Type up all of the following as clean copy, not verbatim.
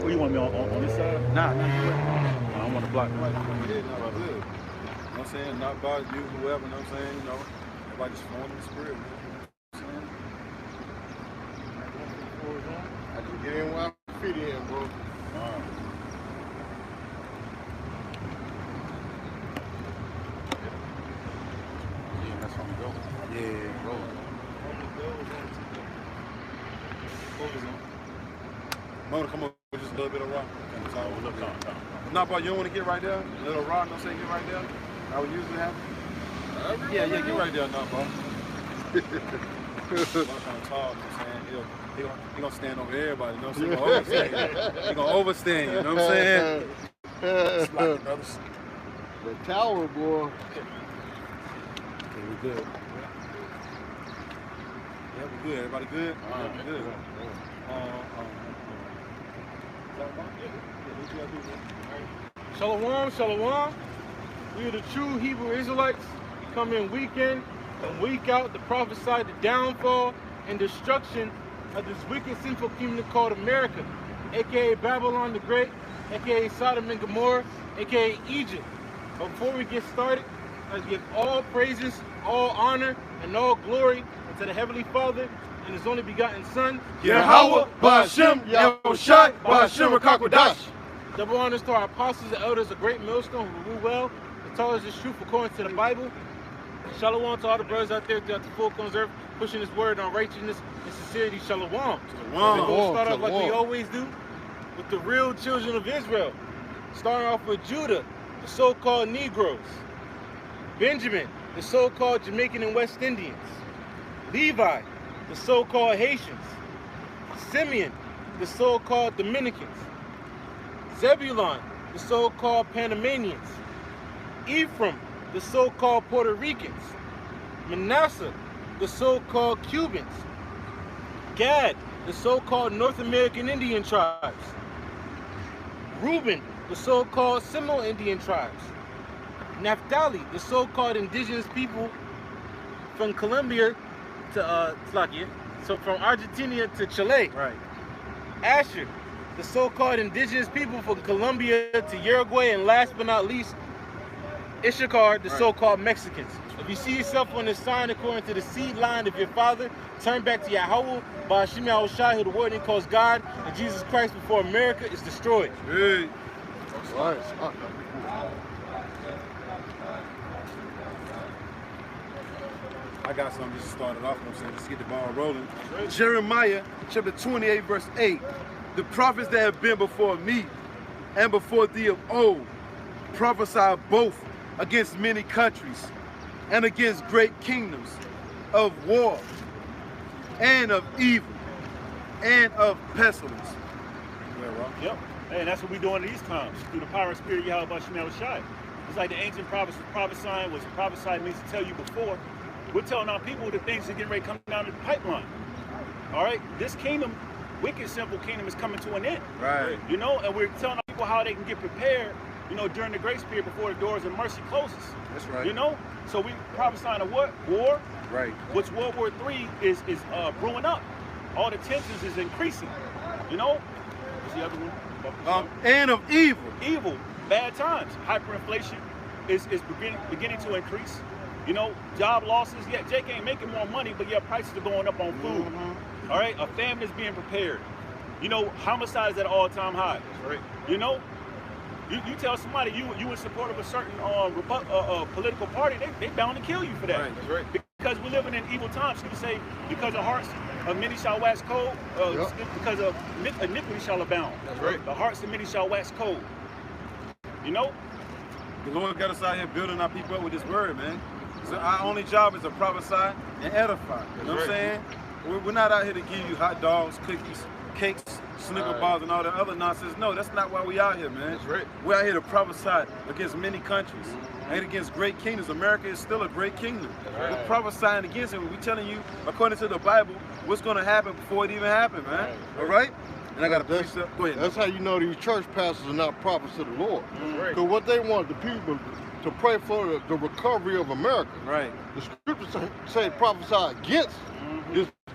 Or you want me on this side? Nah. I don't want to block. You know what I'm saying? Not about you, whoever, you know what I'm saying? You know, everybody just flowing in the spirit, man. You know what I'm saying? I can get in where I fit in, bro. Yeah, that's how we go. Yeah, rolling. Focus on. Mona, come on, just a little bit of rock. Not about you don't want to get right there. A little rock, don't say get right there. I would usually have. Yeah, get right there, not bro. I'm kind of tall, you know what I'm saying? He gonna stand over everybody, you know what I'm saying? He gonna overstand, you know what I'm saying? It's like brothers. The tower, boy. Okay, we good. Yeah, we good. Everybody good? Good. Shalom, shalom. We are the true Hebrew Israelites. We come in week in and week out to prophesy the downfall and destruction of this wicked, sinful kingdom called America, aka Babylon the Great, aka Sodom and Gomorrah, aka Egypt. But before we get started, let's give all praises, all honor, and all glory unto the Heavenly Father and His only begotten Son, Yahweh, Ba'ashem, Yahushai, Ba'ashem, Rakakwadash. Double honors to our apostles and elders, a great millstone who rule well and tell us this truth according to the Bible. Shalom to all the brothers out there throughout the full corners earth, pushing this word on righteousness and sincerity. Shalom. We're going to start off like we always do with the real children of Israel. Starting off with Judah, the so-called Negroes. Benjamin, the so-called Jamaican and West Indians. Levi, the so-called Haitians. Simeon, the so-called Dominicans. Zebulon, the so-called Panamanians. Ephraim, the so-called Puerto Ricans. Manasseh, the so-called Cubans. Gad, the so-called North American Indian tribes. Reuben, the so-called Seminole Indian tribes. Naphtali, the so-called indigenous people from Colombia to so from Argentina to Chile. Right. Asher, the so-called indigenous people from Colombia to Uruguay, and last but not least, Issachar, the so-called Mexicans. If you see yourself on this sign according to the seed line of your father, turn back to Yahweh, Ba'ashem Yahushai, who the word calls God, and Jesus Christ before America is destroyed. Hey. Right. I got something just to start it off, you know what I'm saying? Let's get the ball rolling. Jeremiah chapter 28, verse 8. The prophets that have been before me and before thee of old prophesy both against many countries and against great kingdoms, of war and of evil and of pestilence. Yep. And that's what we're doing these times, through the power and spirit of Yahweh Ba'ashem Yahushai. It's like the ancient prophets was prophesying, was prophesied means to tell you before. We're telling our people the things that are getting ready to come down the pipeline. All right? This kingdom, wicked, sinful kingdom, is coming to an end. Right. You know, and we're telling our people how they can get prepared, you know, during the grace period before the doors of mercy closes. That's right. You know? So we prophesying a what? War. Right. Which World War III is brewing up. All the tensions is increasing. You know? What's the other one? And of evil. Evil. Bad times. Hyperinflation is beginning to increase. You know, job losses. Yeah, Jake ain't making more money, but yeah, prices are going up on food. All right, a famine is being prepared. You know, homicide is at an all-time high. Right. You know, you tell somebody you in support of a certain political party, they bound to kill you for that. Right. That's right. Because we're living in evil times. You can say, because of hearts of many shall wax cold, because of iniquity shall abound. That's right. The hearts of many shall wax cold. You know? The Lord got us out here building our people up with His word, man. So our only job is to prophesy and edify. You know what I'm saying? We're not out here to give you hot dogs, cookies, cakes, Snicker bars, and all that other nonsense. No, that's not why we out here, man. That's right. We're out here to prophesy against many countries and against great kingdoms. America is still a great kingdom. Right. We're prophesying against it. We're telling you, according to the Bible, what's going to happen before it even happened, man. All right? And I got to preach up. Go ahead. That's how you know these church pastors are not prophets of the Lord. Right. Because what they want the people to pray for the recovery of America. Right. The scriptures say prophesy against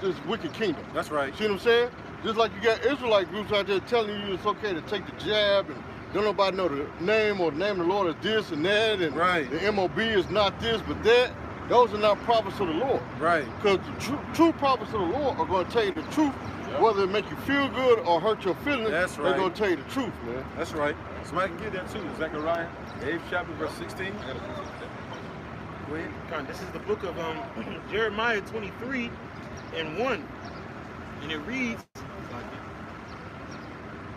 this wicked kingdom. That's right. See what I'm saying? Just like you got Israelite groups out there telling you it's okay to take the jab and don't nobody know the name or the name of the Lord is this and that, and the MOB is not this but that. Those are not prophets of the Lord. Right. Because the true prophets of the Lord are going to tell you the truth, whether it make you feel good or hurt your feelings. That's right. They're going to tell you the truth, man. That's right. Somebody can get that too. Zechariah, 8th chapter, verse 16. Go ahead. This is the book of Jeremiah 23 and 1. And it reads,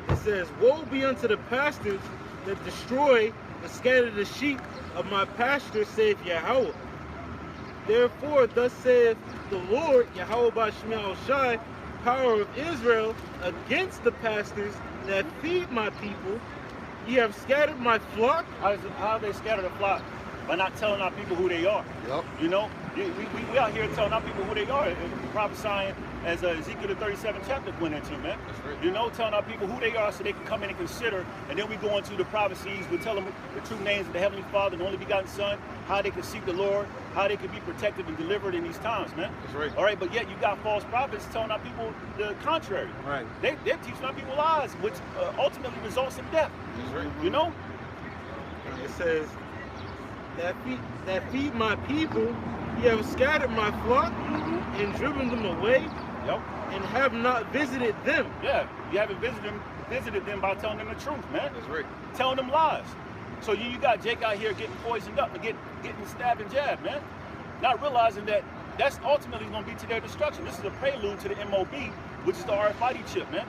it says, "Woe be unto the pastors that destroy and scatter the sheep of my pasture, saith Yahweh. Therefore, thus saith the Lord, Yahweh Bashmiel Shai, power of Israel, against the pastors that feed my people. Ye have scattered my flock." How have they scattered the flock? By not telling our people who they are. Yep. You know, we out here telling our people who they are, and prophesying as Ezekiel the 37th chapter went into, man. You know, telling our people who they are so they can come in and consider, and then we go into the prophecies, we tell them the true names of the Heavenly Father, the only begotten Son, how they can seek the Lord, how they can be protected and delivered in these times, man. That's right. All right, but yet you got false prophets telling our people the contrary. Right. They're teaching our people lies, which ultimately results in death. That's right. You know? It says, that feed my people, ye have scattered my flock and driven them away, Yep. and have not visited them. Yeah, you haven't visited them by telling them the truth, man. That's right. Telling them lies. So you got Jake out here getting poisoned up and getting stabbed and jabbed, man. Not realizing that that's ultimately going to be to their destruction. This is a prelude to the MOB, which is the RFID chip, man.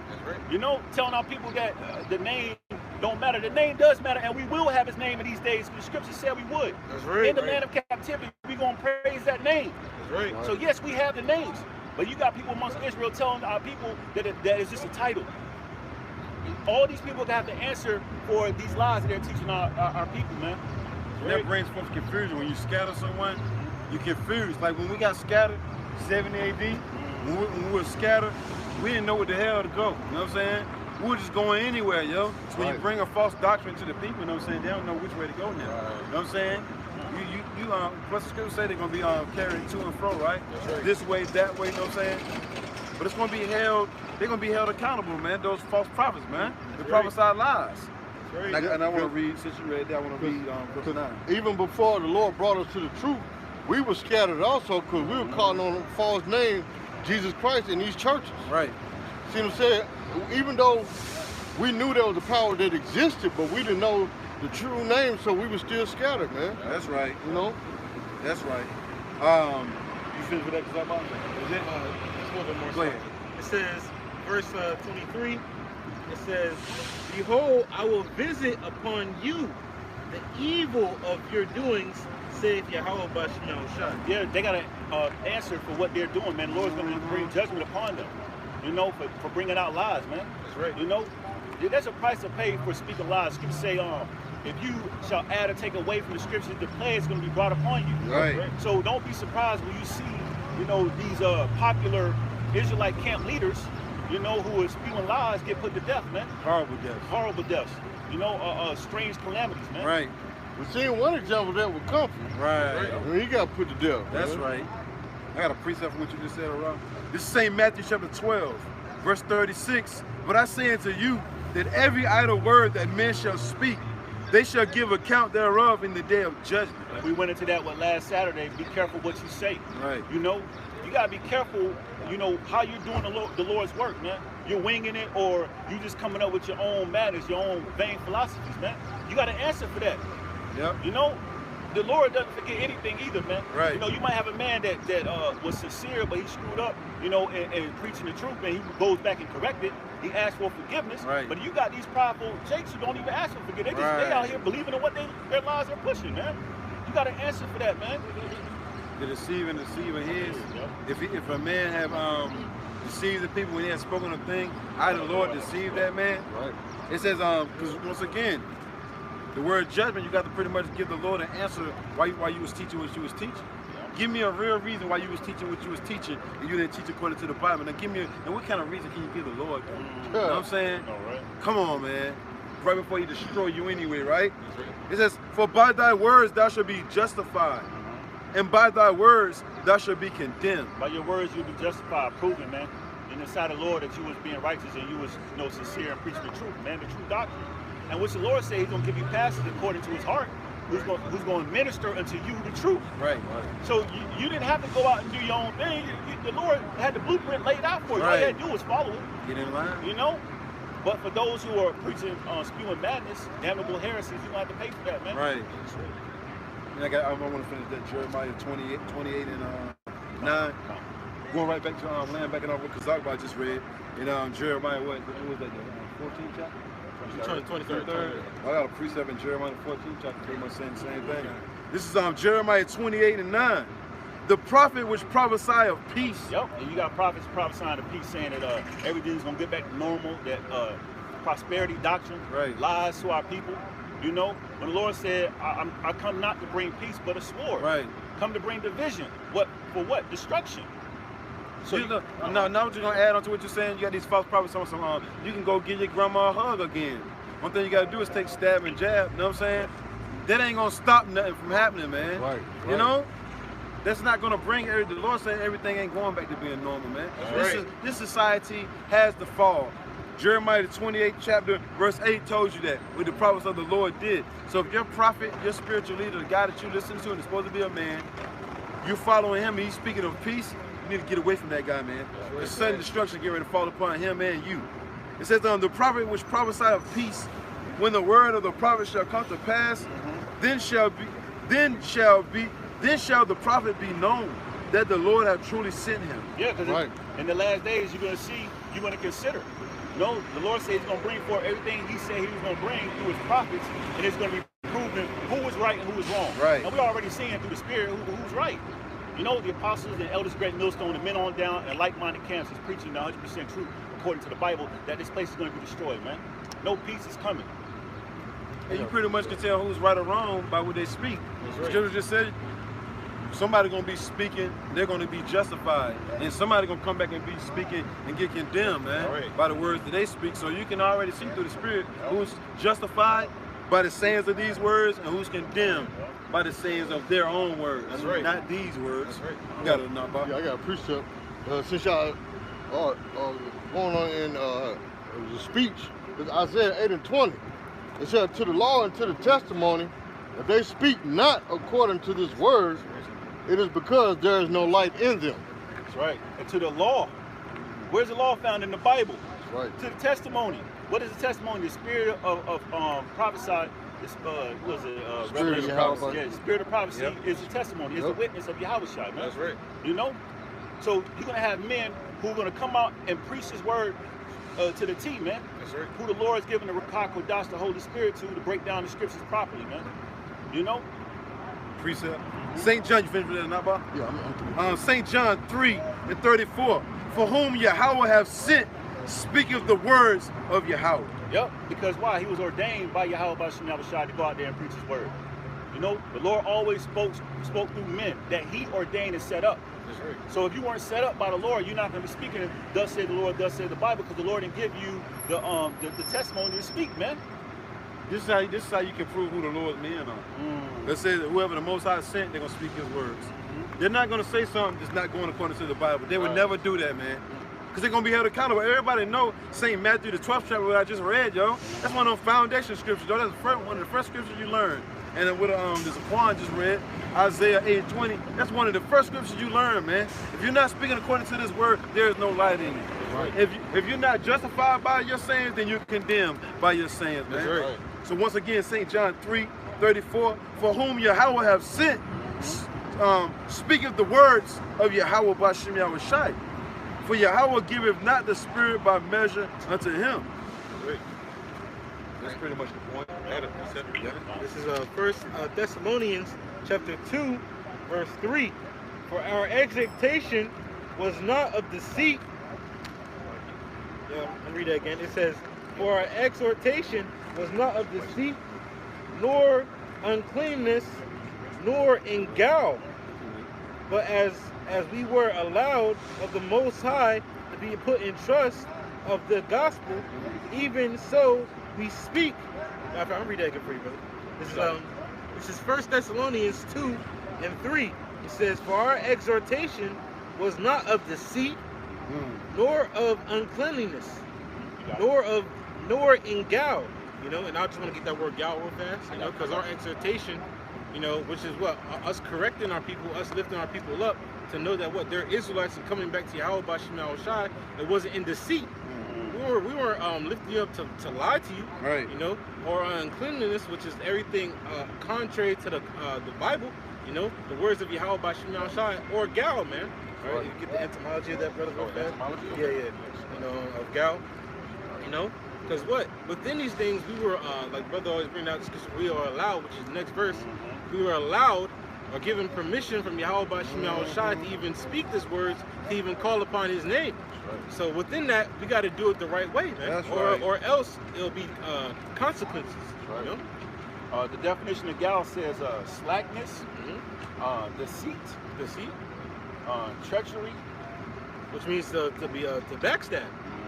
That's right. You know, telling our people that the name don't matter. The name does matter, and we will have his name in these days. The scripture said we would. That's right. In the land of captivity, we're going to praise that name. That's right. So yes, we have the names, but you got people amongst Israel telling our people that is just a title. All these people have to answer for these lies that they're teaching our people, man. And that brings forth confusion. When you scatter someone, you're confused. Like when we got scattered, 70 AD, when we were scattered, we didn't know what the hell to go. You know what I'm saying? We were just going anywhere, yo. So when you bring a false doctrine to the people, you know what I'm saying, they don't know which way to go now. You know what I'm saying? Plus the scripture say they're gonna be carried to and fro, right? Right? This way, that way, you know what I'm saying? But it's gonna be held, they're gonna be held accountable, man, those false prophets, man. They prophesied lies. Right. And I wanna read, since you read that, I wanna read verse 9. Even before the Lord brought us to the truth, we were scattered also because we were calling on a false name, Jesus Christ, in these churches. Right. See what I'm saying? Even though we knew there was a power that existed, but we didn't know the true name, so we were still scattered, man. That's right. You know? That's right. You finished with that? Is it? Just a little bit more. Go ahead. It says, verse 23, it says, "Behold, I will visit upon you the evil of your doings, saith Yahweh Bashmiel Shai." Yeah, they got to answer for what they're doing, man. The Lord's going to bring judgment upon them, you know, for bringing out lies, man. That's right. You know, there's a price to pay for speaking lies. Scripture say, if you shall add or take away from the scriptures, the plague is going to be brought upon you. Right. So don't be surprised when you see, you know, these popular Israelite camp leaders, you know, who are spewing lies get put to death, man. Horrible death. Horrible deaths. You know, strange calamities, man. Right. We seen one example there with Comfort. Right. When he got put to death. That's man. right. I got a precept from what you just said, around. This is St. Matthew chapter 12, verse 36. "But I say unto you that every idle word that men shall speak, they shall give account thereof in the day of judgment." We went into that last Saturday. Be careful what you say. Right. You know, you gotta be careful. You know how you're doing the Lord's work, man. You're winging it, or you just coming up with your own manners, your own vain philosophies, man. You gotta answer for that. Yep. You know, the Lord doesn't forget anything either, man. Right. You know, you might have a man that was sincere, but he screwed up, you know, and preaching the truth, and he goes back and correct it. He asks for forgiveness. Right. But you got these prideful jakes who don't even ask for forgiveness. They out here believing in what their lies are pushing, man. You got to answer for that, man. The deceiver is, if a man have deceived the people when he has spoken a thing, I the Lord deceived that man. Right. It says, because once again, the word judgment, you got to pretty much give the Lord an answer why you was teaching what you was teaching. Give me a real reason why you was teaching what you was teaching and you didn't teach according to the Bible. Now give me and what kind of reason can you give the Lord? You know what I'm saying? All right. Come on, man. Right before he destroy you anyway, right? It says, "For by thy words thou shalt be justified, and by thy words thou shalt be condemned." By your words, you'll be justified, proven, man. in the sight of the Lord that you was being righteous and you was, you know, sincere and preaching the truth, man, the true doctrine. And which the Lord said He's gonna give you pastors according to His heart, who's going to minister unto you the truth. Right. So you didn't have to go out and do your own thing. The Lord had the blueprint laid out for you. All you had to do was follow it. Get in line. You know? But for those who are preaching, spewing madness, damnable heresies, you're going to have to pay for that, man. Right. And I want to finish that Jeremiah 28 and 9. Going right back to land back in what Kazakba just read. In Jeremiah, what was that? 14th chapter? 23rd. I got a precept in Jeremiah 14th chapter pretty much saying the same thing. This is Jeremiah 28 and 9. The prophet which prophesy of peace. Yep, and you got prophets prophesying of peace, saying that everything's gonna get back to normal, that prosperity doctrine lies to our people. You know, when the Lord said, I come not to bring peace, but a sword. Right. Come to bring division. What for? What? Destruction. So now what you're gonna add on to what you're saying, you got these false prophets on some you can go give your grandma a hug again. One thing you gotta do is take stab and jab, you know what I'm saying? That ain't gonna stop nothing from happening, man. Right. You know? That's not gonna bring the Lord saying everything ain't going back to being normal, man. This society has to fall. Jeremiah the 28th chapter, verse 8 told you that, what the prophets of the Lord did. So if your prophet, your spiritual leader, the guy that you listen to, and is supposed to be a man, you following him and he's speaking of peace, you need to get away from that guy, man. The sudden destruction get ready to fall upon him and you. It says, the prophet which prophesy of peace, when the word of the prophet shall come to pass, then shall the prophet be known that the Lord have truly sent him. Yeah, because in the last days you're going to consider. No, the Lord says He's going to bring forth everything He said He was going to bring through His prophets, and it's going to be proven who was right and who was wrong. Right. And we're already seeing through the Spirit who's right. You know, the apostles and elders, great millstone, and men on down, and like-minded camps is preaching the 100% truth according to the Bible that this place is going to be destroyed, man. No peace is coming. And you pretty much can tell who's right or wrong by what they speak. The scripture just said, somebody gonna be speaking, they're gonna be justified, and somebody gonna come back and be speaking and get condemned, man, by the words that they speak. So you can already see through the Spirit who's justified by the sayings of these words and who's condemned by the sayings of their own words. That's right. Not these words. That's right. You got it, Bob. Yeah, I got a precept. Since y'all are going on in the speech, it's Isaiah 8 and 20. It said, to the law and to the testimony, if they speak not according to this word, it is because there is no light in them. That's right. And to the law. Where's the law found in the Bible? That's right. To the testimony. What is the testimony? The spirit of prophecy. Spirit of prophecy. Yeah, the spirit of prophecy is the testimony. It's the witness of Yahweh Shai, man. That's right. You know? So you're going to have men who are going to come out and preach His word to the T, man. That's right. Who the Lord has given the Ruach Kodash, the Holy Spirit to break down the scriptures properly, man. You know? Precept. St. John, you finished with that, Nabba? Yeah, I'm St. John 3 and 34. For whom Yahweh have sent, speak of the words of Yahweh. Yep, because why? He was ordained by Yahweh Bashim Yahushua to go out there and preach His word. You know, the Lord always spoke through men that He ordained and set up. That's right. So if you weren't set up by the Lord, you're not going to be speaking, thus said the Lord, thus said the Bible, because the Lord didn't give you the testimony to speak, man. This is how you can prove who the Lord's men are. Let's say that whoever the Most High sent, they're going to speak His words. They're not going to say something that's not going according to the Bible. They would never do that, man. Because they're going to be held accountable. Everybody know St. Matthew, the 12th chapter, what I just read, yo. That's one of them foundation scriptures, yo. That's one of the first scriptures you learn. And then what the Zaquan just read, Isaiah 8:20, that's one of the first scriptures you learn, man. If you're not speaking according to this word, there is no light in you. Right. If you're not justified by your sayings, then you're condemned by your sayings, man. That's right. So once again, St. John 3:34, for whom Yahweh have sent, speaketh the words of Yahweh Bashim Yahushai. For Yahweh giveth not the Spirit by measure unto him. That's pretty much the point. This is 1 Thessalonians chapter 2, verse 3. For our exhortation was not of deceit. I'll read that again. It says, for our exhortation was not of deceit, nor uncleanness, nor in guile, but as we were allowed of the Most High to be put in trust of the gospel, even so we speak. I'll read that again for you, brother. This is 1 Thessalonians 2 and 3. It says, for our exhortation was not of deceit, nor of uncleanliness, nor in gal. You know, and I just want to get that word gal real fast, you know, because our exhortation, you know, which is what? Us correcting our people, us lifting our people up to know that what they're Israelites and coming back to Yahweh Bashim Shai, it wasn't in deceit. We weren't lifting you up to lie to you, right? You know, or uncleanliness, which is everything contrary to the Bible. You know, the words of Yahweh Bashim Shai, or gal, man. Right? You get the etymology of that, brother? Yeah. You know, of gal. You know, because what within these things we were like brother always bring out, because we are allowed, which is the next verse. We were allowed or given permission from Yahweh Bashim Shai to even speak these words, to even call upon His name. So within that, we got to do it the right way, man. Or else it'll be consequences. You know? The definition of gal says slackness, deceit, treachery, which means to backstab.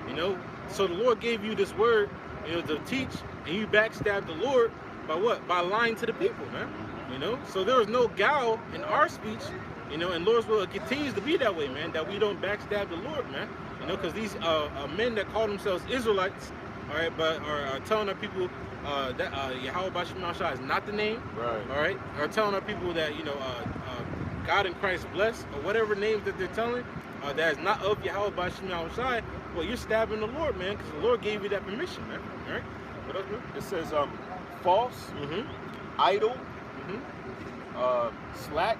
You know. So the Lord gave you this word, you know, to teach, and you backstab the Lord by what? By lying to the people, man. You know. So there was no gal in our speech. You know, and Lord's will continues to be that way, man, that we don't backstab the Lord, man. You know, because these men that call themselves Israelites, all right, but are telling our people that Yahweh Bashim Shai is not the name, right? All right, are telling our people that, you know, God in Christ bless, or whatever names that they're telling, that is not of Yahweh Bashim Shai. Well, you're stabbing the Lord, man, because the Lord gave you that permission, man. All right, what else, man? It says false, idle, slack.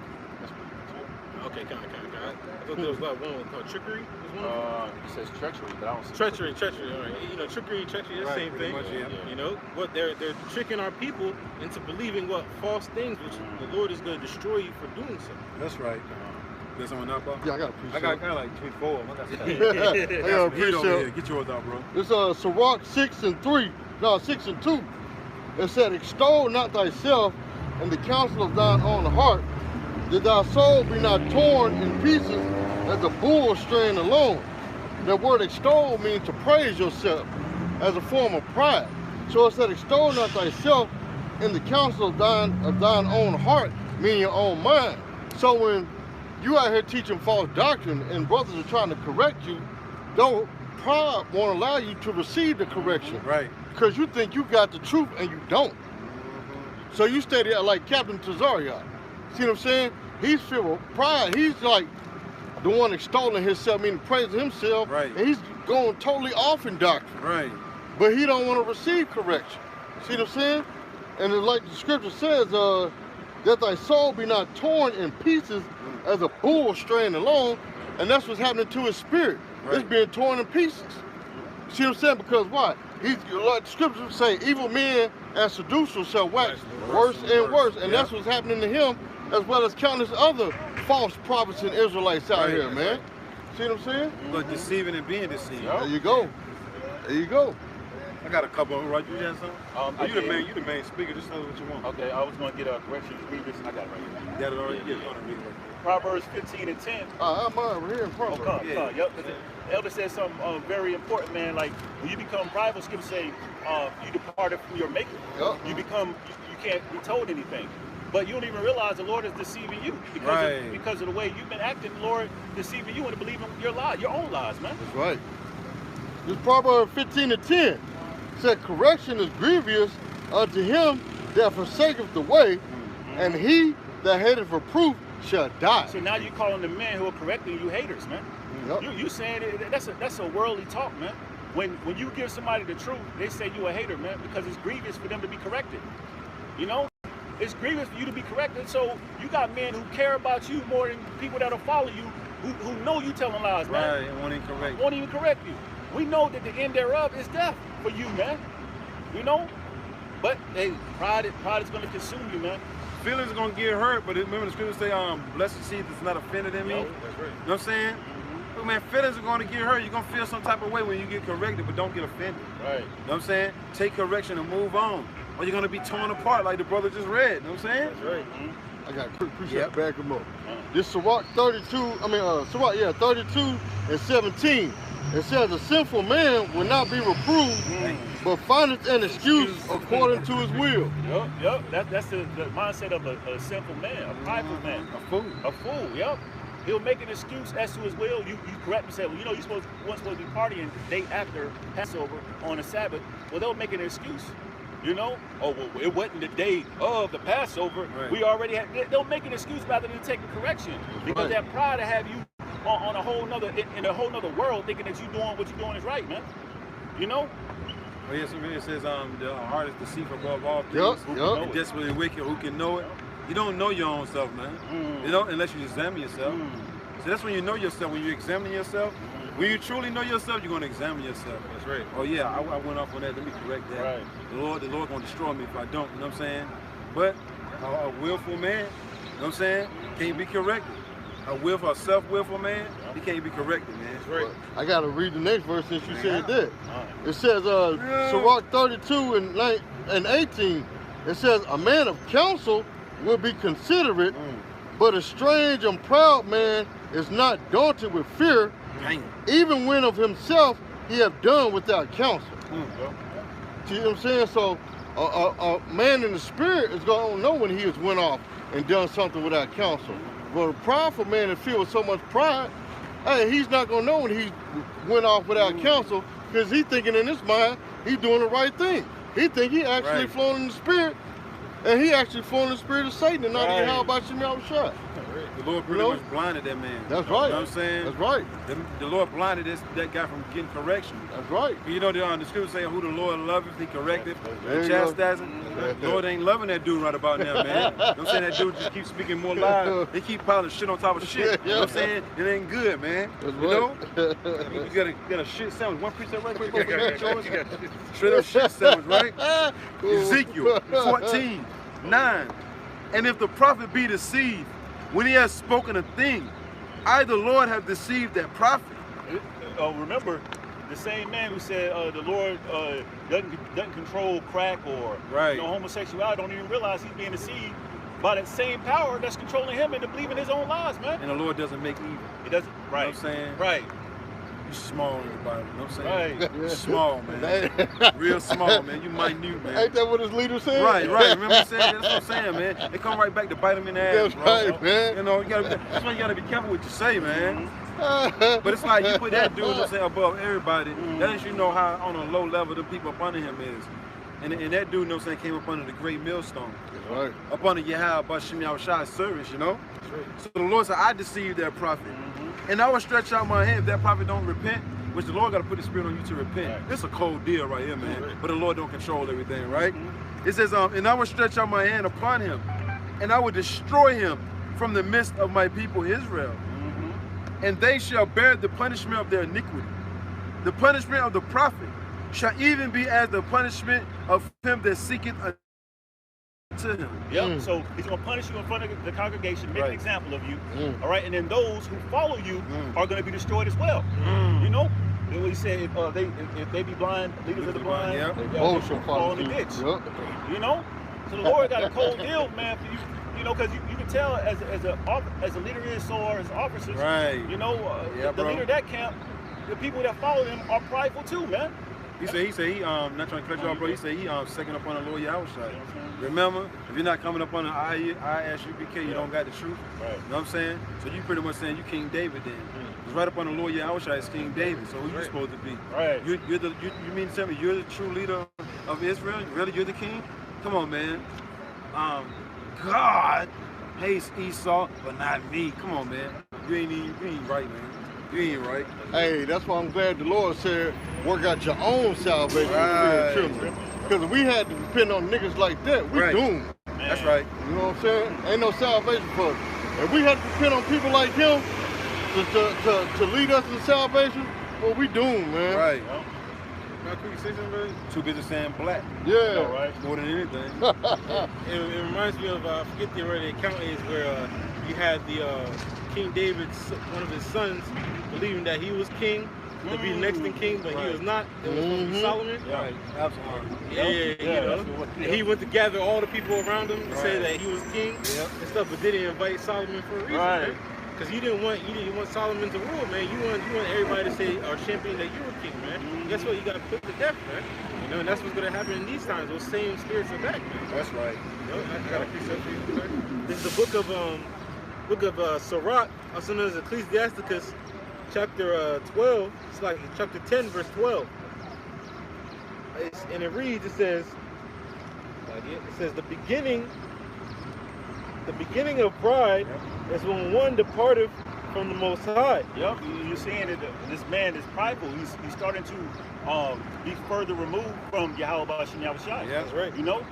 Okay, kind of. I thought there was like one called trickery. It says treachery, but I don't see treachery. All right. You know, trickery and treachery is the same thing. Much, yeah. You know, what they're tricking our people into believing what false things, which the Lord is going to destroy you for doing so. That's right. There's someone up, bro? Yeah, I got a precept. I got kind of like 3, 4 of them. I got a precept. Get yours out, bro. It's Sirach 6 and 2. It said, extol not thyself in the counsel of thine own heart, that thy soul be not torn in pieces as a bull straying alone. The word extol means to praise yourself as a form of pride. So it said, extol not thyself in the counsel of thine own heart, meaning your own mind. So when you out here teaching false doctrine and brothers are trying to correct you, pride won't allow you to receive the correction. Right. Because you think you got the truth and you don't. So you stay there like Captain Tazariot. See what I'm saying? He's filled with pride. He's like the one extolling himself, meaning praising himself. Right. And he's going totally off in doctrine. Right. But he don't want to receive correction. See what I'm saying? And it's like the scripture says, that thy soul be not torn in pieces as a bull straying along. And that's what's happening to his spirit. Right. It's being torn in pieces. See what I'm saying? Because why? He's like the scriptures say, evil men and seducers shall wax worse and worse. And that's what's happening to him, as well as countless other false prophets and Israelites out here, man. See what I'm saying? But deceiving and being deceived. There you go. There you go. I got a couple of them, right? You got some? You the main speaker. Just tell me what you want. Okay, I was going to get a correction. Read this. I got it right here. You got it already? Yeah, read it. Proverbs 15 and 10. I'm over here in Proverbs. Oh, come. Yep. The elder said something very important, man. Like when you become prideful, scripture say you departed from your maker. Yep. You can't be told anything. But you don't even realize the Lord is deceiving you because of the way you've been acting. The Lord deceiving you into believing your lies, your own lies, man. That's right. This Proverbs 15 and 10 said, correction is grievous unto him that forsaketh the way, and he that hateth reproof shall die. So now you're calling the men who are correcting you haters, man. Yep. You saying that's a worldly talk, man. When you give somebody the truth, they say you a hater, man, because it's grievous for them to be corrected. You know, it's grievous for you to be corrected. So you got men who care about you more than people that'll follow you, who know you telling lies, man. Right, and won't even correct you. We know that the end thereof is death for you, man. You know, but hey, pride is going to consume you, man. Feelings are going to get hurt, but remember the scripture say, blessed is he that's not offended in me. No, that's right. You know what I'm saying? But man, feelings are going to get hurt. You're going to feel some type of way when you get corrected, but don't get offended. Right. You know what I'm saying? Take correction and move on. Or you're going to be torn apart like the brother just read. You know what I'm saying? That's right. I got a quick precept to back him up. This Sirach 32 and 17. It says, a sinful man will not be reproved, but findeth an excuse according to his will. Yep. That's the mindset of a sinful man, a prideful man. A fool. A fool, yep. He'll make an excuse as to his will. You correct and say, well, you know, you weren't supposed to be partying the day after Passover on a Sabbath. Well, they'll make an excuse. You know, oh, well, it wasn't the day of the Passover. Right. We already had. They'll make an excuse rather than take a correction, because that pride to have you on a whole nother in a whole nother world, thinking that you doing what you're doing is right, man. You know. Well, yes, it says the heart is deceitful above all things. Yup. And desperately wicked. Who can know it? You don't know your own self, man. You know, unless you examine yourself. So that's when you know yourself. When you examine yourself. When you truly know yourself, you're going to examine yourself. That's right. Oh yeah, I went off on that. Let me correct that. Right. The Lord going to destroy me if I don't. You know what I'm saying? But a willful man, you know what I'm saying, can't be corrected. A self-willful man, he can't be corrected, man. That's right. I gotta read the next verse since you said that. It says, Sirach 32 and 18. It says, a man of counsel will be considerate, but a strange and proud man is not daunted with fear. Dang. Even when of himself he have done without counsel. See what I'm saying? So a man in the spirit is going to know when he has went off and done something without counsel. But a prideful man that filled with so much pride, hey, he's not going to know when he went off without counsel, because he's thinking in his mind he's doing the right thing. He think he actually flowing in the spirit, and he actually flowing in the spirit of Satan and not even how about Shemel. The Lord pretty much blinded that man. That's right. You know what I'm saying? That's right. The Lord blinded that guy from getting correction. That's right. You know, the scripture saying, who the Lord loveth, he corrected, he chastiseth. The Lord ain't loving that dude right about now, man. You know what I'm saying? That dude just keeps speaking more lies. They keep piling shit on top of shit. You know what I'm saying? It ain't good, man. That's you know? You got a shit sandwich. One piece of right quick before you eat yours. Straight up shit sandwich, right? Ezekiel 14:9. And if the prophet be deceived, when he has spoken a thing, I, the Lord, have deceived that prophet. Remember, the same man who said the Lord doesn't control crack or homosexuality, don't even realize he's being deceived by that same power that's controlling him into believing his own lies, man. And the Lord doesn't make evil. He doesn't. Right. You know what I'm saying? Right. You small in the Bible. You know what I'm saying? Right. You small, man. Real small, man. You minute, man. Ain't that what his leader said? Right. Remember me saying that? That's what I'm saying, man. They come right back to bite him in the ass, That's bro. right, man. You know, that's why you gotta be careful what you say, man. But it's like you put that dude, I'm saying, above everybody. That lets you know how on a low level the people up under him is. And that dude, you know what I'm saying, came up under the great millstone. That's right. Up under Yahweh Bashim Yahushai's service, you know? Right. So the Lord said, I deceived that prophet. And I will stretch out my hand if that prophet don't repent, which the Lord got to put his spirit on you to repent. Right. It's a cold deal right here, man. Right. But the Lord don't control everything, right? It says, and I will stretch out my hand upon him, and I will destroy him from the midst of my people Israel. And they shall bear the punishment of their iniquity. The punishment of the prophet shall even be as the punishment of him that seeketh unto him. Yep. So he's going to punish you in front of the congregation, make an example of you. All right. And then those who follow you are going to be destroyed as well. You know? What he said, if they be blind, leaders of the blind, both shall fall in the ditch. You know? So the Lord got a cold deal, man, for you. You know, because you can tell as a leader is, so are his officers. Right. You know, the leader of that camp, the people that follow him are prideful too, man. He said he not trying to cut you off, bro. He said he second up on the Lord Yahweh. Remember, if you're not coming up on the ISUBK, you don't got the truth. Right. You know what I'm saying? So you pretty much saying you King David then. It's right up on the Lord Yahweh is King David. So who you supposed to be? Right. You mean to tell me you're the true leader of Israel? Really, you're the king? Come on, man. God hates Esau, but not me. Come on, man. You ain't right, man. You ain't right. Hey, that's why I'm glad the Lord said, work out your own salvation for your children. Because if we had to depend on niggas like that, we doomed. That's right. You know what I'm saying? Ain't no salvation for us. If we had to depend on people like him to lead us in salvation, well, we doomed, man. Right. Now, can you say something, brother? Too busy saying black. Yeah. Right. More than anything. It reminds me of, I forget the account is where you had the King David's, one of his sons, believing that he was king, to be next in king, but he was not. It was supposed to be Solomon. Right, absolutely. Yeah, you know. He went to gather all the people around him to say that he was king and stuff, but didn't invite Solomon for a reason, right? Because you didn't want Solomon to rule, man. You want everybody to say or champion that you were king, man. Guess what? You got to put to death, man. You know, and that's what's gonna happen in these times. Those same spirits are back, man. That's right. You know, I got a precept for you, man. This is the book of book of Sirach, also known as Ecclesiasticus, chapter 12. It's like chapter 10, verse 12. And it reads, it says, the beginning of pride is when one departed from the Most High. Yep, you're seeing that this man is prideful. He's starting to be further removed from Yahweh Bashim Yahushai. Yeah, that's right. You know?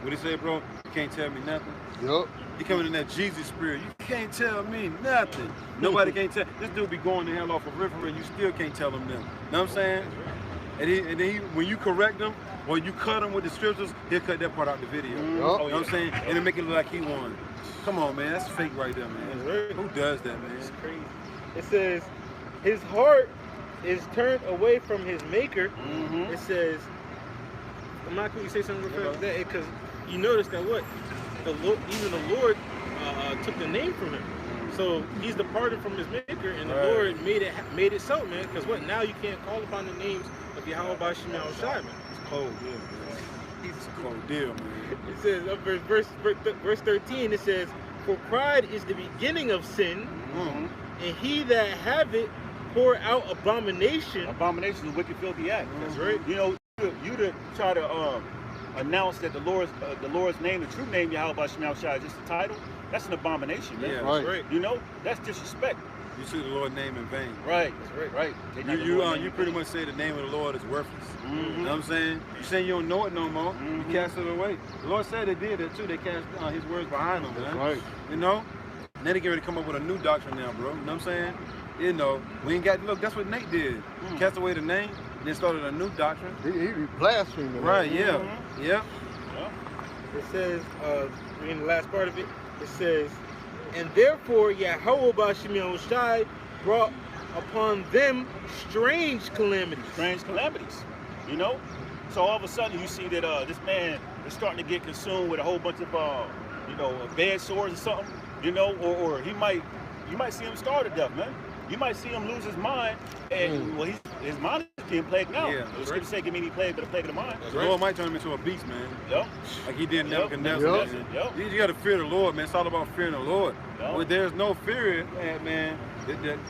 What he say, bro? You can't tell me nothing. Yup. You coming in that Jesus spirit. You can't tell me nothing. Nobody can't tell. This dude be going to hell off a river and you still can't tell him nothing. Know what I'm saying? And then when you correct him or you cut him with the scriptures, he'll cut that part out the video. You know what I'm saying? And it'll make it look like he won. Come on, man. That's fake right there, man. Who does that, man? It's crazy. It says, his heart is turned away from his maker. It says, I'm not going to say something real fast that because you notice that what? Even the Lord took the name from him. So he's departed from his maker, and the Lord made it so, man. Because what? Now you can't call upon the names of Yahweh Bashim Yahushai, man. It's cold deal, man. It's a cold deal, man. It says, verse 13, it says, for pride is the beginning of sin, and he that have it pour out abomination. Abomination is a wicked, filthy act. That's right. You know, you to try to announce that the Lord's name, the true name Yahweh Bashim Yahushai, is just a title. That's an abomination, man. Yeah, Right. that's right. You know, that's disrespect. You see the Lord's name in vain. Right. That's right. Right. Take not the Lord's name You in pretty vain. much say the name of the Lord is worthless. You know what I'm saying? You saying you don't know it no more. You cast it away. The Lord said they did that too. They cast his words behind them, man. Right. You know? And then they get ready to come up with a new doctrine now, bro. You know what I'm saying? You know, we ain't got, look, that's what Nate did. Cast away the name, and then started a new doctrine. He blaspheming. Right, yeah. Yeah. It says, in the last part of it, it says, and therefore Yahweh Bashim Yahushai brought upon them strange calamities. Strange calamities. You know? So all of a sudden you see that this man is starting to get consumed with a whole bunch of bad sores or something, you know, or you might see him starve to death, man. You might see him lose his mind, and well, his mind is being plagued now. Yeah, The scripture say, give me any plague but a plague of the mind. The Lord might turn him into a beast, man. Yep. Like he did Nebuchadnezzar. Yep. You got to fear the Lord, man. It's all about fearing the Lord. Yep. When there's no fear, man,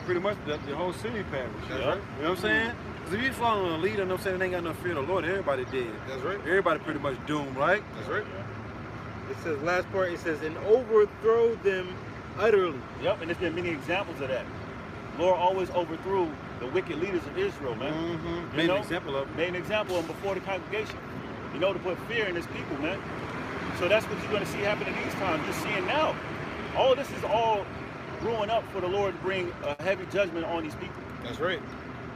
pretty much the whole city perished. Yep. Right? You know what I'm saying? Because if you following a leader, you know what I'm saying, they ain't got no fear of the Lord, everybody dead. That's right. Everybody pretty much doomed, right? That's right. It says, last part, it says, and overthrow them utterly. Yep, and there's been many examples of that. Lord always overthrew the wicked leaders of Israel, man. Made an example of them. Made an example of them before the congregation. You know, to put fear in his people, man. So that's what you're going to see happening these times. You're seeing now. All this is all growing up for the Lord to bring a heavy judgment on these people. That's right.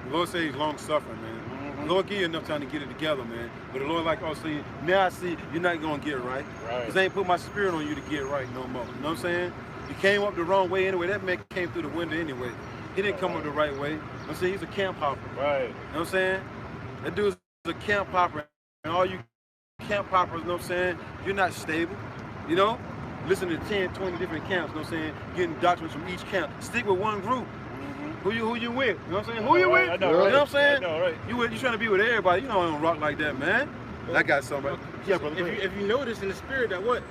The Lord says he's long suffering, man. The Lord give you enough time to get it together, man. But the Lord like, oh, see, now I see you're not going to get it right. Because I ain't put my spirit on you to get it right no more. You know what I'm saying? You came up the wrong way anyway. That man came through the window anyway. He didn't come up the right way. I'm saying he's a camp hopper. Right. You know what I'm saying? That dude's a camp hopper. And all you camp hoppers, you know what I'm saying? You're not stable. You know? Listen to 10, 20 different camps, you know what I'm saying? Getting doctrines from each camp. Stick with one group. Who you with? You know what I'm saying? Who you with? I know, you right? know what I'm saying? I know, right? You trying to be with everybody. You know I don't rock like that, man. I got somebody. Yeah, brother. If you notice in the spirit that what,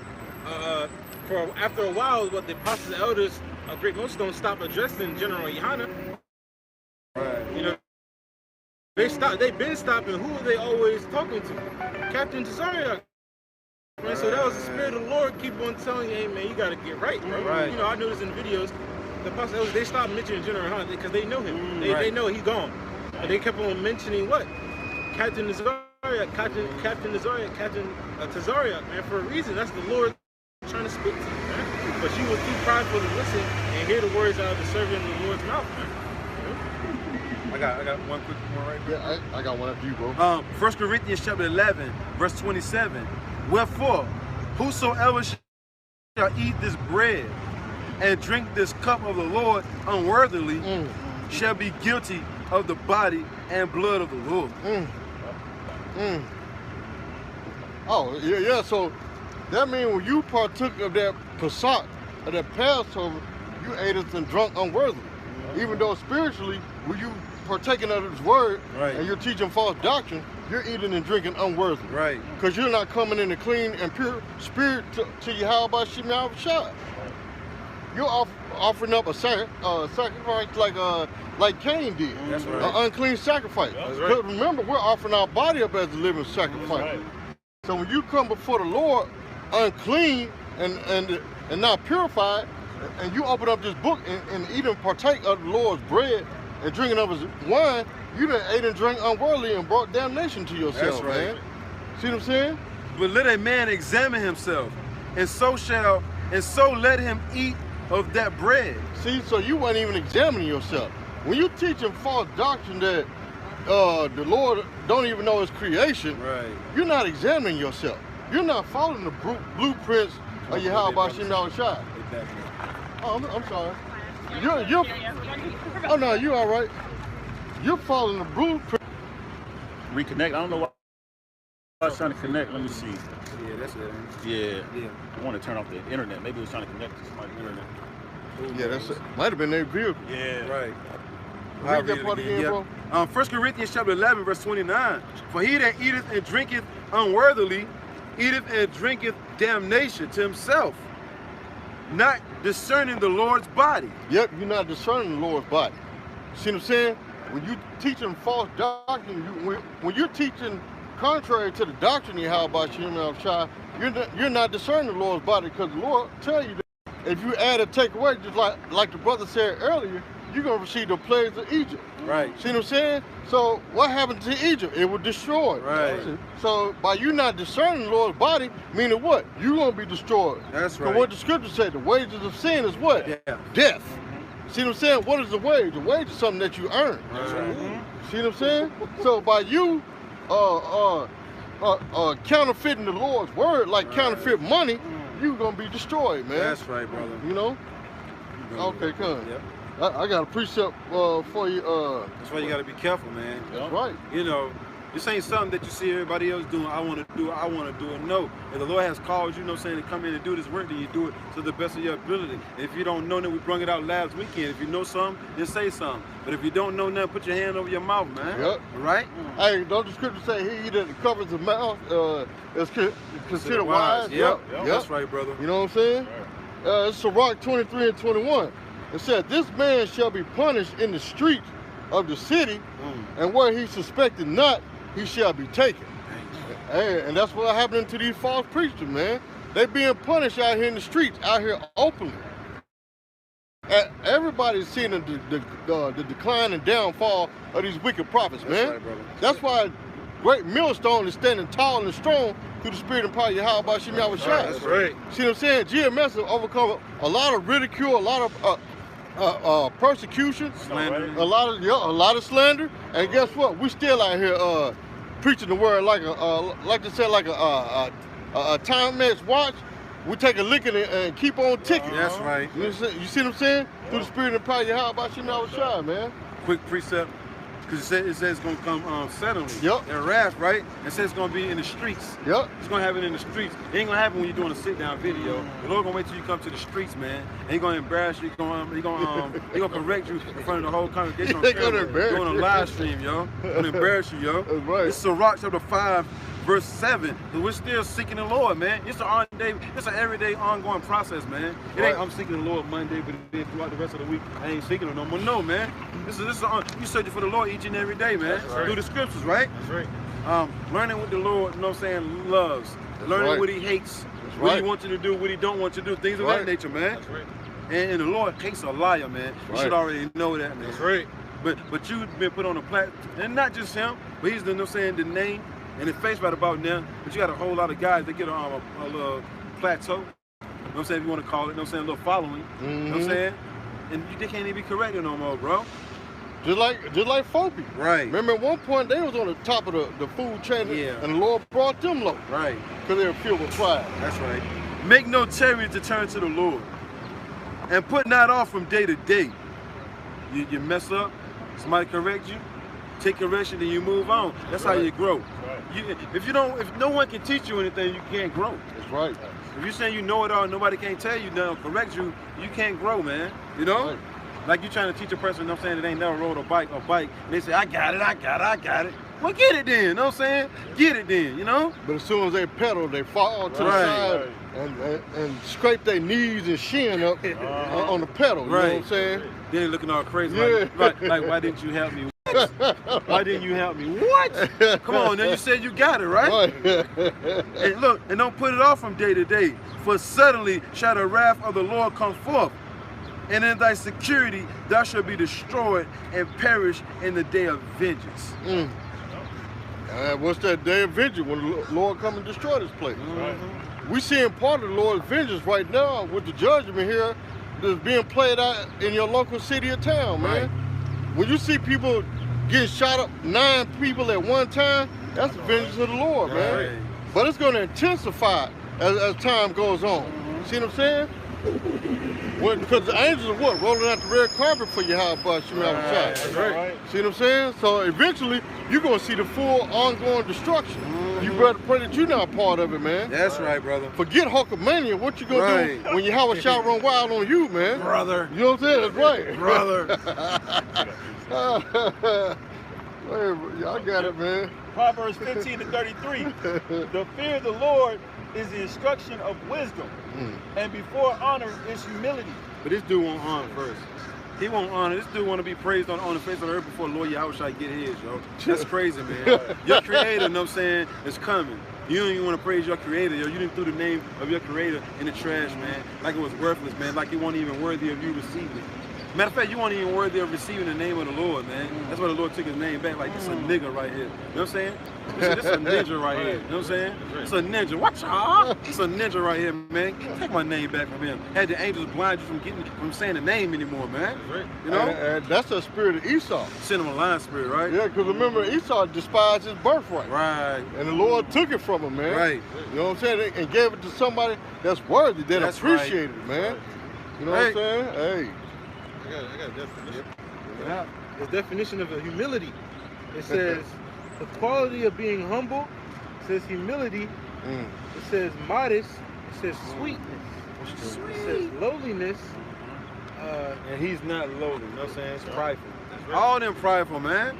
after a while, what the apostles and elders of Great Millstone stopped addressing General Yohana. Right. You know, they've been stopping. Who are they always talking to? Captain Tazariak. Man, so that was the spirit of the Lord keep on telling you, hey man, you gotta get right, bro. Right. You know, I noticed in the videos, the apostles elders, they stopped mentioning General Yohana because they know him. They know he's gone. But they kept on mentioning what? Captain Tazariak, Captain Tazariak, man, for a reason. That's the Lord trying to speak to you, man. But you will too prideful to listen and hear the words out of the servant of the Lord's mouth, man. I got one quick one right there. Yeah, I got one after you, bro. 1 Corinthians chapter 11, verse 27. Wherefore, whosoever shall eat this bread and drink this cup of the Lord unworthily shall be guilty of the body and blood of the Lord. Oh, yeah, so that means when you partook of that Pesach, of that Passover, you ate it and drunk unworthily. Even though spiritually, when you partaking of his word and you're teaching false doctrine, you're eating and drinking unworthily. Right. Because you're not coming in a clean and pure spirit to Yahweh Bashim Yahushua. you're offering up a sacrifice like Cain did. That's right. An unclean sacrifice. That's Because remember, we're offering our body up as a living sacrifice. Right. So when you come before the Lord unclean and not purified, and you open up this book and eat and partake of the Lord's bread and drinking of his wine, you done ate and drank unworthily and brought damnation to yourself, That's right. man. See what I'm saying? But let a man examine himself, and so let him eat of that bread. See, so you weren't even examining yourself. When you teaching false doctrine that the Lord don't even know his creation, Right. you're not examining yourself. You're not following the blueprints of Yahweh Shem Shai. Exactly. Oh, I'm sorry. Oh no, you all right. You're following the blueprint. Reconnect. I don't know why I was trying to connect. Let me see. Yeah, that's it. Yeah. Yeah. I want to turn off the internet. Maybe it was trying to connect to somebody's internet. Yeah, that's it. Might have been their vehicle. Yeah. Right. Read that part again, bro. 1 Corinthians chapter 11, verse 29. For he that eateth and drinketh unworthily, eateth and drinketh damnation to himself, not discerning the Lord's body. Yep, you're not discerning the Lord's body. See what I'm saying? When you teaching false doctrine, when you're teaching contrary to the doctrine of Yahweh Shem Shai, you're not discerning the Lord's body, because the Lord tell you that if you add or take away, just like the brother said earlier, you're going to receive the plagues of Egypt. Right. See what I'm saying? So what happened to Egypt? It was destroyed. Right. So by you not discerning the Lord's body, meaning what? You're going to be destroyed. That's So right. what the scripture said, the wages of sin is what? Yeah. Death. See what I'm saying? What is the wage? The wage is something that you earn. That's right. See what I'm saying? So by you counterfeiting the Lord's word, like counterfeit money, you're going to be destroyed, man. That's right, brother. You know? Okay, come. Yep. I got a precept for you. That's why you got to be careful, man. That's right. You know, this ain't something that you see everybody else doing. I want to do it. I want to do it. No. If the Lord has called you, know, saying to come in and do this work, then you do it to the best of your ability. If you don't know, then we brung it out last weekend. If you know something, then say something. But if you don't know nothing, put your hand over your mouth, man. Yep. Right? Hey, don't the scripture say he that covers the mouth is considered wise? Yep. That's right, brother. You know what I'm saying? It's Sirach 23 and 21. It said, this man shall be punished in the streets of the city, and where he suspected not, he shall be taken. Hey, and that's what happening to these false preachers, man. They being punished out here in the streets, out here openly. Everybody's seeing the decline and downfall of these wicked prophets, man. Right, brother. That's why great millstone is standing tall and strong through the spirit and power of Yahweh Shem Shai. That's right. See what I'm saying? GMS has overcome a lot of ridicule, a lot of persecution, Slander. a lot of slander, and guess what? We still out here preaching the word like they said, like a timex watch. We take a lick and keep on ticking. That's right. You see what I'm saying? Through the spirit and power of Yahweh Shem Shai, man. Quick precept, because it says it's going to come suddenly. Yep. And wrath, right? It says it's going to be in the streets. Yep. It's going to happen in the streets. It ain't going to happen when you're doing a sit-down video. The Lord going to wait till you come to the streets, man. And He's going to embarrass you. He's going to correct you in front of the whole congregation. He gonna embarrass Doing a you. live stream, yo. Going to embarrass you, yo. That's right. It's Sirach chapter 5, verse 7. Because we're still seeking the Lord, man. It's an everyday, ongoing process, man. It ain't I'm seeking the Lord Monday, but then throughout the rest of the week, I ain't seeking Him no more. No, man. You searching for the Lord each and every day, man. Right. Through the scriptures, right? That's right. Learning what the Lord, you know what I'm saying, loves. Learning right. what He hates. That's What right. He wants you to do, what He don't want you to do. Things of Right. that nature, man. That's right. And the Lord hates a liar, man. You Right. should already know that, man. That's right. But you've been put on a platform, and not just him, but he's the, you know what I'm saying, the name and the face right about now. But you got a whole lot of guys that get a little plateau. You know what I'm saying, if you want to call it, you know what I'm saying, a little following. You know what I'm saying? And they can't even be corrected no more, bro. Just like folk people. Right. Remember at one point they was on the top of the food chain, Yeah. and the Lord brought them low Right. because they were filled with pride. That's right. Make no tarry to turn to the Lord, and put not off from day to day. You mess up, somebody correct you, take correction, and you move on. That's how you grow. If no one can teach you anything, you can't grow. That's right. If you're saying you know it all, and nobody can't tell you nothing, correct you, you can't grow, man. You know? Right. Like you trying to teach a person, you know what I'm saying, that ain't never rode a bike, and they say, I got it. Well, get it then, you know what I'm saying? Get it then, you know? But as soon as they pedal, they fall to the Right. side and scrape their knees and shin up on the pedal. You know what I'm saying? Then they looking all crazy, Yeah. like, why didn't you help me? Why didn't you help me? What? Come on, now you said you got it, right? And look, and don't put it off from day to day, for suddenly shall the wrath of the Lord come forth, and in thy security thou shalt be destroyed and perish in the day of vengeance. What's that day of vengeance when the Lord come and destroy this place? We seeing part of the Lord's vengeance right now with the judgment here that's being played out in your local city or town, man. When you see people getting shot up, 9 people at one time, that's the vengeance of the Lord, man. But it's going to intensify as time goes on. See what I'm saying? Because the angels are what? Rolling out the red carpet for your house, but you See what I'm saying? So eventually, you're going to see the full ongoing destruction. You better pray that you're not part of it, man. That's right, brother. Forget Hulkamania. What you gonna do when you have a shot run wild on you, man? Brother. You know what I'm saying? That's right. Brother. Y'all got it, man. Proverbs 15:33. The fear of the Lord is the instruction of wisdom, and before honor is humility. But this dude won't honor first. He won't honor. This dude want to be praised on the face of the earth before Lord Yahweh get his, yo. That's crazy, man. Your creator, you know what I'm saying, is coming. You don't even want to praise your creator, yo. You didn't throw the name of your creator in the trash, man. Like it was worthless, man. Like you weren't even worthy of you receiving it. Matter of fact, you weren't even worthy of receiving the name of the Lord, man. That's why the Lord took his name back. Like, this is a nigga right here. You know what I'm saying? This is a ninja right here. You know what I'm saying? It's a ninja. Watch out. It's a ninja right here, man. Take my name back from him. Had the angels blind you from saying the name anymore, man. You know? And that's the spirit of Esau. Send him a lion spirit, right? Yeah, because remember, Esau despised his birthright. Right. And the Lord took it from him, man. Right. You know what I'm saying? And gave it to somebody that's worthy, that appreciated it, man. You know what I'm saying? Hey. I got a definition. Yeah. The definition of humility. It says the quality of being humble. It says humility. It says modest. It says sweetness. It says lowliness. And he's not lowly. You know what I'm saying? It's prideful. All them prideful, man.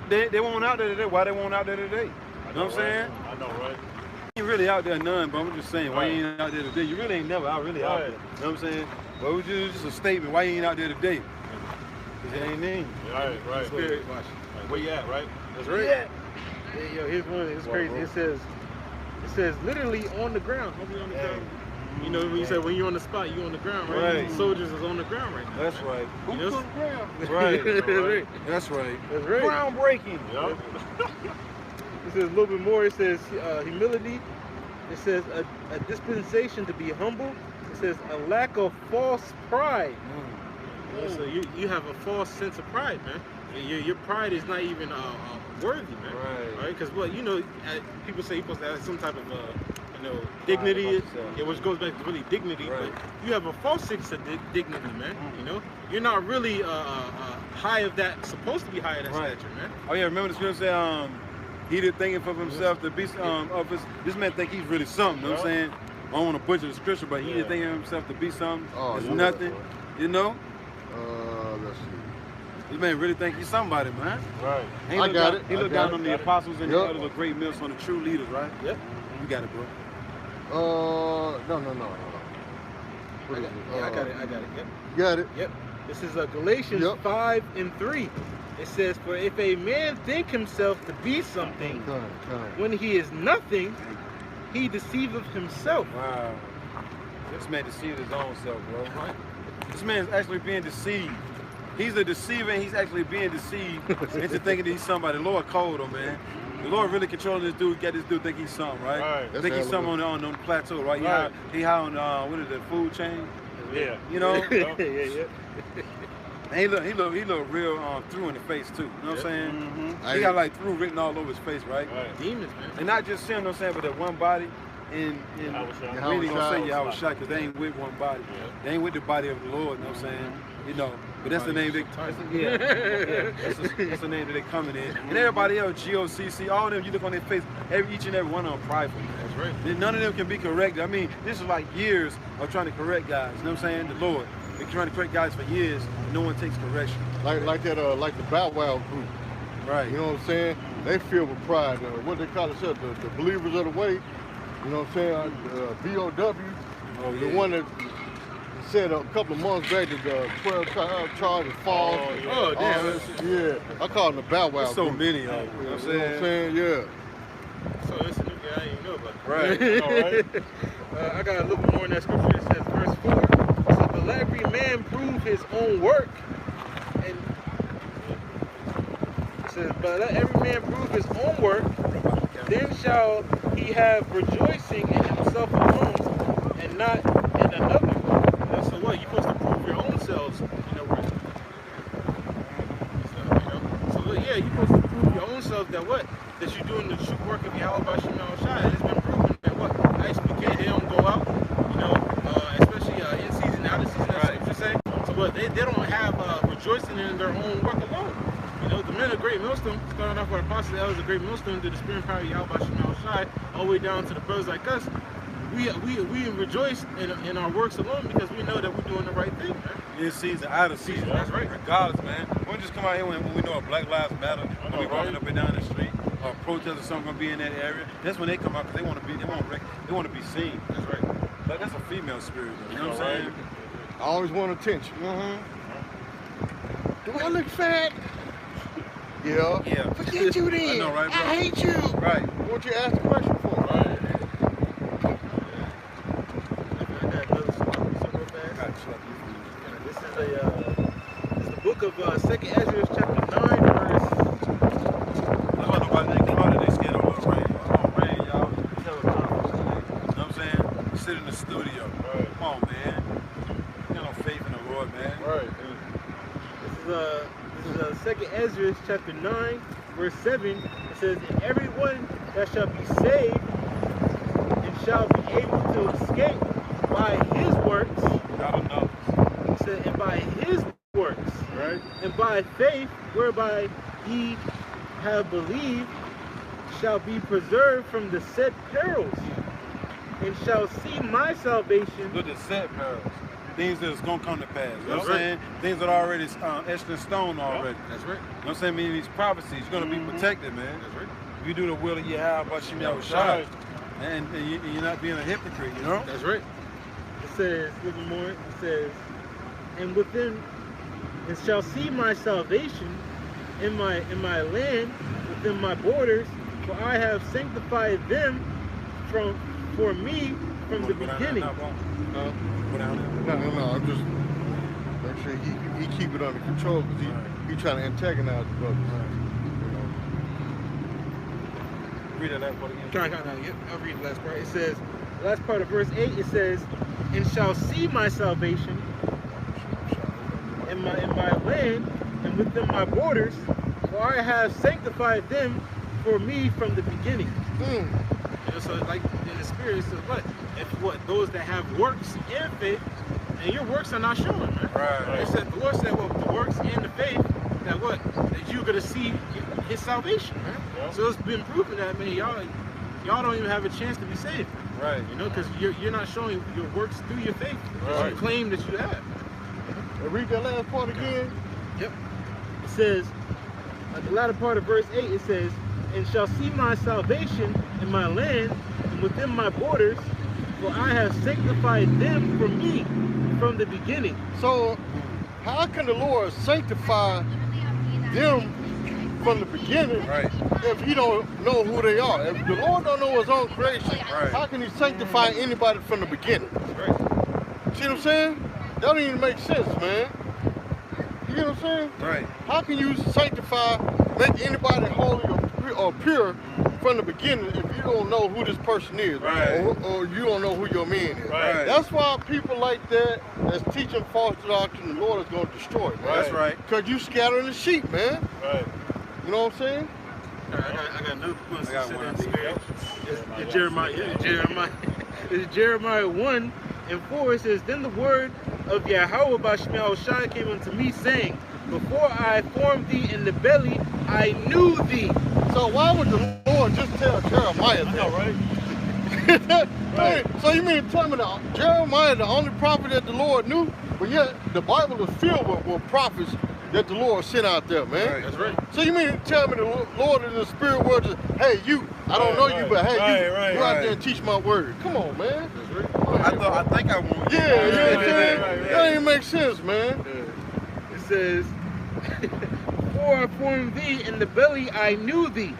They won't out there today. Why they won't out there today? You know what I'm saying? I know, right? You ain't really out there none, but I'm just saying, why you ain't out there today? You really ain't never out there. You know what I'm saying? But it was just a statement. Why you ain't out there today? Because it ain't in. Right. Where you at, right? That's right. Yeah, yo, here's one. It's crazy. It says literally on the ground. Hold on the ground. You know when you say when you're on the spot, you're on the ground, right? Soldiers is on the ground right now. That's right. Who's on the ground? Right. That's That's right. right. Groundbreaking. Yep. It says a little bit more. It says humility. It says a dispensation to be humble. It says a lack of false pride. So you have a false sense of pride, man. Your pride is not even worthy, man. Right? Because people say you're supposed to have some type of dignity, which goes back to really dignity. But you have a false sense of dignity, man. You know, you're not really high of that. Supposed to be high of that stature, man. Oh yeah, remember the scripture say he did think of himself to be this man think he's really something. You know what I'm saying? I don't want to butcher the scripture, but he did think of himself to be something. It's nothing. You know? Let's see. This man really think he's somebody, man. Right. I got it. He looked down on the apostles and the others of great mills on the true leaders, right? Yep. You got it, bro. No. I got it. Yep. You got it? Yep. This is Galatians 5:3. It says, "For if a man think himself to be something, when he is nothing, he deceiveth himself." Wow. This man deceived his own self, bro. This man's actually being deceived. He's a deceiver and he's actually being deceived into thinking that he's somebody. The Lord called him, man. The Lord really controlling this dude, got this dude think he's something, right? Think he's something on the plateau, right? He high on, what is it, food chain? Yeah. You know? Yeah. And he look real through in the face too. You know what I'm saying? He got like through written all over his face, right? Demons, man. And not just him, you know what I'm saying, but that one body. And really gonna say Yahweh Shai, because they ain't with one body. They ain't with the body of the Lord, you know what I'm saying? You know, but that's the name that's the name that they coming in. And everybody else, GOCC, all of them, you look on their face, each and every one of them prideful. That's right. None of them can be corrected. I mean, this is like years of trying to correct guys, you know what I'm saying? The Lord. They're trying to correct guys for years, and no one takes correction. Like the Bow Wow group. Right. You know what I'm saying? they filled with pride. What they call themselves, the believers of the way. You know what I'm saying? BOW. Oh, The yeah. one that said a couple of months back that the 12 charges fall. Oh, yeah. Oh, damn. Yeah, I call them the Bow Wow. There's so group. many of them. You know what I'm saying? Yeah. So it's a new guy, I didn't even know about that. Right. All right. I got a little bit more in that scripture. It says, verse 4, it says, but let every man prove his own work. And it says, but let every man prove his own work, then shall he have rejoicing in himself alone, and not in another. So what? You're supposed to prove your own selves, you know, right? So yeah, you're supposed to prove your own self that what? That you're doing the true work of Yahweh Shema Shai. And it's been proven that what? ISPK, they don't go out, you know, especially in season, out of season, as scripture say. So what? They don't have rejoicing in their own work alone. You know, the men of Great Millstone, starting off with apostles, elders of Great Millstone, to the spirit and power of Yahweh Shema Shai, all the way down to the brothers like us. We rejoice in our works alone because we know that we're doing the right thing, man. In season, out of season. That's right. Regardless, man. We don't just come out here when we know a Black Lives Matter, when we walking up and down the street, or a protest or something gonna be in that area. That's when they come out because they want to be, they want to be seen. That's right. Like that's a female spirit, though, you know what I'm saying? I always want attention. Do I look fat? Yeah. Yeah. Forget you then. I know, right, bro? I hate you. Right. What you asked the question for? Right. I got another song real fast. This is the book of 2nd Ezra, chapter 9, verse. That's why nobody didn't come out and they scared of the rain. Come on, rain, y'all. You know what I'm saying? Sit in the studio. Right. Come on, man. You got no faith in the Lord, man. Right. This is 2nd Ezra, chapter 9, verse 7. It says, and everyone that shall be saved and shall be able to escape by his works, Got enough. it said, and by his works, Right? and by faith whereby ye have believed, shall be preserved from the said perils, and shall see my salvation. Look at set perils. Things that's going to come to pass. You know what I'm Right. saying? Things that are already etched in stone already. That's right. You know what I'm saying? Meaning these prophecies, you're going to be protected, man. That's right. If you do the will of Yahweh, Shai, and you're not being a hypocrite, you know? That's right. It says, a little more, it says, and within, and shall see my salvation in my land, within my borders, for I have sanctified them for me from the beginning. Go down there. No. I'm just make sure he keep it under control because he trying to antagonize the brothers. Read that last part again. I'll read the last part. It says, the last part of verse 8, it says, and shall see my salvation in my land and within my borders, for I have sanctified them for me from the beginning. You know, so like in the spirit, it says what? If what those that have works and faith, and your works are not showing, man. Right. It said the Lord said, well, the works and the faith, that what? That you're gonna see his salvation, man. Yeah. So it's been proven that, man, y'all don't even have a chance to be saved. Right. You know, because you're not showing your works through your faith. Right. You claim that you have. Read that last part again. Yep. It says, at the latter part of verse 8, it says, and shall see my salvation in my land and within my borders, for I have sanctified them for me from the beginning. So how can the Lord sanctify them from the beginning Right. if he don't know who they are? If the Lord don't know his own creation, Right. how can he sanctify anybody from the beginning? Right. See what I'm saying? That don't even make sense, man. You get what I'm saying? Right. How can you sanctify, make anybody holy or pure from the beginning if you don't know who this person is, Right. or you don't know who your man is? Right. That's why people like that that's teaching false doctrine, the Lord is going to destroy, man. That's right. Because you scattering the sheep, man. Right. You know what I'm saying? I got another one. I got one. In the spirit. It's Jeremiah. It's Jeremiah 1 and 4. It says, then the word of Yahweh by Shema Shai came unto me, saying, before I formed thee in the belly, I knew thee. So why would the Lord just tell Jeremiah that? right? Hey, so you mean to tell me that Jeremiah, the only prophet that the Lord knew, but yet the Bible is filled with prophets that the Lord sent out there, man. Right. That's right. So you mean to tell me the Lord in the spirit world just, hey, you, I don't know you, but hey, you, go out there and teach my word. Come on, man. That's right. I think I want. Yeah, you know what I'm saying? That ain't make sense, man. It says, "For I formed thee in the belly, I knew thee."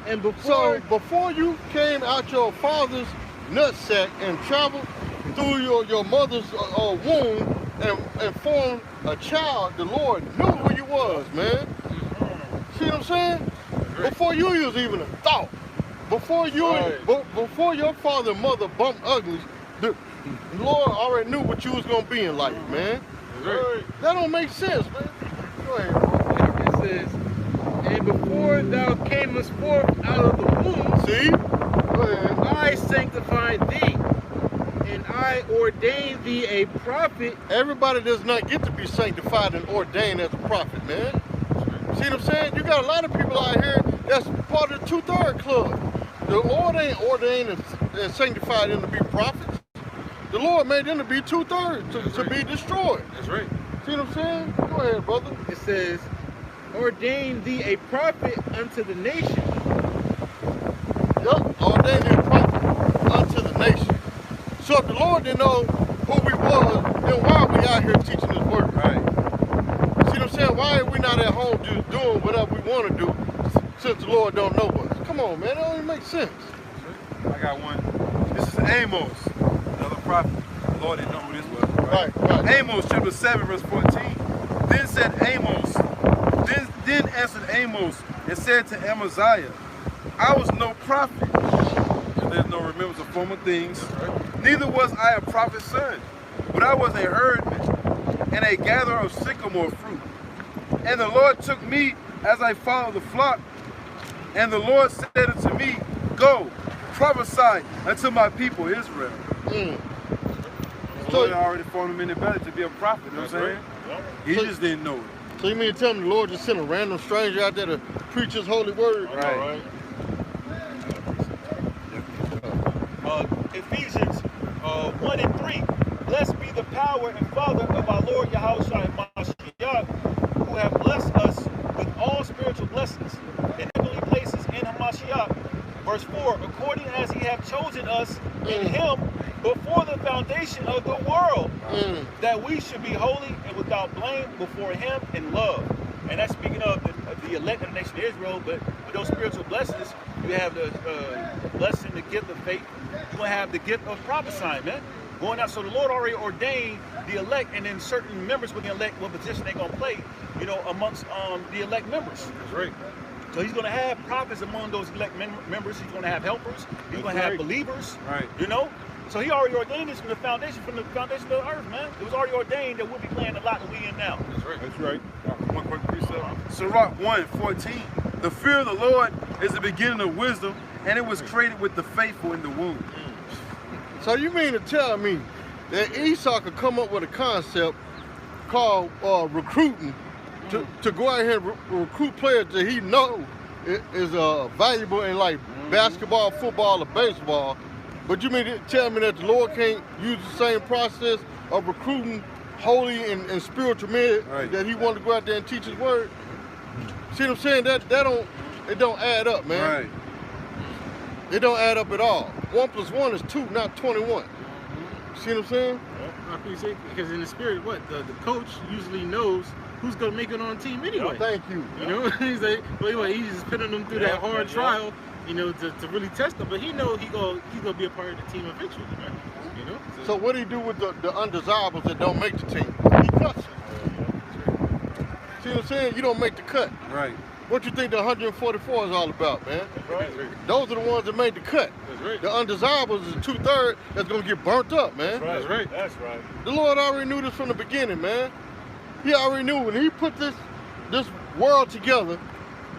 And So before you came out your father's nutsack and traveled through your mother's womb and formed a child, the Lord knew who you was, man. See what I'm saying? Before you was even a thought. Before you, before your father and mother bumped uglies, the Lord already knew what you was gonna be in life, man. That don't make sense, man. Go ahead, bro. it says, "And before thou camest forth out of the womb, See? Go ahead. I sanctified thee, and I ordained thee a prophet." Everybody does not get to be sanctified and ordained as a prophet, man. See what I'm saying? You got a lot of people out here that's part of the 2/3 club. The Lord ain't ordained and sanctified them to be prophets. The Lord made them to be 2/3 to be destroyed. That's right. See what I'm saying? Go ahead, brother. It says, "Ordained thee a prophet unto the nation." Yep, ordained a prophet unto the nation. So if the Lord didn't know who we was, then why are we out here teaching His word? Right. See what I'm saying? Why are we not at home just doing whatever we want to do since the Lord don't know us? Come on, man. That don't even make sense. I got one. This is Amos, another prophet. The Lord didn't know who this was. Right. Amos chapter 7, verse 14. Then said Amos, then answered Amos and said to Amaziah, I was no prophet, and there's no remembrance of former things. Neither was I a prophet's son, but I was a herdman and a gatherer of sycamore fruit. And the Lord took me as I followed the flock. And the Lord said unto me, Go, prophesy unto my people Israel. The Lord had already formed him in the belly to be a prophet, you know what I'm saying? He just didn't know it. So you mean to tell me the Lord just sent a random stranger out there to preach His holy word? Right. Ephesians 1 and 3. Blessed be the power and Father of our Lord Yahushua Mashiach, who have blessed us with all spiritual blessings in heavenly places in Hamashiach. Verse 4, according as He hath chosen us in Him before the foundation of the world, that we should be holy and without blame before Him in love. And that's speaking of the elect of the nation of Israel, but with those spiritual blessings, you have the blessing, the gift of faith. You're going to have the gift of prophesying, man. Going out. So the Lord already ordained the elect, and then certain members with the elect, what position they're going to play, you know, amongst the elect members. That's right. So He's going to have prophets among those elect members. He's going to have helpers. He's going to have believers. Right. You know? So He already ordained this from the foundation of the earth, man. It was already ordained that we'll be playing the lot that we in now. That's right. That's right. One quick precept. Sirach 1:14. The fear of the Lord is the beginning of wisdom, and it was created with the faithful in the womb. So you mean to tell me that Esau could come up with a concept called recruiting to go out here and recruit players that he know is valuable in like basketball, football, or baseball, but you mean to tell me that the Lord can't use the same process of recruiting holy and spiritual men that He wanted to go out there and teach His word? See what I'm saying? It don't add up, man. Right. It don't add up at all. 1 + 1 is 2, not 21. See what I'm saying? I appreciate it, because in the spirit, the coach usually knows who's gonna make it on the team anyway. Thank you. You know, he's like, well, anyway, he's just putting them through that hard trial, you know, to really test them. But he knows he's gonna be a part of the team eventually, man. You know. So what do you do with the undesirables that don't make the team? He cuts them. See what I'm saying? You don't make the cut. Right. What you think the 144 is all about, man? That's right. Those are the ones that made the cut. That's right. The undesirables is 2/3 that's gonna get burnt up, man. That's right. That's right. The Lord already knew this from the beginning, man. He already knew when He put this world together.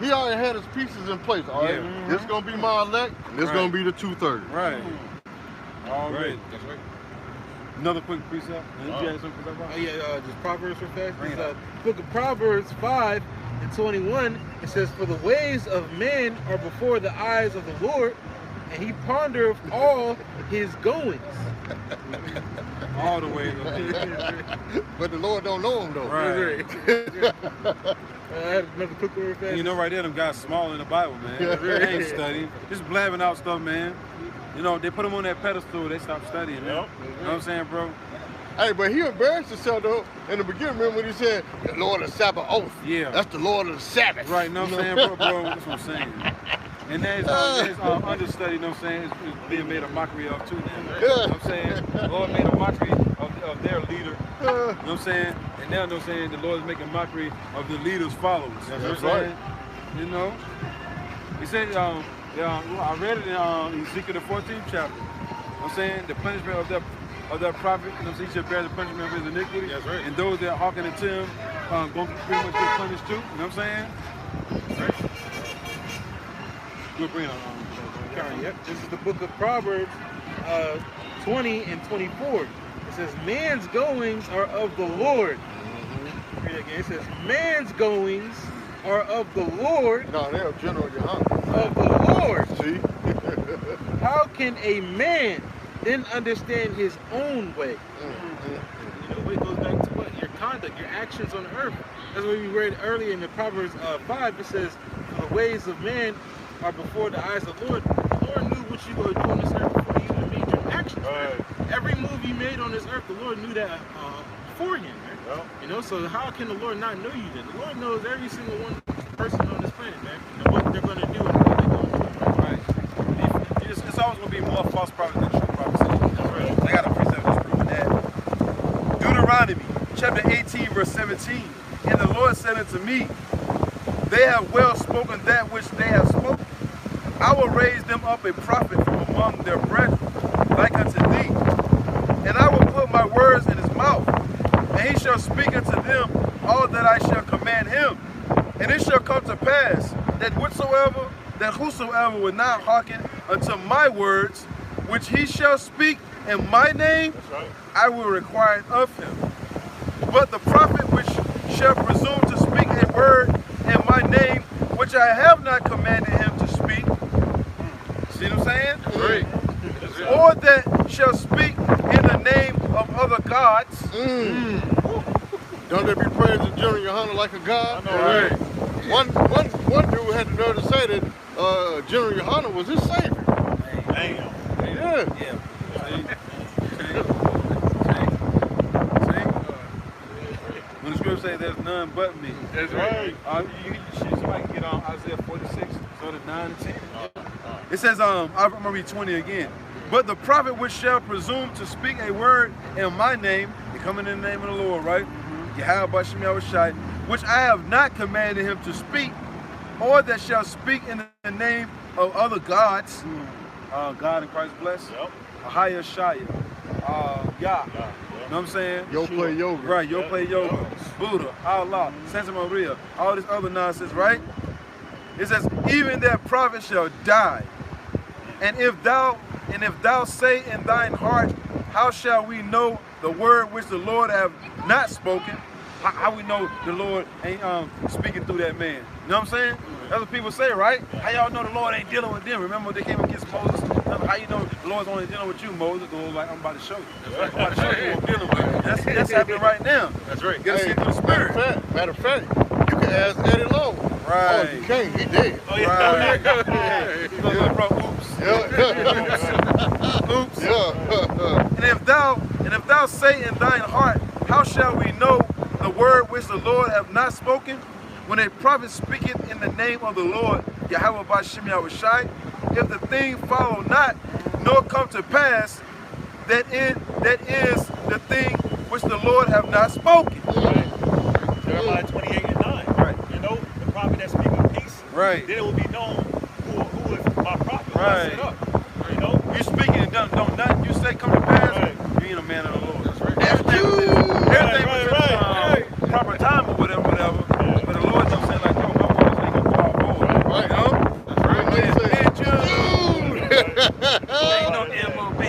He already had His pieces in place. All right, this is gonna be my elect. This is gonna be the 2/3. Right. All right. That's right. Another quick precept. Oh yeah, just Proverbs for fast. Book of Proverbs 5:21. It says, "For the ways of men are before the eyes of the Lord, and he pondereth all his goings. All the way. But the Lord don't know him though. Right. I had another quick word fast. You know, right there, them guys small in the Bible, man. They ain't studying. Just blabbing out stuff, man. You know, they put them on that pedestal, they stop studying, man. You know what I'm saying, bro? Hey, but he embarrassed himself though in the beginning. Remember when he said, "The Lord of Sabbath oath." Yeah. That's the Lord of the Sabbath. Right, you know what I'm saying, bro? That's what I'm saying. And there's understudy, you know what I'm saying, it's being made a mockery of too. You know what I'm saying? The Lord made a mockery of their leader. You know what I'm saying? And now, you know what I'm saying, the Lord is making mockery of the leader's followers. You know what I'm saying? You know? He said, I read it in Ezekiel the 14th chapter. You know what I'm saying? The punishment of that prophet, you know what I'm saying, he should bear the punishment of his iniquity. That's right. And those that hearken unto him going to pretty much get punished too. You know what I'm saying? Right. We'll bring it on. Yep. This is the book of Proverbs 20 and 24. It says, man's goings are of the Lord. Read it again. It says, man's goings are of the Lord. No, they're General Yohana. Of the Lord. See? How can a man then understand his own way? You know, it goes back to what? Your conduct, your actions on earth. That's what we read earlier in the Proverbs 5. It says, the ways of man are before the eyes of the Lord. The Lord knew what you were doing on this earth before you even made your actions. Right? Every move you made on this earth, the Lord knew that beforehand. Right? Yep. You know, so how can the Lord not know you then? The Lord knows every single one person on this planet, man, and what they're going to do and what they're going to do. Right. It's always going to be more false prophets than true prophets. That's right. I got a precept that's proving that. Deuteronomy chapter 18, verse 17. And the Lord said unto me, they have well spoken that which they have spoken. I will raise them up a prophet from among their brethren, like unto thee. And I will put my words in his mouth, and he shall speak unto them all that I shall command him. And it shall come to pass that whosoever will not hearken unto my words, which he shall speak in my name, I will require it of him. But the prophet which shall presume to speak a word in my name, which I have not commanded him to speak. See what I'm saying? Great. Or that shall speak in the name of other gods. Don't they be praising General Yohana like a god? I know, right? One dude had the nerve to say that General Yohana was his savior. Damn. Yeah. Yeah. When the scripture says there's none but me. That's right. Somebody can get on Isaiah 46, so the 9 and 10. It says, I'm going to read 20 again. But the prophet which shall presume to speak a word in my name, he coming in the name of the Lord, right? Yahweh Shai, which I have not commanded him to speak, or that shall speak in the name of other gods. God in Christ bless. Yep. Ahaya Shaya. Yah. You know what I'm saying? Yo play yoga. Right, yo play yoga. Buddha, Allah, Santa Maria, all this other nonsense, right? It says, even that prophet shall die. And if thou say in thine heart, how shall we know the word which the Lord have not spoken? How we know the Lord ain't speaking through that man? You know what I'm saying? That's what people say, right? How y'all know the Lord ain't dealing with them? Remember they came against Moses? How you know the Lord's only dealing with you, Moses? The Lord's like, I'm about to show you. I'm about to show you what I'm dealing with. That's happening right now. That's right. You gotta see through the spirit. Matter of fact, you can ask Eddie Long. Right. Oh, you can't. He dead. Oh, yeah. Right. You know, bro, oops. Yeah. Oops. Yeah. And if thou say in thine heart, how shall we know the word which the Lord have not spoken? When a prophet speaketh in the name of the Lord, Yahweh B'Shem Yahushai, if the thing follow not, nor come to pass, that is the thing which the Lord have not spoken. Right. Jeremiah 28 and 9. Right. You know, the prophet that speaking peace. Right. Then it will be known who is my prophet. Who I Right. set up. You know? You speaking and don't nothing you say come to pass, Right. you ain't a man of the Lord. That's right. Right, Everything proper time or whatever. But the Lord don't say like, yo, my words ain't gonna fall forward. Right. You know? That's right. Ain't no MOB.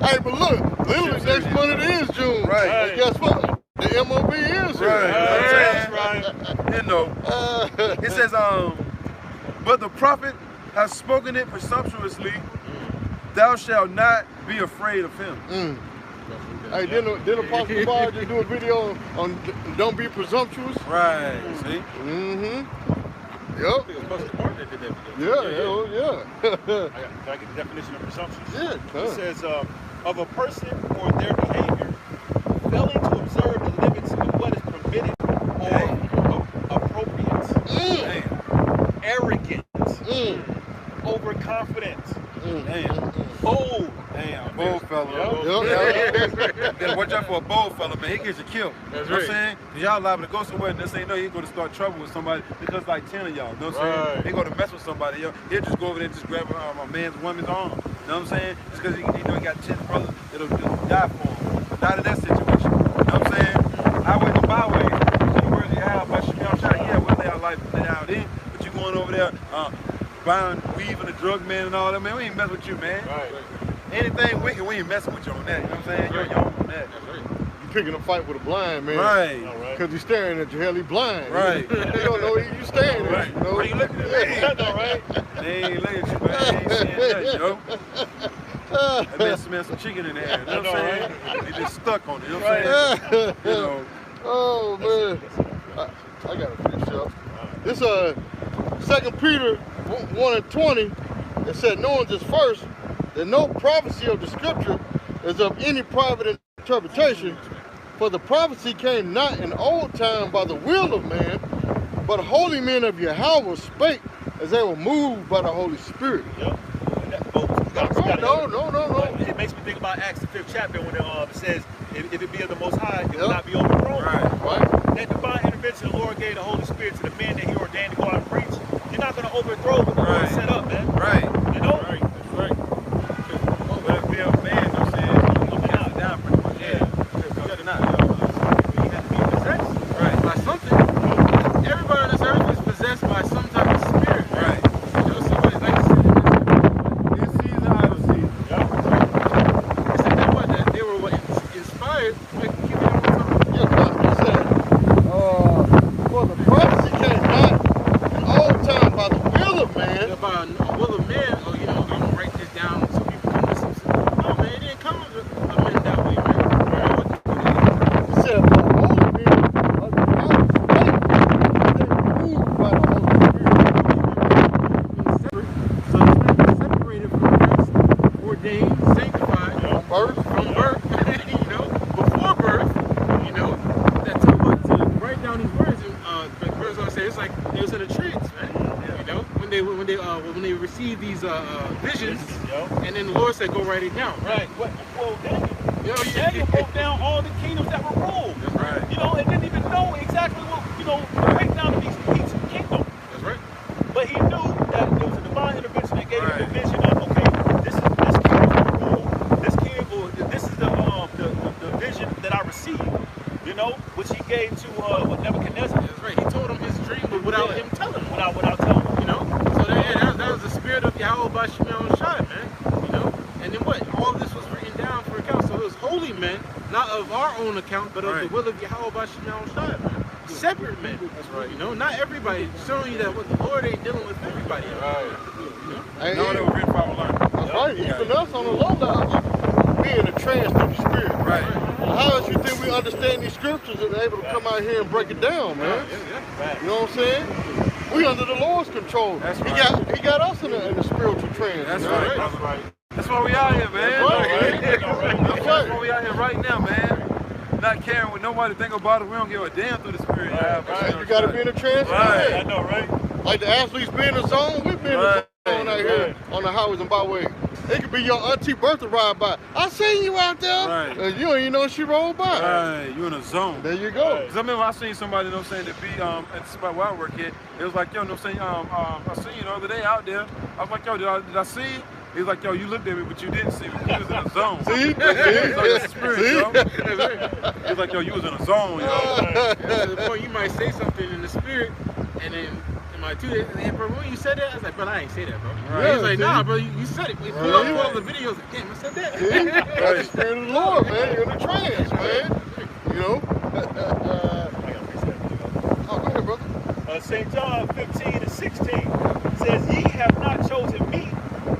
Hey, but look, literally next month it is June. Right. And guess what? The MOB is here. Right. That's right. You know. It says, but the prophet has spoken it presumptuously, thou shalt not be afraid of him. Hey, didn't Apostle Paul just do a video on don't be presumptuous? Right, see? Yep. Yeah. Can I get the definition of presumption? Yeah. It says of a person or their behavior failing to observe the limits of what is permitted or appropriate, arrogance, overconfidence, bold. Damn, bold fella. Gotta watch out for a bold fella, man. He gets you killed. That's you know what I'm right. saying? Cause y'all liable to go somewhere and this ain't know he's gonna start trouble with somebody because like 10 of y'all. You know what I'm saying? He gonna mess with somebody. He'll just go over there and just grab a man's woman's arm. You know what I'm saying? Just cause he know he got 10 brothers that'll die for him. But not in that situation. You know what I'm saying? Highway to byway. So where's the hour? But I'm trying, yeah, we'll lay our life out in. But you going over there, buying weed and a drug man and all that, man. We ain't mess with you, man. Right. Anything wicked, we ain't messing with you on that. You know what I'm saying? You're young on that. You picking a fight with a blind man. Right. Because he's staring at you. Hell, he blind. Right. You don't know you staring at. You know? Why you looking at me? I know, right? They ain't looking at you, man. They ain't saying nothing, yo. That man smells some chicken in the air. You know what I'm saying? He just stuck on it. You know what I'm saying? You know. Oh, man. I got to finish up. This 2 Peter 1:20, it said, knowing this first, that no prophecy of the scripture is of any private interpretation, for the prophecy came not in old time by the will of man, but holy men of Yahweh spake as they were moved by the Holy Spirit. Yep. No. It makes me think about Acts the 5th chapter when it says, if it be of the Most High, it will not be overthrown. Right. That divine intervention the Lord gave the Holy Spirit to the men that He ordained to go out and preach. You're not going to overthrow what the Lord set up, man. Right. You know? Right. That's right. But if you're a man, you know what I'm saying? You cast it down pretty much. Yeah. You got to not. You have to be possessed by something. Everybody on this earth is possessed by some type of spirit. Right. You know, somebody like to In season, out of season. that they were inspired to make keep it on time. Yeah, it said, for the prophecy came not in old time by the will of man. About a will of man, or you know, I'm gonna write this down so people can listen to it. No, man, it didn't come of a man that way, man. It said, for holy men of the Holy Spirit, they moved by the Holy Spirit. So it's been separated from Christ, ordained, sanctified, from birth, you know, before birth, you know, that took what to write down these words. And the verse I say it's like they was in a trance, man. You know, when they received these visions, and then the Lord said, "Go write it down." Right. Well, Daniel broke down all the kingdoms that were ruled. That's right. You know, and didn't even know exactly what, the breakdown of each kingdom. That's right. But he knew that there was a divine intervention that gave him the vision of, okay, this king will rule. This is the vision that I received, you know, which he gave to Nebuchadnezzar. That's right. He told him his dream, but without him telling him. Without telling him. You know, so that was the spirit of Yahweh Bashimel Shai, man. You know, and then what? All of this was written down for account. So it was holy men, not of our own account, but of the will of Yahweh Bashimel Shai, man. Separate men. That's right. You know, not everybody. Showing you that what the Lord ain't dealing with everybody. Right. You know? And No, they were written for our life. that's right. Even us on the low level, being a trance through the spirit. Right. How else you think we understand these scriptures and able to come out here and break it down, man? You know what I'm saying? We under the Lord's control. That's He got us in the spiritual trance. That's you know? right. That's right. That's why we out here, man. That's That's why we out here right now, man. Not caring what nobody think about it. We don't give a damn through the spirit. Right. You got to be in a trance. Right. I know, right? Like the athletes be in the zone, we be in the zone out here on the highways and byways. It could be your auntie birthday ride by. I seen you out there. Right. And you don't even know she rolled by. Right, you in a zone. There you go. Cause I remember I seen somebody, you know what I'm saying, that be at the spot where I work at. It was like, yo, you know what I'm saying, I seen you the other day out there. I was like, yo, did I see you? He was like, yo, you looked at me, but you didn't see me. You was in a zone. See? He was like, that's the spirit, yo. He was like, yo, you was in a zone, yo. To the point you might say something in the spirit, and then in my 2 days, hey, bro, when you said that, I was like, bro, I ain't say that, bro. Right. He's like, nah, bro, you said it. We pulled up all the videos. Like, damn, I said that. See? That's the spirit of the Lord, man. You're in a trance, man. You know? Oh, go ahead, brother. St. John 15:16 says, "Ye have not chosen me,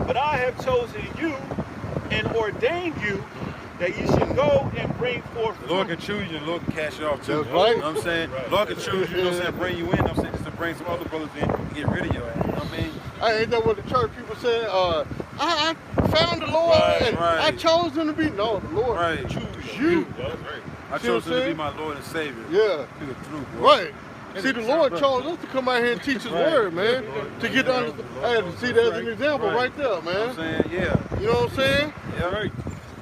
but I have chosen you and ordained you that ye should go and bring forth fruit." The Lord can choose you, and the Lord can cast you off too. That's right. You know what I'm saying? The Lord can choose you, you know what I'm saying, bring you in, you know what I'm saying, just to bring some other brothers in and get rid of your ass. You know what I mean? Hey, ain't that what the church people say? I found the Lord and I chose him to be. No, the Lord choose you. That's right. I chose him to be my Lord and Savior. Yeah. Through the truth, bro. Right. See, the Lord chose us to come out here and teach his word, man. To get to see that as an example right there, You know what man. I'm saying? Yeah. You know what I'm saying? Yeah, right.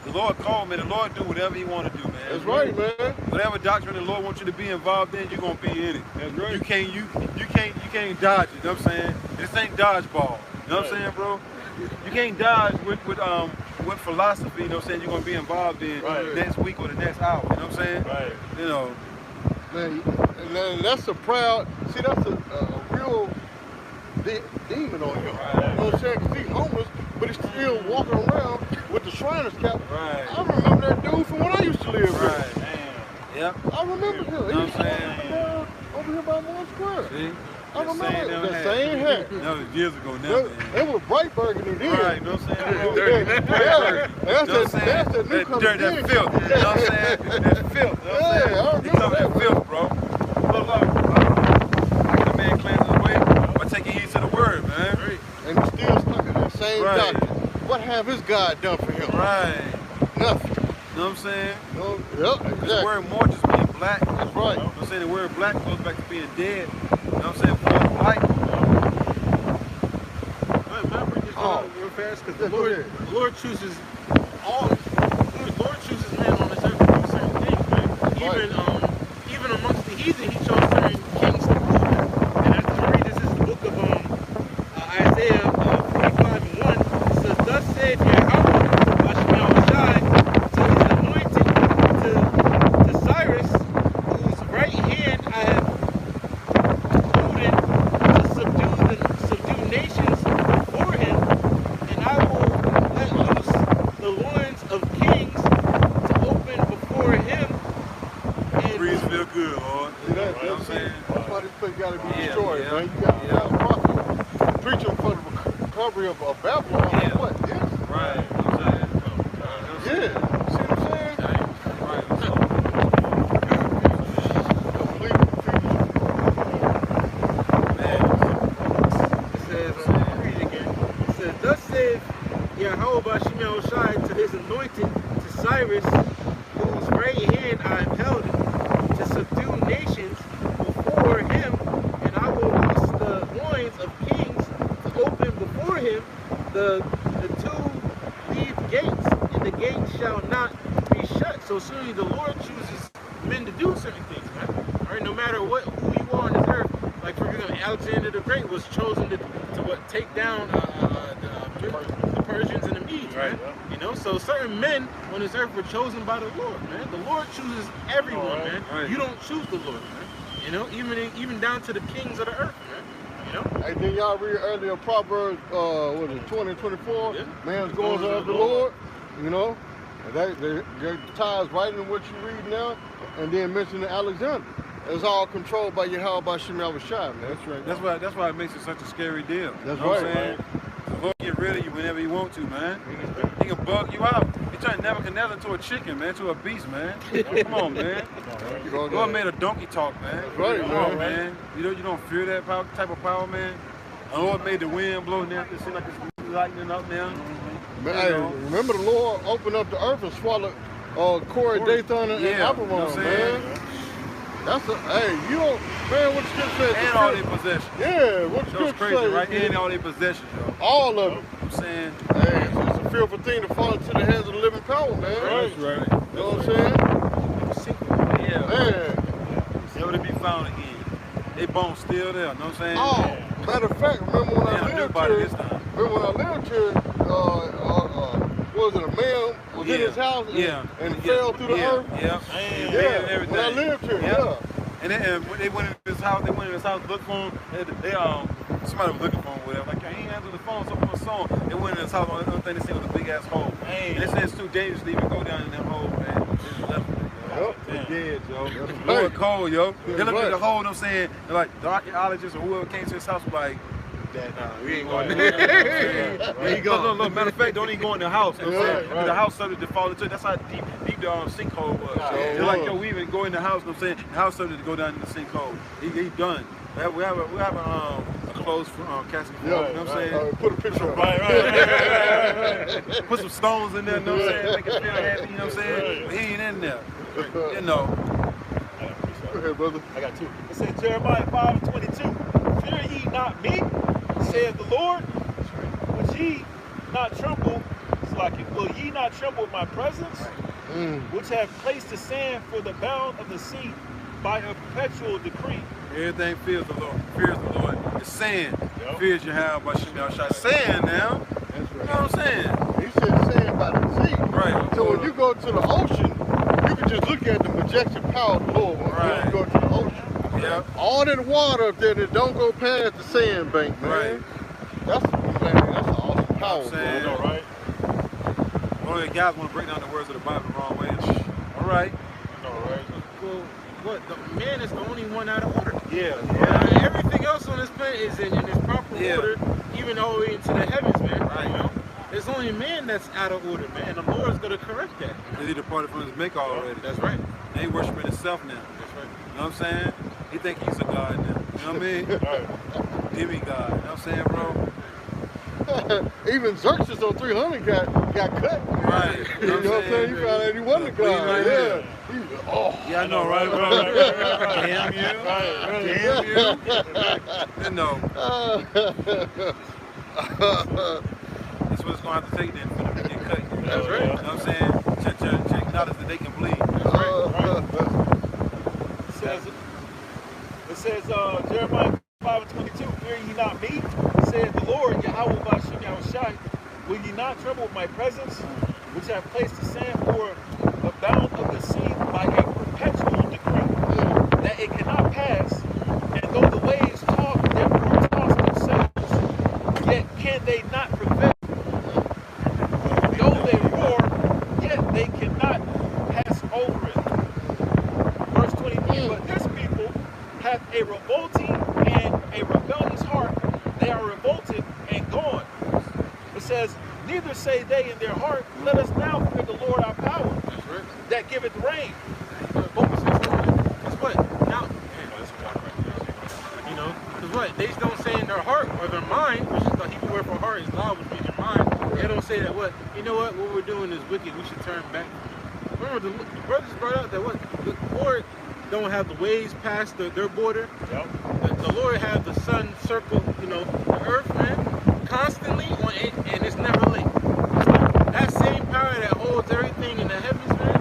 The Lord called me. The Lord do whatever he want to do, man. That's right, man. Whatever doctrine the Lord wants you to be involved in, you're gonna be in it. That's right. You can't dodge it. You know what I'm saying? This ain't dodgeball. You know what I'm saying, bro? You can't dodge with philosophy. You know what I'm saying? You're gonna be involved in next week or the next hour. You know what I'm saying? Right. You know. Man, and that's a proud. See, that's a real demon on him. Right. You know what I'm saying? Because he's homeless, but he's still walking around with the Shriners cap. Right. I remember that dude from when I used to live here. Right. Man. Yep. I remember him. You know He what was I'm saying? over here by Moore Square. See? I remember that same hat. That was years ago now, man. They were bright burgundy then. Right, you know what I'm saying? Yeah, that's that new That color. dirt, that filth. You know what I'm saying? That filth. You know what I'm saying? I He covered that filth, bro. Look, how can a man cleanse his way? By taking heed to the word, man. And he's still stuck in that same Right. doctrine. What have his God done for him? Right. Nothing. You know what I'm saying? No, yep, exactly. The word more just being black. That's right. You know what I'm saying? The word black goes back to being dead. You know what I'm saying? For light. May I bring this Oh. real fast? Because Yeah, go ahead. the Lord chooses the Lord chooses men on this earth to do certain things, man. Even amongst the heathen, he chose certain kings to rule them. And after we read this is the book of Isaiah 45:1. It says, "Thus saith Yahweh, Bashmiel Shai, to his anointed, to Cyrus, whose right hand I have holden to subdue nations before him, and I will let loose the loins of kings to open before him." And Breeze feel good, Lord. See, You know what I'm saying? That's why this place got to be Yeah, destroyed, yeah, man. You got to have a prophet preaching for the recovery of Babylon. Yeah. What? This? Right. You know what I'm saying? Yeah. See what I'm saying? Right. read it again. It says, "Thus saith Yahweh Bashmiel Shai to his anointed, to Cyrus, whose right hand I have held to subdue nations before him, and I will loose the loins of kings to open before him the two lead gates, and the gates shall not be shut." So certainly the Lord chooses men to do certain things, man. All right, no matter who you are on this earth. Like for example, Alexander the Great was chosen to take down the Persians and the Medes, right? You know, so certain men on this earth were chosen by the Lord, man. The Lord chooses everyone, man. Right. You don't choose the Lord, man. You know, even down to the kings of the earth, man. You know. Hey, did y'all read earlier Proverbs, what is it, 20 and 24? Yeah. Man's goings of the Lord, you know? And that ties right in what you read now, and then mentioning Alexander. It's all controlled by Yahweh Bashmiel Shai, man. That's right. That's why it makes it such a scary deal. That's you know right. What I'm saying? The Lord can get rid of you whenever he wants to, man. He can bug you out. He turned Nebuchadnezzar into a chicken, man, to a beast, man. Come on, man. The Lord made a donkey talk, man. Right, Come on, man. You don't fear that type of power, man. The Lord made the wind blow now. It seems like it's lightning up now. Man, hey, remember the Lord opened up the earth and swallowed Corey, Dathan, and Abiram, you know what I'm man. saying? That's a, hey, you don't, man, what the scripture says? And all their possessions. Yeah, what the That was scripture crazy, says? right? And all their possessions, yo. All of them. I'm saying. Hey, it's a fearful thing to fall into the hands of the living power, man. That's right. You know what I'm saying? Yeah. Man. Never to be found again. They bones still there, you know what I'm saying? Oh, matter of fact, remember when I lived here? Remember when I lived here? Was it a man was in his house and fell through the earth? Yeah. Yeah. When I lived here, yeah. And then when they went in his house, to look for him. Somebody was looking for him, whatever. Like, he ain't answered the phone, so for a song. They went in his house, the only thing they seen was a big ass hole. And they said it's too dangerous to even go down in that hole, man. They just left it. They're dead, yo. right. Lord cold, yo. They look right. at the hole, I'm saying, like the archaeologists or whoever came to his house was like, We ain't going there. there. Look, matter of fact, don't even go in the house. You know what I'm saying? Right. The house started to fall into it. That's how deep the sinkhole was. They're like, yo, we even go in the house. You know what I'm saying? The house started to go down in the sinkhole. He done. We have a closed casket. You know what I'm saying? Put a picture of Right. Put some stones in there. You know what I'm saying? Make it feel happy. You know what I'm saying? But he ain't in there. You know. Go ahead, brother. I got two. It says Jeremiah 5:22. Fear ye not me, saith the Lord. Would ye not tremble? It's like, will ye not tremble at my presence, which have placed the sand for the bound of the sea by a perpetual decree? Everything fears the Lord. Fears the Lord. It's sand. Yep. Fears you have by Shemal Shai. Sand now. That's You know what I'm saying? He said sand by the sea. Right. So when you go to the ocean, you can just look at the majestic power of the Lord when Right. you go to the ocean. Yep. All that water up there that don't go past the sand bank, man. Right. That's an awesome power, I'm saying. bro. All right. One of the guys want to break down the words of the Bible the wrong way. All right. All right. Well, what? The man is the only one out of order. Yeah. Everything else on this planet is in its proper Yeah. order, even all the way into the heavens, man. Right. You know? There's only man that's out of order, man. And the Lord's gonna correct that. He departed from his maker already. That's right. They ain't worshiping himself now. That's right. You know what I'm saying? He think he's a god now. You know what I mean? Right. Demigod. You know what I'm saying, bro? Even Xerxes on 300 got cut. Right. You know what I'm saying? He found out he wasn't a god. Right. Yeah. He was, oh. Yeah, I know, right? Damn you. Damn you. You know. That's what it's going to have to take then for them to get cut. That's right. You know what I'm saying? Check knowledge that they can bleed. It says Jeremiah 5:22. Fear ye not me, saith the Lord, Yahweh Bashim Yahushai. Will ye not tremble at my presence, which have placed the sand for the bound of the sea by a perpetual decree, that it cannot pass, and though the waves talk, therefore toss themselves, yet can they not prevail. Though they roar, yet they cannot pass over it. Verse 23, but this people hath a revolting and a rebellious heart. They are revolted and gone. It says, neither say they in their heart, let us now fear the Lord our power, That's right. that giveth rain. Guess what? Now, you know, because what? They don't say in their heart or their mind, which is the Hebrew word for heart is law, which means your mind. They don't say that what? You know what we're doing is wicked. We should turn back. Remember, the brothers brought out that what? The Lord don't have the waves past their border. Yep. The Lord has the sun circle, you know, the earth, man, constantly on it, and it's never late. That same power that holds everything in the heavens, man.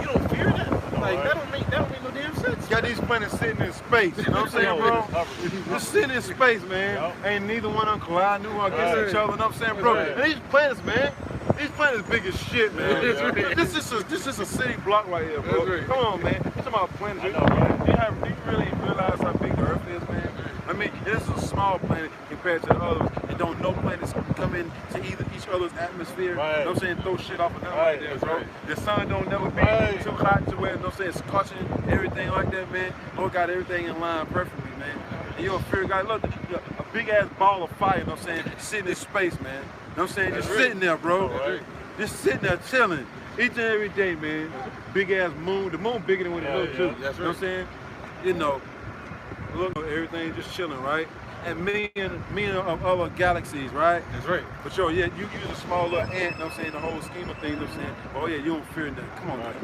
You don't fear that? Like that don't make no damn sense. Got these planets sitting in space. You know what I'm saying, bro? Just sitting in space, man. Yep. Ain't neither one of them colliding against each other. You know what I'm saying, bro? Right. And these planets, man. These planets big as shit, man. Yeah. This is a city block right here, bro. That's right. Come on, man. It's about planets. I know, right? Do you really realize how big the Earth is, man? I mean, this is a small planet compared to the others, and don't no planets come in to either each other's atmosphere. Right. You know what I'm saying? Throw shit off of them Right, like that, that's bro. right. The sun don't never be Right. too hot to where, you know what I'm saying, it's scorching everything like that, man. Lord got everything in line perfectly, man. And you're a fear God. Look, a big ass ball of fire, you know what I'm saying, sitting in space, man. You know what I'm saying? Just sitting there, bro. Right. Just sitting there chilling. Each and every day, man. Big ass moon. The moon bigger than what it Yeah, looks yeah. too. That's You know what I'm saying? You know, look, everything just chilling, right? And million of other galaxies, right? That's right. But yo, yeah, you use a small little ant, you know what I'm saying, the whole scheme of things, you know what I'm saying? Oh yeah, you don't fear nothing. Come on, man.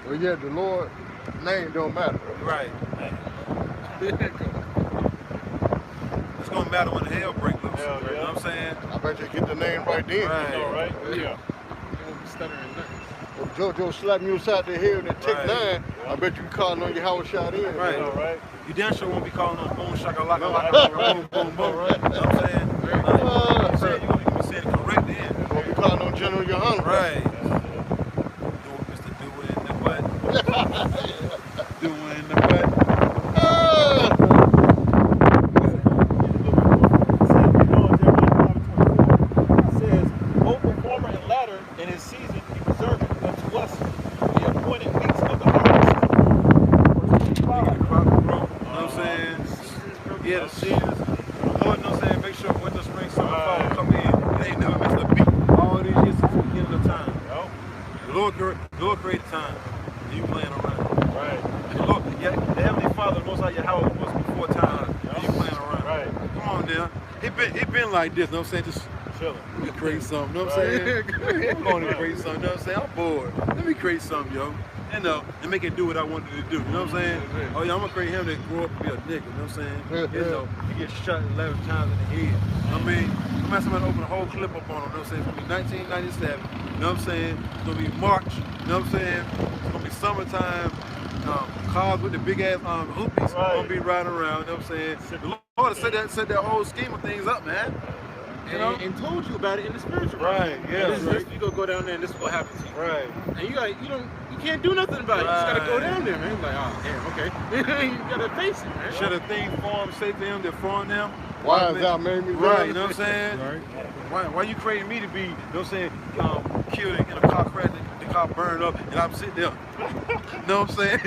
Well, yeah, the Lord name don't matter. Right. It's gonna matter when the hell breaks loose. Hell, You know yeah. what I'm saying? I bet you get the name right then. Right. All right? Yeah. You won't be stuttering nothing. If JoJo slap you upside the head and take Right. 9, I bet you calling on your house shot in. Right. All right? You damn sure won't be calling on boom shaka laka No. laka boom boom boom. Right. You know what I'm saying? I'm saying you're gonna be saying it correct then. Gonna be calling on General Yohana. Right. Doing Mr. Do it in the butt. Doing the butt. It says, both the former and latter in his season he preserved unto us the appointed weeks of Lord created time. And you playing around. Right. And the Lord, yeah, the Heavenly Father knows how your house was before time. And you playing around. Right. Come on now. He been like this, you know what I'm saying? Just Chilling. let me create something, you know what I'm saying? I'm going to create something, you know what I'm saying? I'm bored. Let me create something, yo. You know, and make it do what I wanted to do, you know what I'm saying? Oh yeah, I'm gonna create him to grow up and be a nigga, you know what I'm saying? You know, he gets shot 11 times in the head. I mean, I'm asking somebody to open a whole clip up on him, you know what I'm saying? It's gonna be 1997, you know what I'm saying? It's gonna be March, you know what I'm saying? It's gonna be summertime. Cars with the big ass hoopies gonna be riding around, you know what I'm saying? The Lord set that whole scheme of things up, man. You know? And told you about it in the spiritual. Right, yeah. This, you go down there and this is what happens to you. Right. And you can't do nothing about it. You just gotta go down there, man. Like, oh damn, okay. You gotta face it, man. Should a thing form say to them that form them? Why is that made me right, you know what I'm saying? Right. Why you creating me to be, you know what I'm saying, killed in a car crash, the car burned up, and I'm sitting there. You know what I'm saying?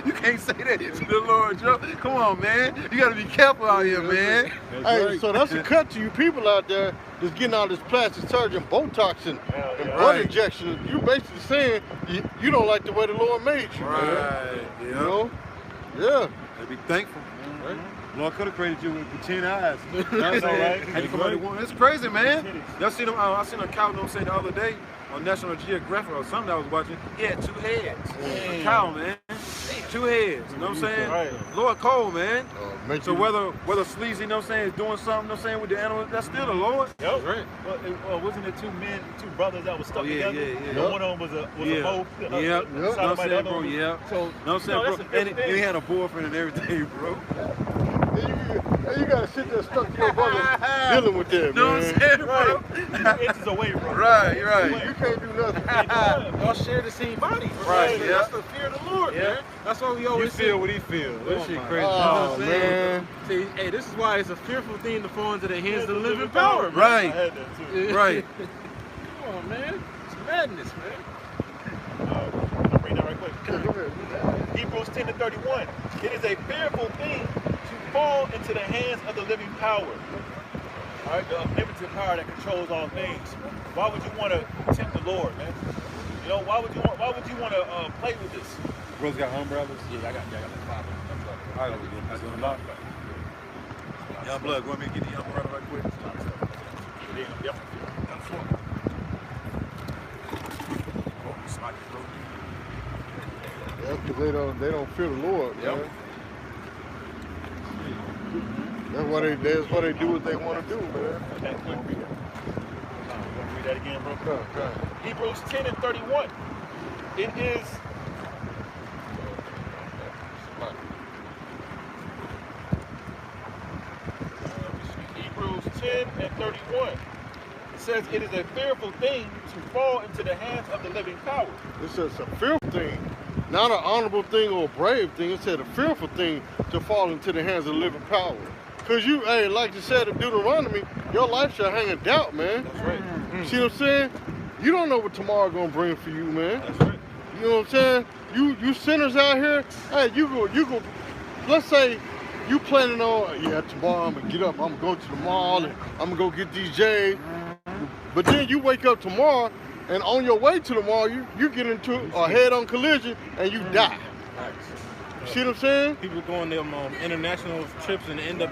You can't say that to the Lord, Joe. Come on, man. You gotta be careful out here, man. Hey, so that's a cut to you people out there that's getting all this plastic surgery and Botox and blood Right. injections. You basically saying you don't like the way the Lord made you, man. Right, yeah. You know? Yeah. Be thankful. Right. Lord could have created you with 10 eyes. That's all right. Had you come out of one. It's crazy, man. Y'all seen him? I seen a cow, you know what I'm saying, the other day on National Geographic or something I was watching. He had 2 heads. A cow, man. 2 heads. You know what I'm saying? Right. Lord cold, man. So You- whether sleazy, you know what I'm saying, is doing something, you know what I'm saying, with the animal, that's still the Lord. Yep. Right. Well, wasn't it 2 brothers that were stuck together? yeah. But one of them was a bow. Yep. You know what I'm saying, bro? Yeah. So, You know what I'm saying, that's bro? a good And thing. he had a boyfriend and everything, bro. You gotta sit there stuck to your brother dealing with that, You know what man. I'm saying, bro? Right. 2 inches away, bro. Right. You can't do nothing. Y'all share the same body. Right, yeah. That's the fear of the Lord, Yeah. man. That's why we You always feel say. what he feels. That shit crazy. Oh, You know what I'm saying? man. See, hey, this is why it's a fearful thing to fall into the hands of the living power, man. I Right. had that too. Right. Come on, man. It's madness, man. I'll read that right quick. Go ahead. Hebrews 10:31. It is a fearful thing to fall into the hands of the living power. All right, the omnipotent power that controls all things. Why would you want to tempt the Lord, man? You know, why would you want to play with this? Bro's got umbrellas. Yeah, I got like 5 of them. All right, that's gonna knock. Young blood, go ahead and get the umbrella right quick. Yep. Yeah, because they don't fear the Lord, man. Yep. That's why they do what they want to do, man. Okay, quick read it. You want to read that again, bro? Okay. Hebrews 10:31. It is. Hebrews 10:31. It says, "It is a fearful thing to fall into the hands of the living power." It says a fearful thing, not an honorable thing or a brave thing. It said a fearful thing to fall into the hands of the living power. Because like you said in Deuteronomy, your life shall hang in doubt, man. That's right. See what I'm saying? You don't know what tomorrow gonna bring for you, man. That's right. You know what I'm saying? You sinners out here, hey, you go. Let's say you planning on, tomorrow I'm gonna get up, I'm gonna go to the mall and I'm gonna go get these J's. But then you wake up tomorrow and on your way to the mall, you get into a head-on collision and you die. You see what I'm saying? People go on them international trips and the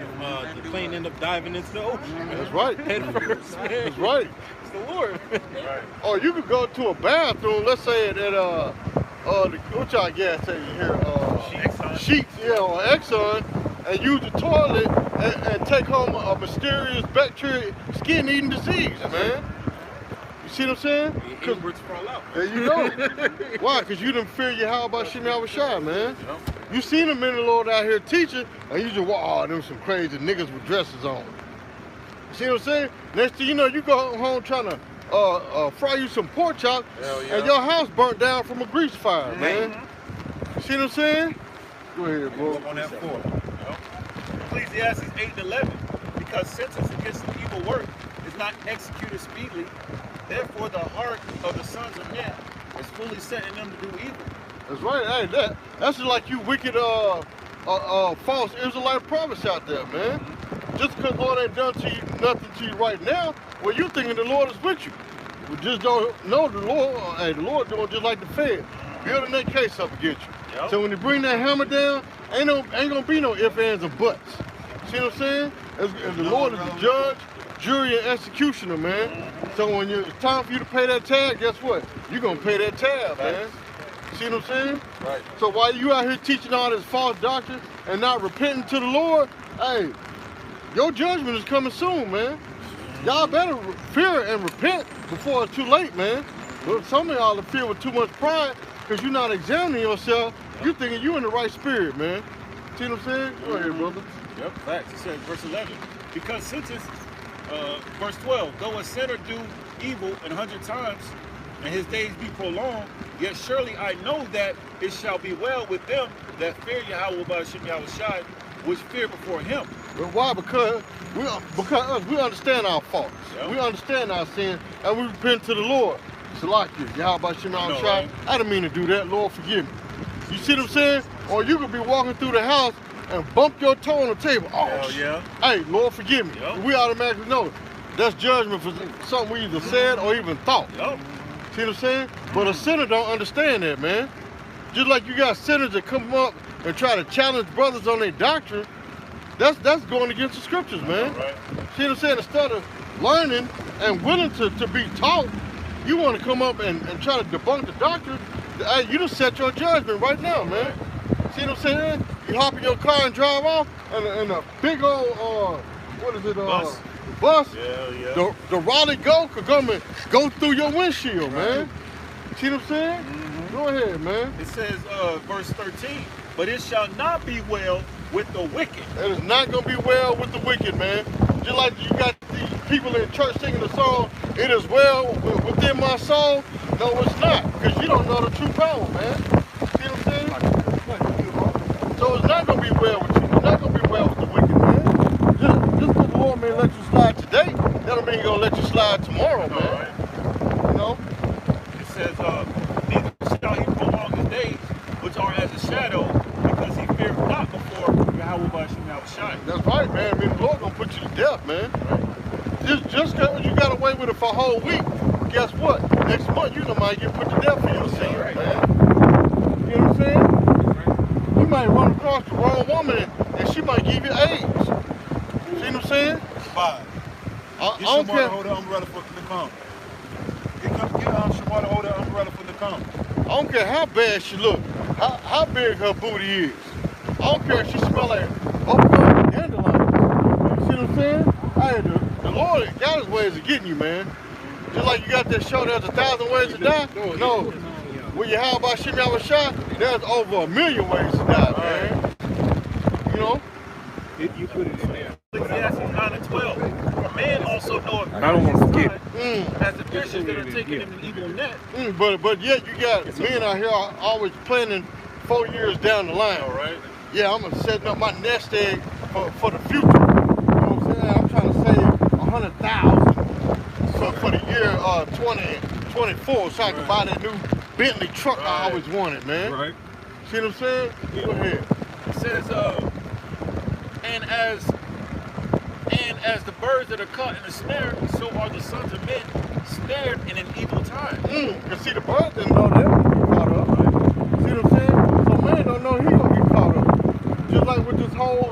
plane end up diving into the ocean. That's right. Head first, man. That's right. It's the Lord. Right. Or you could go to a bathroom, let's say at what y'all gas station here? Exxon. Sheets, or Exxon, and use the toilet and take home a mysterious bacteria skin-eating disease, man. You see what I'm saying? Because words fall out. There you go. Why? Because you didn't fear your how about Shah, man. You seen a men of the Lord out here teaching, and you just walk, them some crazy niggas with dresses on. See what I'm saying? Next thing you know, you go home trying to fry you some pork chops, and your house burnt down from a grease fire, man. You see what I'm saying? Go ahead, bro. Up on that 4. Ecclesiastes 8:11. Because sentence against an evil work is not executed speedily, therefore the heart of the sons of men is fully set in them to do evil. That's right. Hey, that's just like you wicked false Israelite prophets out there, man. Just because Lord ain't done to you nothing to you right now, well, you thinking the Lord is with you. We just don't know the Lord. Hey, the Lord doing just like the Fed, building that case up against you. Yep. So when you bring that hammer down, ain't gonna be no ifs, ands, or buts. See what I'm saying? As the Lord is the judge, jury, and executioner, man. So when it's time for you to pay that tab, guess what? You're gonna pay that tab, man. See what I'm saying? Right. So while you out here teaching all this false doctrine and not repenting to the Lord, hey, your judgment is coming soon, man. Y'all better fear and repent before it's too late, man. But some of y'all are filled with too much pride because you're not examining yourself. You thinking you in the right spirit, man. See what I'm saying? Go ahead, brother. Yep, facts. It says, verse 11, because sentence, verse 12, though a sinner do evil 100 times, and his days be prolonged, yet surely I know that it shall be well with them that fear Yahweh B'Shem Yahushai, which fear before him. But why? Because we understand our faults. Yep. We understand our sin, and we repent to the Lord. Salakia, Yahweh B'Shem Yahushai. Right? I didn't mean to do that. Lord, forgive me. You see what I'm saying? Or you could be walking through the house and bump your toe on the table. Oh, Hell yeah. Hey, Lord, forgive me. Yep. We automatically know that's judgment for something we either said or even thought. Yep. See what I'm saying? But a sinner don't understand that, man. Just like you got sinners that come up and try to challenge brothers on their doctrine, that's going against the scriptures, man. Right. See what I'm saying? Instead of learning and willing to be taught, you want to come up and try to debunk the doctrine. Hey, you just set your judgment right now, man. See what I'm saying? You hop in your car and drive off, and a big old, what is it? Bus. Yeah. The Raleigh Go could come and go through your windshield, man. See what I'm saying? Mm-hmm. Go ahead, man. It says, verse 13, but it shall not be well with the wicked. It is not going to be well with the wicked, man. Just like you got these people in church singing the song, it is well within my soul. No, it's not, because you don't know the true power, man. See what I'm saying? So it's not going to be well with you. It's not going to be well with the wicked, man. Just because the Lord may let you slide today, that don't mean He's going to let you slide tomorrow, man. Right. You know? It says, neither shall he prolong his days, which are as a shadow, because he feared not before Yahweh B'Shem Yahushai. That's right, man. I mean, the Lord going to put you to death, man. Right. Just because you got away with it for a whole week, guess what? Next month, you might get put to death for your sin, Right. man. You know what I'm saying? You might run across the wrong woman and she might give you AIDS. See what I'm saying? Five. I Get don't Shamar to care. hold the umbrella for the come. Get Shamar to hold the umbrella for the come. I don't care how bad she look, how big her booty is. I don't care if she smell like bubblegum and dandelion. You see what I'm saying? Hey, the Lord got His ways of getting you, man. Just like you got that show, there's 1,000 ways to die. No. When you have about Shem Yahushai, there's over 1,000,000 ways to die, man. You know? You put it in there. Ecclesiastes 9 and 12. For man also knoweth I don't want to forget. as the fishes that are taken in an evil net. But yet you got men out here always planning 4 years down the line. All right. Yeah, I'm setting up my nest egg for the future. You know what I'm saying? I'm trying to save 100,000 for the year 2024 so I can buy that new Bentley truck I always wanted, man. Right. See what I'm saying? Go ahead. It says, and as the birds that are caught in a snare, so are the sons of men snared in an evil time. Cause see, the birds didn't know they were gonna get caught up. See what I'm saying? So man don't know he gonna get caught up. Just like with this whole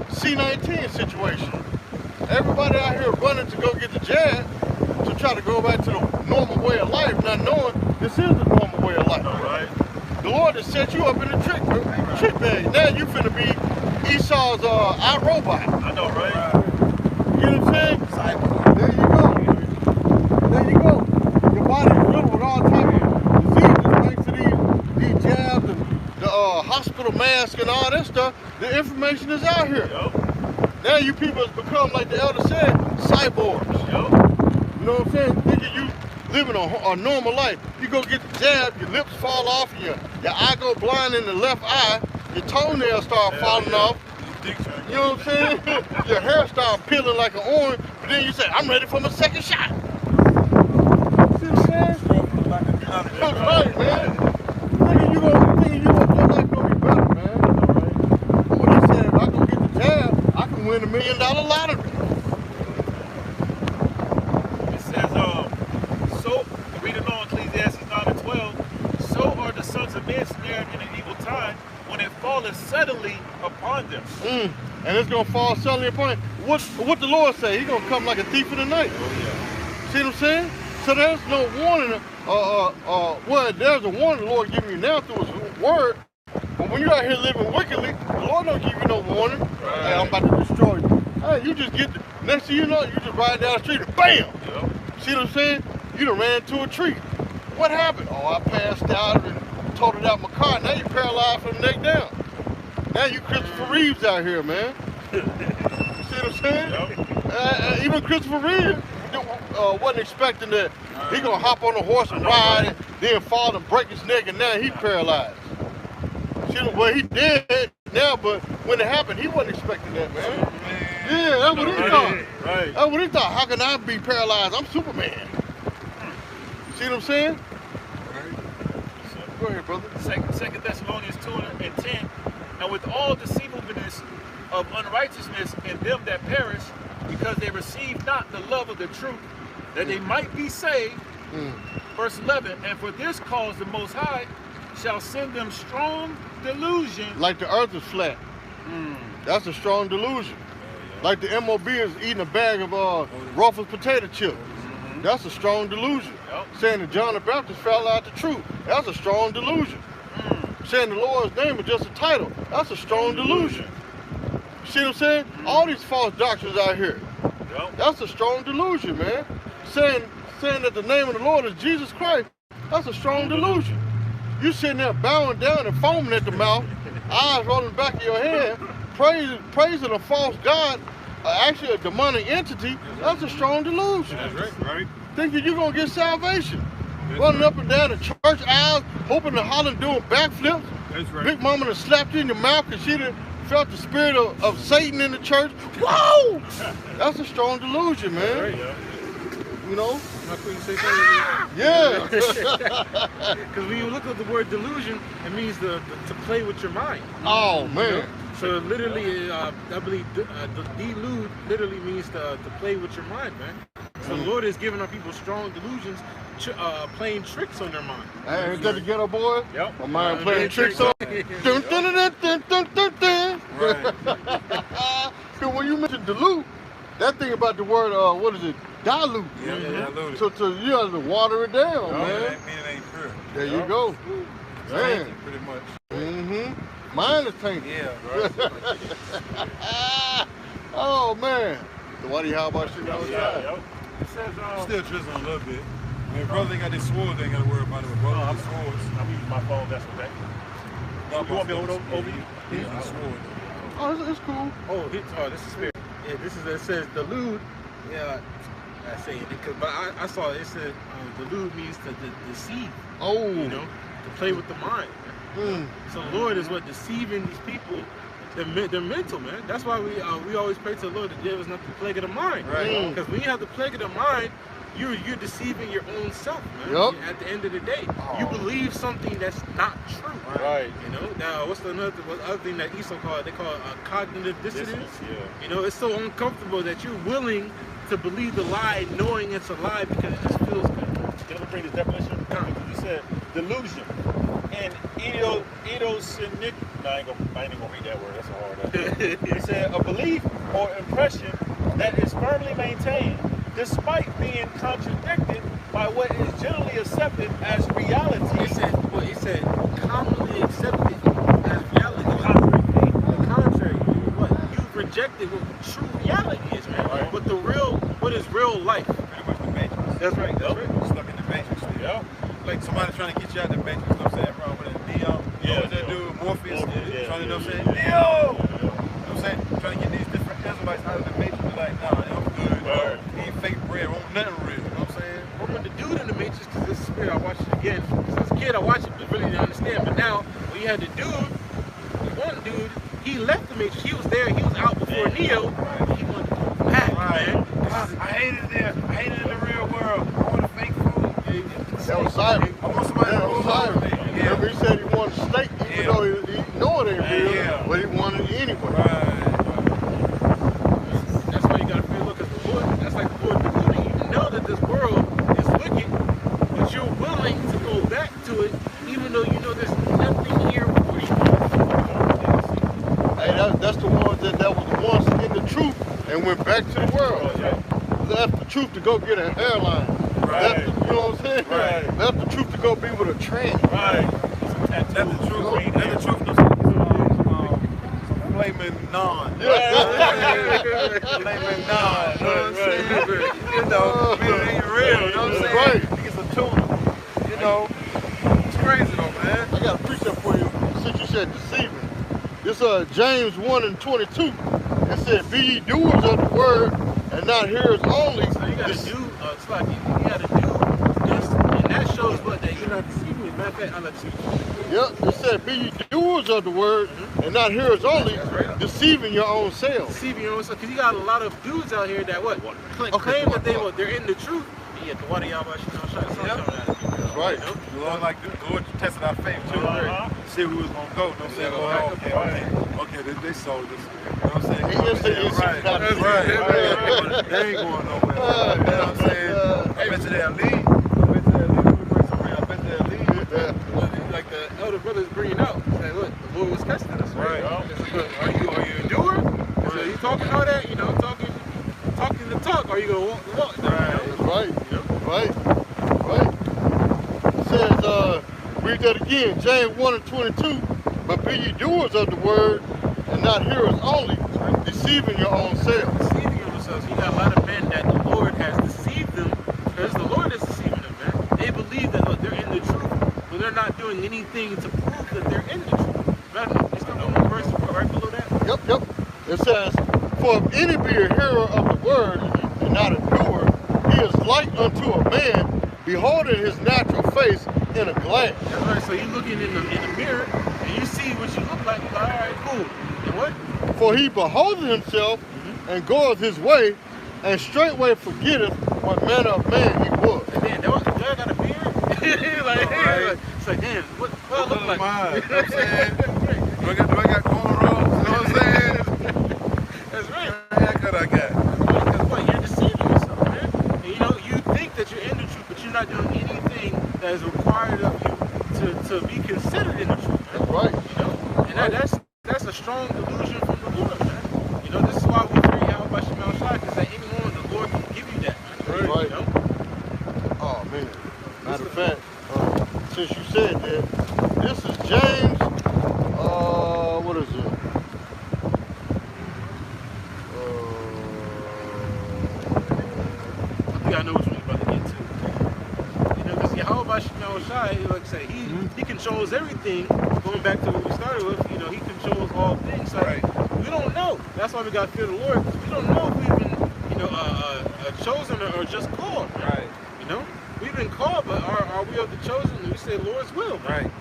C-19 situation. Everybody out here running to go get the jab to try to go back to the normal way of life, not knowing this is the normal way of life. All right. The Lord has set you up in a trick bag. Now you finna be Esau's iRobot. I know, right? You know what I'm saying? There you go. There you go. Your body is riddled with all types of diseases thanks to these jabs and the hospital mask and all that stuff. The information is out here. Yep. Now you people have become, like the elder said, cyborgs. Yep. You know what I'm saying? Thinking you living a normal life. You go get the jab, your lips fall off, and your eye go blind in the left eye, your toenails start falling off. You know what I'm saying? Your hair start peeling like an orange, but then you say, I'm ready for my second shot. See what I'm saying? That's right, man. Thinking you gonna your life gonna be better, man. When you said, if I go get the jab, I can win $1 million lottery. It says, so men snared in an evil time when it falleth suddenly upon them. And it's gonna fall suddenly upon it. What the Lord say? He's gonna come like a thief in the night. Oh, yeah. See what I'm saying? So there's no warning. Well, there's a warning the Lord giving you now through His word. But when you're out here living wickedly, the Lord don't give you no warning. Hey, I'm about to destroy you. Hey, you just get next thing you know, you just ride down the street and bam! Yep. See what I'm saying? You done ran into a tree. What happened? Oh, I passed out and totaled out my car. Now you're paralyzed from the neck down. Now you Christopher Reeves out here, man. See what I'm saying? Yep. Even Christopher Reeves wasn't expecting that he gonna hop on a horse and ride and then fall and break his neck and now he's paralyzed. See, well, he did now, but when it happened, he wasn't expecting that, man. Yeah, that's what he thought. Right. That's what he thought. How can I be paralyzed? I'm Superman. See what I'm saying? Go ahead, brother. Second Thessalonians 2:10. And with all deceivableness of unrighteousness in them that perish, because they receive not the love of the truth, that they might be saved. Verse 11. And for this cause the Most High shall send them strong delusion. Like the earth is flat. That's a strong delusion. Like the MOB is eating a bag of Ruffles potato chips. That's a strong delusion. Yep. Saying that John the Baptist fell out the truth. That's a strong delusion. Saying the Lord's name is just a title. That's a strong delusion. See what I'm saying? All these false doctrines out here. Yep. That's a strong delusion, man. Saying that the name of the Lord is Jesus Christ. That's a strong delusion. You sitting there bowing down and foaming at the mouth, eyes rolling the back of your head, praising a false God, actually a demonic entity. That's a strong delusion. That's right. Thinking you're gonna get salvation. Running up and down the church aisles, hoping and hollering, doing backflips. That's right. Big mama done slapped you in your mouth because she done felt the spirit of Satan in the church. Whoa! That's a strong delusion, man. Right, yeah. You know? How could you say something? Yeah. Because when you look at the word delusion, it means to play with your mind. Oh, man. So literally, I believe the delude literally means to play with your mind, man. So the Lord is giving our people strong delusions, playing tricks on their mind. Hey, ain't that the ghetto boy? Yep. My mind playing tricks on. Dun, dun, dun, dun, dun, dun, dun. Right. Cause when you mention dilute, that thing about the word, what is it? Dilute. Yeah, dilute. So you have to water it down, man. That mean it ain't pure. There you go. Man. Pretty much. Mine is tainted. Yeah, right. Oh, man. So why do you how about shit outside? Yep. It says, Still drizzling a little bit. I mean, brother, they got this sword, they ain't got to worry about it. But brother, I'm the swords. I'm using my phone, that's okay. You want me to hold over you? He's the sword. Oh, it's cool. Oh, this is spirit. Yeah, this is it says delude. Yeah, I say it because, but I saw it said delude means to deceive. Oh. You know, to play with the mind. So the Lord is what deceiving these people. They're mental, man. That's why we always pray to the Lord to give us not the plague of the mind. Right. Because when you have the plague of the mind, you're deceiving your own self, man. Yep. At the end of the day, you believe something that's not true. Right. You know. Now, what's the other thing that Esau called? They call it cognitive dissonance. Yeah. You know, it's so uncomfortable that you're willing to believe the lie, knowing it's a lie because it just feels good. Can I bring this definition? You said delusion and idiosyncratic. No, I ain't gonna read that word. That's a hard one. It said a belief or impression that is firmly maintained despite being contradicted by what is generally accepted as reality. It said commonly accepted as reality. The contrary. You've rejected what true reality is, man. Right. But what is real life? Pretty much the matrix. That's right. That's right. Stuck in the matrix still. Yeah. Like somebody trying to get you out the matrix, you know what I'm saying? Wrong with it. Neo. Yeah, What that dude, Morpheus, yeah, trying to, you know what I'm saying? yeah. Neo! You know what I'm saying? Trying to get these different Israelites out of the matrix. Be like, nah, I'm good. Right. He ain't fake bread. Want nothing real. You know what I'm saying? But when the dude in the Matrix, because this is spirit, I watched it again. Because as a kid, I watched it, but really didn't understand. But now, when you had the dude, one dude, he left the Matrix. He was there. He was out before Neo. He wanted to come back, man. I hated it there. I hated it in the real world. I want a fake food. That was Simon. I want somebody to was rule over me. Yeah. Remember, he said he wanted a snake, even though he know it ain't real, but he wanted it anyway. That's why you gotta feel look at the Lord. That's like the Lord deluding you to know that this world is wicked, but you're willing to go back to it, even though you know there's that was the ones in the truth and went back to the world. Left the truth to go get an airline. Right. Left the, you know what I'm saying? Right. Left the truth to go be with a tranny. Right. That's the truth. That's the truth. Flaming non. Flaming non. You know what I'm saying? You know, it ain't real. You know what I'm saying? Right. It's a tuna. You know, it's crazy though, man. I got a precept for you since you said deceiving. This James 1:22. It said, "Be ye doers of the word and not hearers only." So you gotta do, it's like you gotta do this, and that shows what that you're not deceiving me. Matter of fact, I'm not deceiving you. Yep, it said, "Be ye doers of the word and not hearers only, deceiving your own selves." Deceiving your own self, because you got a lot of dudes out here that claim that they're in the truth. And yet the water y'all about That's right. The Lord, like the Lord tested our faith too. See who was gonna go. You know what I'm saying? Okay, they sold this. You know what I'm saying? He just said it's Right. They ain't going nowhere. You know what I'm saying? I bet you they'll leave. Like the elder brothers bringing out, say, look, the Lord was testing us, right? Are you a doer? So you talking all that, you know, talking the talk, or you gonna walk the walk? Right. It says, read that again, James 1:22. "But be ye doers of the word and not hearers only, deceiving your own selves." Deceiving yourselves. You got a lot of men that the Lord has deceived them, because the Lord is deceiving them, man. They believe that look, they're in the truth, but they're not doing anything to prove that they're in the truth. It's not one verse right below that. Yep. It says, "For if any be a hearer of the word and not a doer, he is like unto a man beholding his natural face in a glass." That's right. So you're looking in the mirror and you see what you look like. You're like, all right, cool. And what? "For he beholdeth himself and goeth his way, and straightway forgetteth what manner of man he was." And then, do I got a beard? It's like, damn, what I look like? You know what I'm saying? Do I got cornrows? You know what I'm saying? That's right. What haircut I got? Because what? You're deceiving yourself, man. And you know, you think that you're in the truth, but you're not doing anything that is required of you to be considered in the truth, man. That's right. You know? And that's a strong delusion from the Lord, man. You know, this is why we pray out by Shemel Shai, because at any moment the Lord can give you that, man. Right. You know? Oh man. Matter of fact, since you said that, this is James. What is it? I think I know which one you're about to get to. You know, because Yahweh Shemel Shai, like I say, he controls everything. Going back to what we started with, you know, he controls all things. So we don't know. That's why we got to fear the Lord, because we don't know if we've been, you know, chosen or just called. Right. You know, we've been called, but are we of the chosen? And we say Lord's will. Right.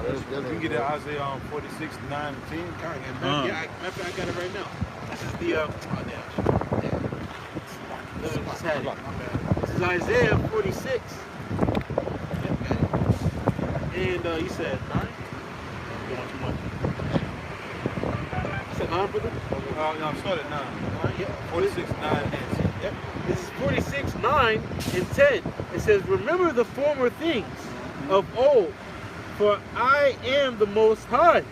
That's You can get that Isaiah 46, 9 and 10. Yeah, I got it right now. This is the This is Isaiah 46. And you said 9? You said 9, brother? No, I'm started at 9. 9, yeah. 46, 9 and 10. Yep. This is 46, 9 and 10. It says, "Remember the former things of old, for I am the Most High,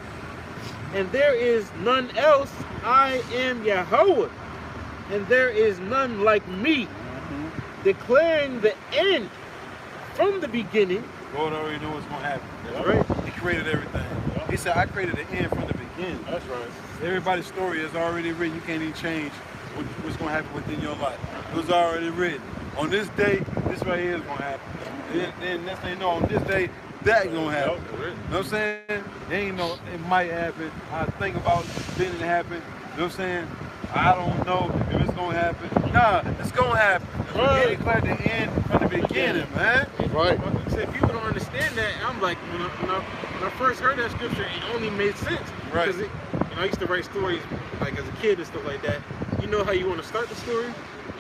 and there is none else. I am Yahweh, and there is none like me, declaring the end from the beginning." Lord already knew what's going to happen. That's right. He created everything. He said, I created the end from the beginning. That's right. Everybody's story is already written. You can't even change what's going to happen within your life. It was already written. On this day, this right here is going to happen. Then next thing you know, on this day, that's going to happen. You know what I'm saying? There ain't no, it might happen. I think about it, then it happened. You know what I'm saying? I don't know if it's going to happen. Nah, it's going to happen. Right. He declared the end from the beginning, man. right. Like I said, people don't understand that. I'm like, when I first heard that scripture, it only made sense. Right. Because I used to write stories like as a kid and stuff like that. You know how you want to start the story,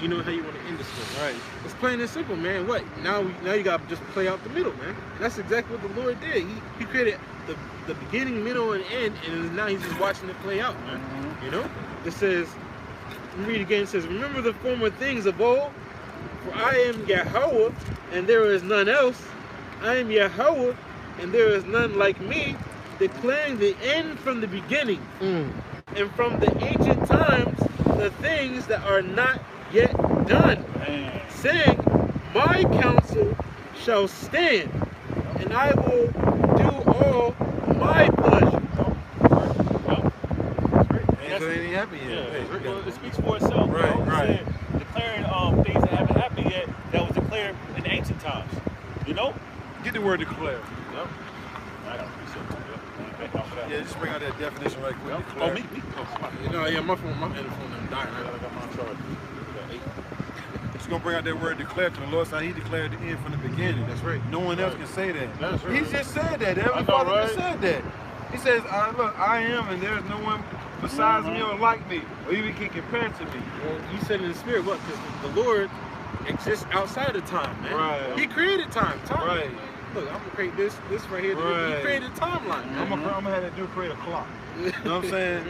you know how you want to end the story. Right. It's plain and simple, man. What? Now you got to just play out the middle, man. And that's exactly what the Lord did. He created the beginning, middle, and end, and now he's just watching it play out, man. Mm-hmm. You know? It says, let me read again. It says, "Remember the former things of old, for I am Yahweh, and there is none else. I am Yahweh, and there is none like me, declaring the end from the beginning." and from the ancient times the things that are not yet done, saying, my counsel shall stand, and I will do all my pleasure. So it ain't happened yet. Yeah, well, it speaks for itself. Right, you know? right. Declaring things that haven't happened yet that was declared in ancient times. You know? Get the word declare. Yep. I don't appreciate that. Yeah, just bring out that definition right quick. Yep. Oh, me? You know, yeah, my phone, my phone is dying. I got my charge. Just gonna bring out that word declare, because the Lord said He declared the end from the beginning. That's right. No one else can say that. That's right. He just said that. Heavenly Father just said that. He says, look, I am, and there's no one besides me or like me, or even can compare to me. Well, you said in the spirit, what? Because the Lord exists outside of time, man. Right. He created time. Right. Look, I'm gonna create this right here. Right. He created a timeline. I'm gonna have that dude create a clock. You know what I'm saying?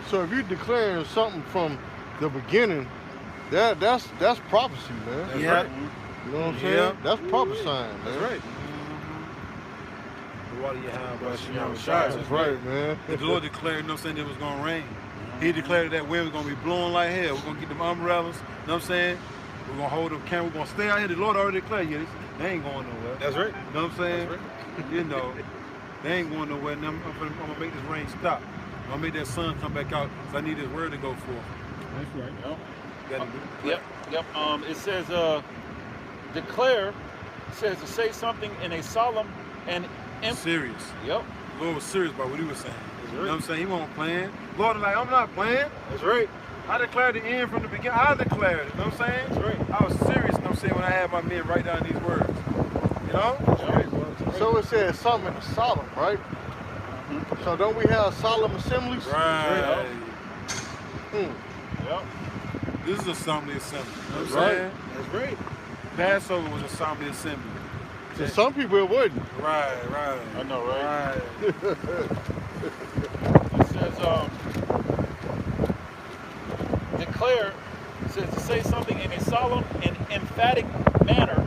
So if you're declaring something from the beginning, that's prophecy, man. Yeah. You know what I'm saying? That's prophesying, man. That's right. What do you have? That's right, man. The Lord declared, you know what I'm saying, it was gonna rain. He declared that wind was gonna be blowing like hell. We're gonna get them umbrellas, you know what I'm saying? We're gonna hold them camera, we're gonna stay out here. The Lord already declared, yeah, they ain't going nowhere. That's right. You know what I'm saying? That's You know, they ain't going nowhere. And I'm gonna make this rain stop. I'm gonna make that sun come back out, so I need this word to go forth. That's right. Yep. Yep. It says, declare, says to say something in a solemn and Serious. Yep. The Lord was serious about what He was saying. That's You know what I'm saying? He wasn't playing. Lord was like, I'm not playing. That's right. I declared the end from the beginning. I declared it. You know what I'm saying? That's right. I was serious, you know what I'm saying, when I had my men write down these words. You know? So it says something solemn, right? So don't we have solemn assemblies? Right. Yep. This is a solemn assembly. You know what I'm Right. saying? That's right. Passover was a solemn assembly. To some people it wouldn't. Right. I know, right? Right. It says, declare, it says to say something in a solemn and emphatic manner,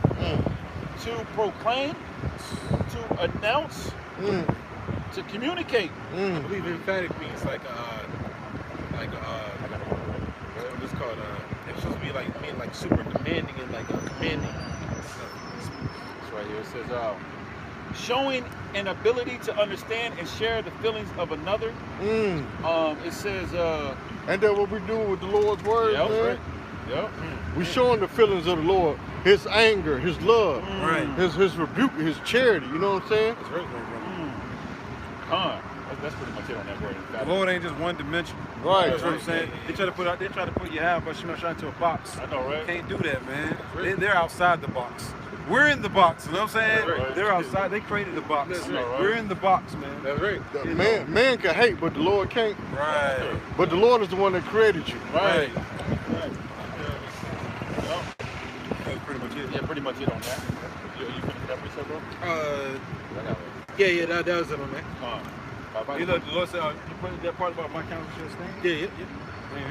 to proclaim, to announce, to communicate. I believe emphatic means what's called it's supposed to be like super demanding and like commanding. It's right here. It says Showing an ability to understand and share the feelings of another. It says, And then what we do with the Lord's word, yep, man? right. Yep. We showing the feelings of the Lord, His anger, His love, Right. His rebuke, His charity. You know what I'm saying? That's right. That's pretty much it on that word. The Lord ain't just one dimension. Right. That's what I'm saying. They try to put your half, but Shemeshah into a box. I know, right? Can't do that, man. They're outside the box. We're in the box, you know what I'm saying? Right. They're outside. They created the box. That's right. We're in the box, man. that's right. Man can hate, but the Lord can't. Right. But the Lord is the one that created you. Right. That's pretty much it. Yeah, pretty much it on that. You finished that research, bro? Yeah, that was it on that. Bye-bye. You know, the Lord said, you put that part about my counsel shall stand? Yeah. I want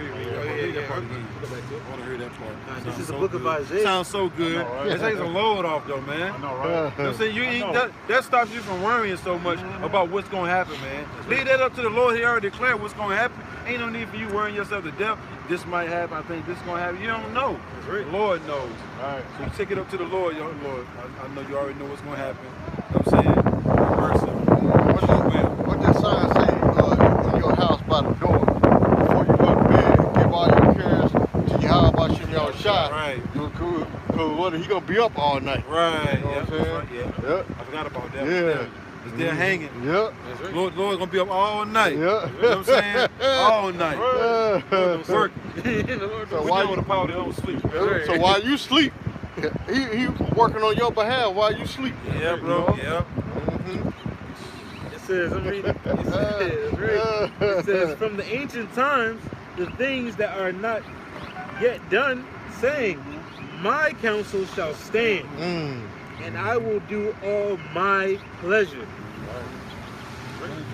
to hear that part. This Sounds is the so book good. of Isaiah. Sounds so good. I know, right? It takes a load off, though, man. I know, right? You know what I'm saying? You ain't, that stops you from worrying so much about what's going to happen, man. Leave that up to the Lord. He already declared what's going to happen. Ain't no need for you worrying yourself to death. This might happen. I think this is going to happen. You don't know. The Lord knows. All right. So you take it up to the Lord. Yo, Lord, I know you already know what's going to happen. You know what I'm saying? Mercy. What that sign say? In your house by the door, before you go to bed, give all your cares to Yahweh Shem Yahushua. Right. Because what, he gonna be up all night. Right. You know what I'm saying? Yeah. Yep. I forgot about that. Yeah. It's there hanging. Yep. Lord's gonna be up all night. Yep. You know what I'm saying? All night. Working. So We why dealing with the power that don't sleep. So while you sleep, he working on your behalf while you sleep. Yeah, bro. You know? Yeah. It says, I'm reading. It says, from the ancient times, the things that are not yet done, saying, my counsel shall stand, and I will do all my pleasure.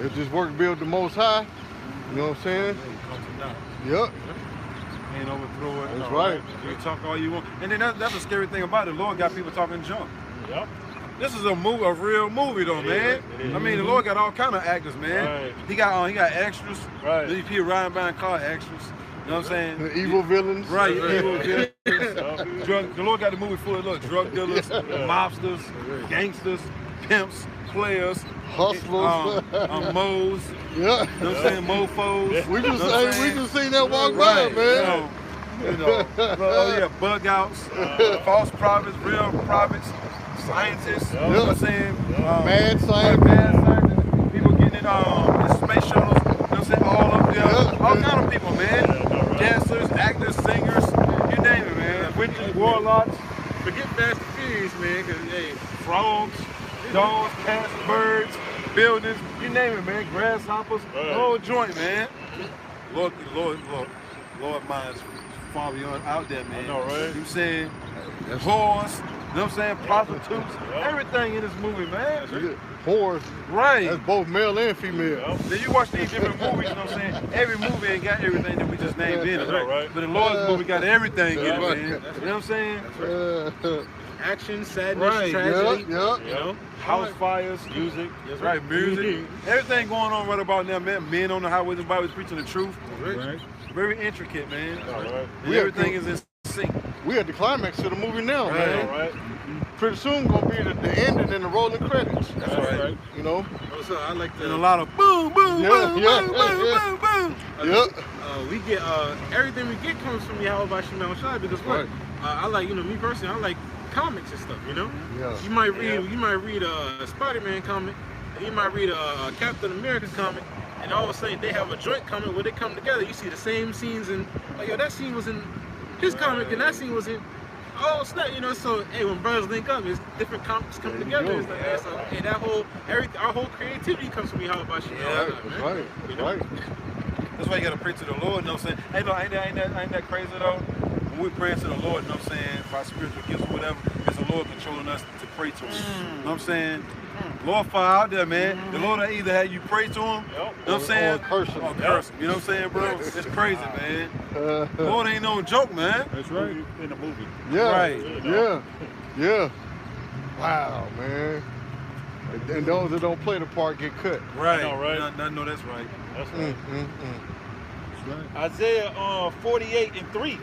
It's just work to build the Most High. You know what I'm saying? Yep. Ain't overthrow it. That's right. You can talk all you want. And then that's the scary thing about it. The Lord got people talking junk. Yep. This is a real movie though, man. I mean, the Lord got all kind of actors, man. Right. He got extras. Right. These people riding by and car extras. You know what I'm saying? The evil villains. Right, evil villains. The Lord got the movie full of drug dealers, mobsters, gangsters, pimps, players, Hustlers. moes. Yeah. You know what I'm saying? Mofos. We just You know what I'm saying? seen that walk Right, by, man. Oh yeah, bug outs, false prophets, real prophets, scientists. You know what I'm saying? Mad scientists. Mad scientists. People getting in space shuttles. You know what I'm saying? All up there. All kind of people, man. Dancers, actors, singers, you name it, man. Witches, warlocks. Forget Fast and Furious, man, because, hey, Frogs, dogs, cats, birds, buildings, you name it, man. Grasshoppers, the whole joint, man. Lord minds far beyond out there, man. I know, right? You know what I'm saying? Whores, you know what I'm saying? Prostitutes, everything in this movie, man. Whores. Right. That's both male and female. Then you watch these different movies, you know what I'm saying? Every movie ain't got everything that we just named in it, right? But the Lord's movie got everything in it, man. You know what I'm saying? action, sadness, Right. tragedy. Yeah. You know? House fires, music, right? Music, everything going on right about now, man. Men on the highways and byways preaching the truth. Right. Very intricate, man. Right. And everything is in sync. We at the climax of the movie now, man. Right. Pretty soon gonna be the ending and the rolling credits. That's right. You know? Also, I like And a the. lot of boom, boom, Yeah, boom, yeah, boom, yeah. boom, boom, boom. Yep. We get everything we get comes from Yahweh Shemel Shai because what? Right. I like, me personally, I like comics and stuff, you know? Yeah. You might read a Spider-Man comic, you might read a Captain America comic, and all of a sudden they have a joint comic where they come together. You see the same scenes and like, yo, that scene was in his comic and that scene was in snap, so hey, when brothers link up, it's different comics coming together. It's like that. So hey, our whole creativity comes from Yahweh Shemel Shai, man. Right. You know? Right. That's why you gotta pray to the Lord, you know what I'm saying? Hey, no, ain't that crazy though? When we praying to the Lord, you know what I'm saying, for our spiritual gifts or whatever, it's the Lord controlling us to pray to Him. You know what I'm saying? Lord fire out there, man. The Lord will either have you pray to Him, you know what I'm saying? Or curse Him. Or curse Him. You know what I'm saying, bro? It's crazy, man. The Lord ain't no joke, man. That's right. In the movie. Yeah. Right. Yeah. Wow, man. And those that don't play the part get cut. Right. I know, right? I know that's right. That's right. That's right. Isaiah 48:3.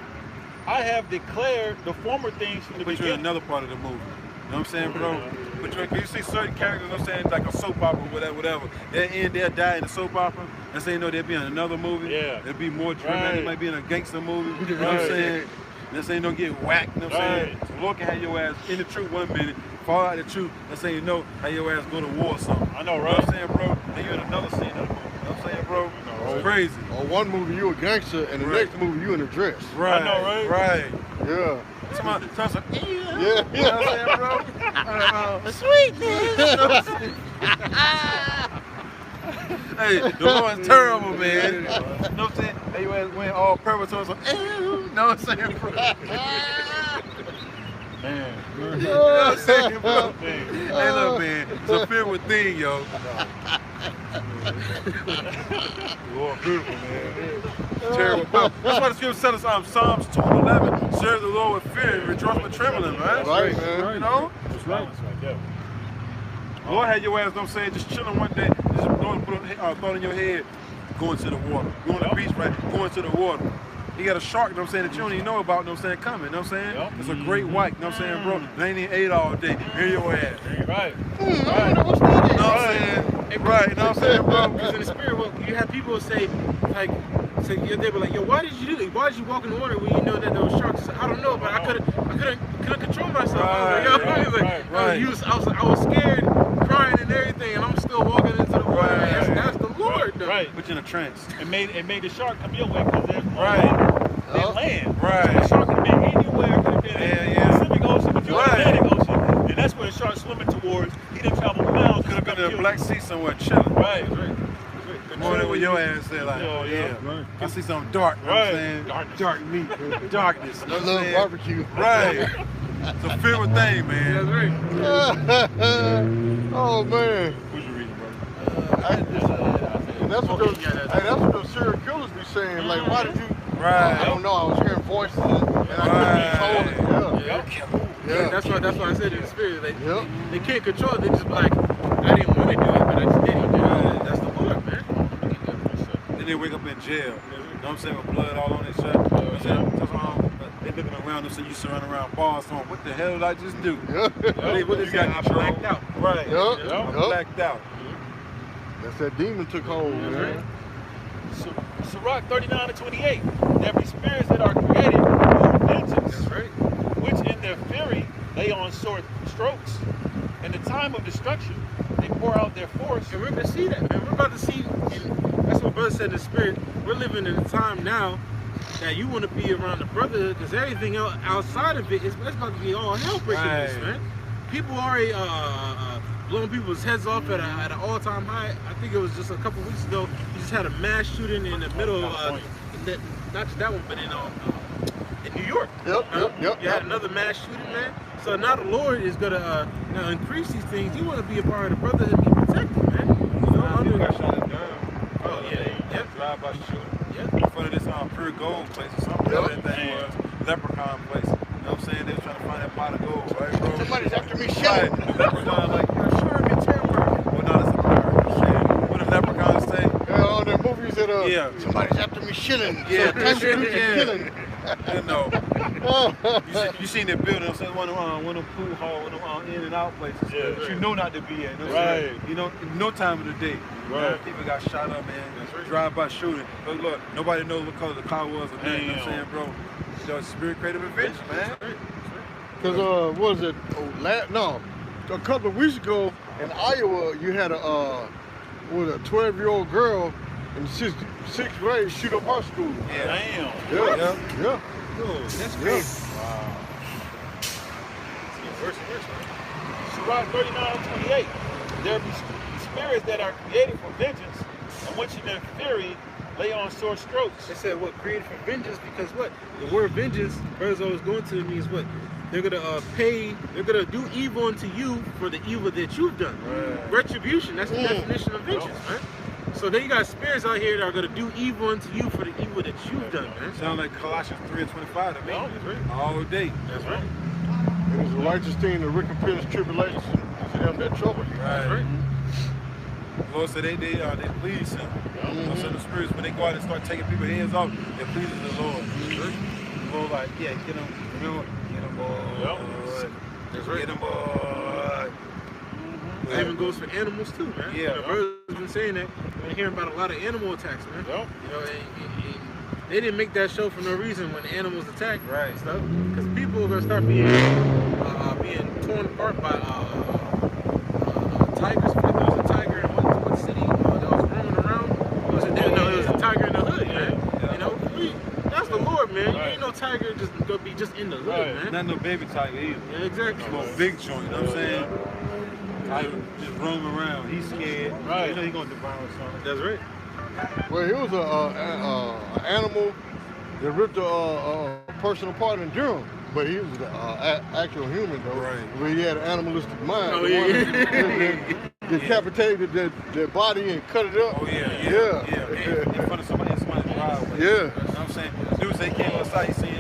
I have declared the former things from the Put you in beginning. another part of the movie. You know what I'm saying, bro? But you see certain characters, you know what I'm saying, like a soap opera, whatever. They'll die in the soap opera. That's saying, they'll be in another movie. Yeah. They'll be more dramatic. They Right. might be in a gangster movie. You know what I'm Right. saying? That's saying don't get whacked. You know what I'm saying? Right. So Lord can have your ass in the truth one minute, fall out of the truth. That's saying, how your ass go to war or something. I know, You know right? what I'm saying, bro? Then you're in another scene. You know what I'm saying, bro? It's crazy. Or one movie you a gangster and the Right. next movie you in a dress. Right. I know, right? Right. Yeah. Somebody, Yeah. you know what I'm saying, bro? Hey, the Lord's terrible, man. You know what I'm saying? Hey, you ass went all purpose on some. You know what I'm saying, bro? Man. You know what I'm saying, bro? Man. Hey, look, man. It's a fearful thing, yo. Lord, beautiful, man. Terrible. Bro. That's why the scripture says us Psalms 2:11. Serve the Lord with fear and rejoice with trembling, man. Right, man. You know? That's right. Balance right there. Lord had your ass, you know what I'm saying, just chilling one day, just put a thought in your head, going to the water. Going to the beach, right? Going to the water. You got a shark, you know what I'm saying, that you don't even know about, you know what I'm saying, coming, you know what I'm saying? Yep. It's a great white, you know what I'm saying, bro? They ain't even ate all day. Here your ass. Right. I don't know what's that You know what I'm Right. saying? Right, you know what I'm saying, bro? Because in the spirit world, you have people say, they were like, yo, why did you do that? Why did you walk in the water when you know that there was sharks? I don't know, but I couldn't control myself. I was like, yo, I was scared, crying and everything, and I'm still walking into the water. Right. That's the Lord, though. Right. Put you in a trance. It made the shark come your way because there's Right. They land. Right. So the shark could have been anywhere. Could have been in Yeah. the Pacific Ocean, but you're in the Right. Atlantic Ocean. And that's where the shark's swimming towards. He didn't travel miles. Could have been in the Black Sea somewhere chilling. Right. Morning with your ass said like, oh yeah, Right. I see something dark, you know what I'm Right. saying? Darkness. Dark meat, darkness, you know I what I'm love saying? barbecue. Right. It's a fearful thing, man. Oh man. What you reading, bro? And that's what those serial killers be saying. Like, why did you Right. I don't know. I was hearing voices and I couldn't control it. Yeah. That's why I said in the spirit, they can't control it. They just be like, I didn't want to do it, but I just did it. That's the Lord, man. Then they wake up in jail. You know what I'm saying? With blood all on their shirt. You know what I'm saying? They looking around and say you surrounding around bars. So what the hell did I just do? What is that? I blacked out. Right. I blacked out. That's that demon took hold, man. Sirach 39:28. There be spirits that are created for vengeance. That's right. Which in their fury lay on sword strokes. In the time of destruction, they pour out their force. And we're going to see that, man. We're about to see, and that's what brother said in the spirit. We're living in a time now that you want to be around the brotherhood, because everything else outside of it's about to be all hell breaking loose, man. People already blowing people's heads off at an all-time high. I think it was just a couple weeks ago. You just had a mass shooting in the middle of, not just that one, but in New York. Yep. You had another mass shooting, man. So now the Lord is gonna now increase these things. You want to be a part of the brotherhood, be protected, man. You got shot it down. Oh yeah. Drive-by shooting. Yep. In front of this pure gold place or something. That thing was leprechaun place. You know what I'm saying? They was trying to find that pot of gold, right, bro? Somebody's after me shilling. Leprechaun like, sure, me timber. Well, no, that's a pirate. What the leprechauns say? Yeah, all the movies that somebody's after me shilling. Yeah, time to do some killing. You know, you seen that building? I'm saying one of them pool hall, one of them in and out places. But you know not to be in. You know, no time of the day. Right. People got shot up, man. Drive-by shooting. But look, nobody knows what color the car was or nothing. You know what I'm saying, bro? You know, spirit creative adventure, man. Because what was it? A couple of weeks ago in Iowa, you had a 12-year-old girl in sixth grade shoot up her school. Yeah. Yeah. Oh, that's crazy. Wow. Worse and worse, man. Sirach 39:28. There be spirits that are created for vengeance, and which in their fury lay on sore strokes. They said what? Created for vengeance, because what? The word vengeance, brothers always going to means what? They're gonna they're gonna do evil unto you for the evil that you've done. Right. Retribution, that's the definition of vengeance, man. So then you got spirits out here that are gonna do evil unto you for the evil that you've done, man. Sound like Colossians 3:25 to me. All day. That's right. It was a righteous thing to recompense tribulation to them that trouble you. That's right. The Lord said they please Him. So the spirits, when they go out and start taking people's hands off, they're pleasing the Lord. The Lord like, yeah, get them, remember, get them, boy. That's right. Get them, boy. It even goes for animals too, man. Yeah. The brothers have been saying that. We've been hearing about a lot of animal attacks, man. Yep. You know, and they didn't make that show for no reason when animals attack and stuff. Because people are gonna start being torn apart by tigers. There was a tiger in what city that was roaming around. It was a tiger in the hood, man. You know, that's the Lord, man. You ain't no tiger just gonna be just in the hood, man. Not no baby tiger either. Yeah, exactly. No big joint, you know what I'm saying? Tiger just roaming around. He's scared. Right. You know he's gonna devour something. That's right. Well, it was an animal that ripped a person apart in Durham, but he was an actual human though. Right. But he had an animalistic mind. Oh, The one yeah. that decapitated their body and cut it up. Oh yeah. In front of somebody's driveway. Yeah. You know what I'm saying? Dude say he came outside, he seen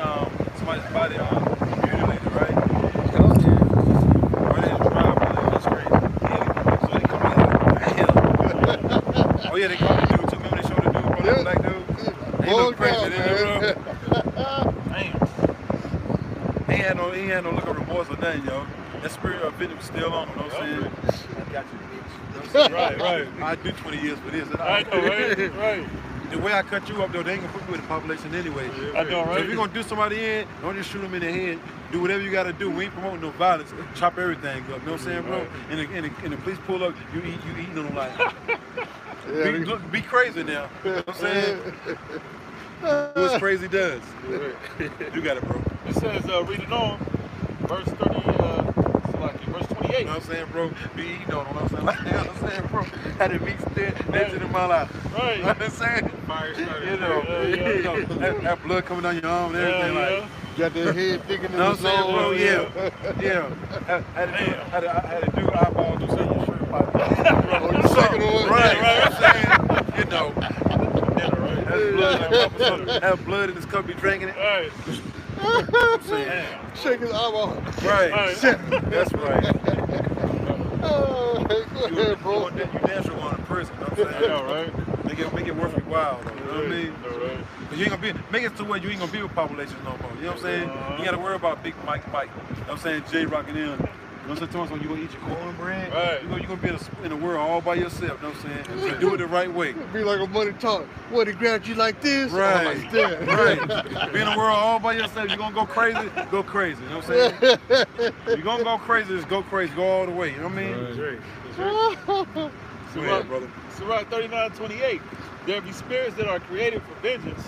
somebody's body mutilated, right? Right in his driveway. That's crazy. So they come in. Oh yeah, they caught the dude too. Remember they showed the dude, the black dude? He looked crazy, man. He ain't had no look of remorse or nothing, yo. That spirit of vengeance was still on him, you know what I'm saying? I got you, bitch. You know what I'm saying? Right. I do 20 years for this. I know, right? The way I cut you up, though, they ain't gonna put you in the population anyway. I know, right? So if you're gonna do somebody in, don't just shoot them in the head. Do whatever you gotta do. We ain't promoting no violence. Chop everything up. You know what I'm saying, bro? And the police pull up, you eating on them like. Be crazy now. You know what I'm saying? Do what crazy does. You got it, bro. It says, read it on, verse 30, verse 28. You know what I'm saying, bro? Be eating on them. You know what I'm saying, bro? Had it mixed in, next in my life. Right. You know what I'm saying? Fire started. You know, that blood coming down your arm and everything like. Got their head digging in You know the what I'm saying, bro? nose. Yeah. Had to do eyeballs or something. Oh, you second one? Right. I'm saying, you know. dinner, right? Have blood in his cup, be drinking it. All right. I'm saying. Shake his eyeball. Right. Right. That's right. Go ahead, bro. You damn sure want a prison, you know what I'm saying? Yeah, right. Make it worth your while, though, you know what I mean? All right. Cause you ain't gonna be, make it to where you ain't gonna be with populations no more, you know what I'm saying? You gotta worry about Big Mike, you know what I'm saying, J-Rock and them. You know what I'm saying? You gonna eat your cornbread, Right. you gonna be in the world all by yourself, you know what I'm saying? And do it the right way. Be like a money talk. What, he grabbed you like this? Right, Or like that? right. Be in the world all by yourself. You're gonna go crazy, you know what I'm saying? You're gonna go crazy, just go crazy, go all the way, you know what I mean? That's right. Go ahead, brother. Surah 39:28. There be spirits that are created for vengeance,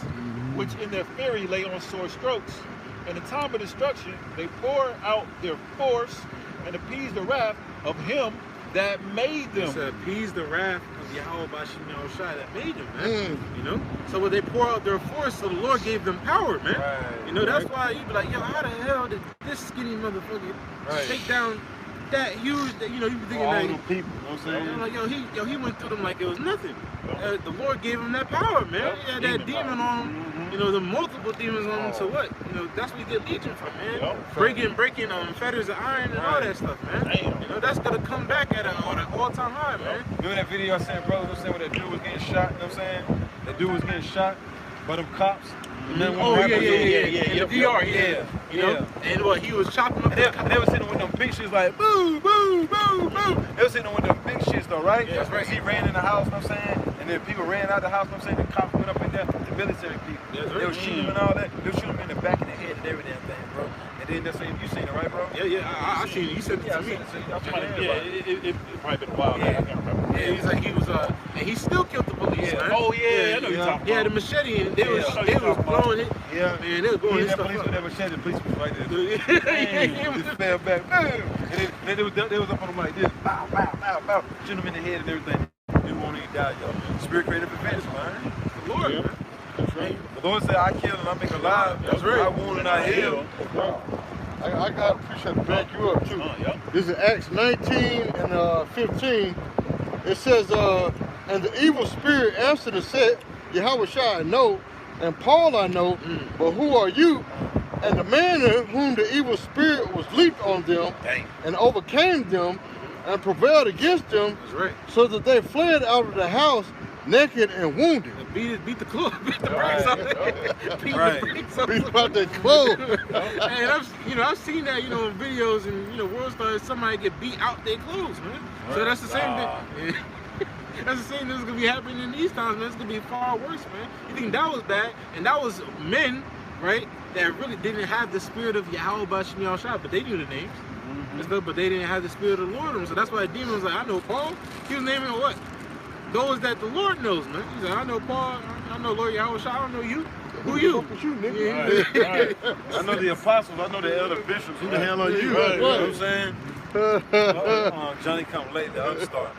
which in their fury lay on sore strokes. In the time of destruction, they pour out their force and appease the wrath of him that made them. It's appease the wrath of Yahweh Bashim Yahushua that made them, man. You know? So when they pour out their force, so the Lord gave them power, man. Right. You know, that's why you be like, yo, how the hell did this skinny motherfucker take down that huge, you know, you be thinking All like, them people, you know what I'm saying? I'm like, he went through them like it was nothing. The Lord gave him that power, man. He had that demon on him. You know, the multiple demons on him to what? You know, that's what you get legion from, man. Breaking fetters of iron and all that stuff, man. You know, that's gonna come back at an all-time high, man. Remember that video I sent, brother? I'm saying when that dude was getting shot, you know what I'm saying? That dude was getting shot by them cops. And then Oh, yeah. In the DR, yeah. You know? And what, he was chopping up And they was sitting with them big shits like, boo, boo, boo, boo. They was sitting with them big shits though, right? Yeah, that's right. He ran in the house, you know what I'm saying? And then people ran out the house, you know what I'm saying? The cops went up in there, the military people. That's They right. was shooting him and all that. They was shooting him in the back of the head and every damn thing, bro. And then that's you seen it, right, bro? Yeah, I seen it. You said it to me. It probably been a while back. I can't remember. Yeah, he's like, he was, and he still killed the police, man. Oh, yeah, I know you're talking He had a about. machete and they was blowing it. Yeah. Man, they was blowing his That stuff police up. with that machete, the police was right there. He was Just fell back. And then they was up on him like this. Bow, bow, bow, bow. Shooting him in the head and everything. They won't even die, yo. Spirit created revenge, man. the Lord, man. That's right. The Lord said, I kill and I make alive. That's right. I wound and I heal. I got a precept to back you up too. Yep. This is Acts 19 and 15. It says, and the evil spirit answered and said, Yahweh I know, and Paul I know, but who are you? And the man in whom the evil spirit was leaped on them and overcame them and prevailed against them, That's right. so that they fled out of the house naked and wounded. Beat the club, beat the brakes off it. Beat Right. the brakes off Beat about their clothes. And I've seen that, in videos and world stars, somebody get beat out their clothes, man. So that's the same thing. That's the same thing that's gonna be happening in these times, man. It's gonna be far worse, man. You think that was bad, and that was men, right, that really didn't have the spirit of Yahweh Bashim Yahushua, but they knew the names. And stuff, but they didn't have the spirit of the Lord in them. So that's why the demon was like, I know Paul. He was naming what? Those that the Lord knows, man. He's like, I know Paul, I know Lord Yahweh, I don't know you. Who you? What you, nigga? Right. I know the apostles, I know the elder bishops. Who the hell are you? Right. You know what I'm saying? Johnny come late, the upstart.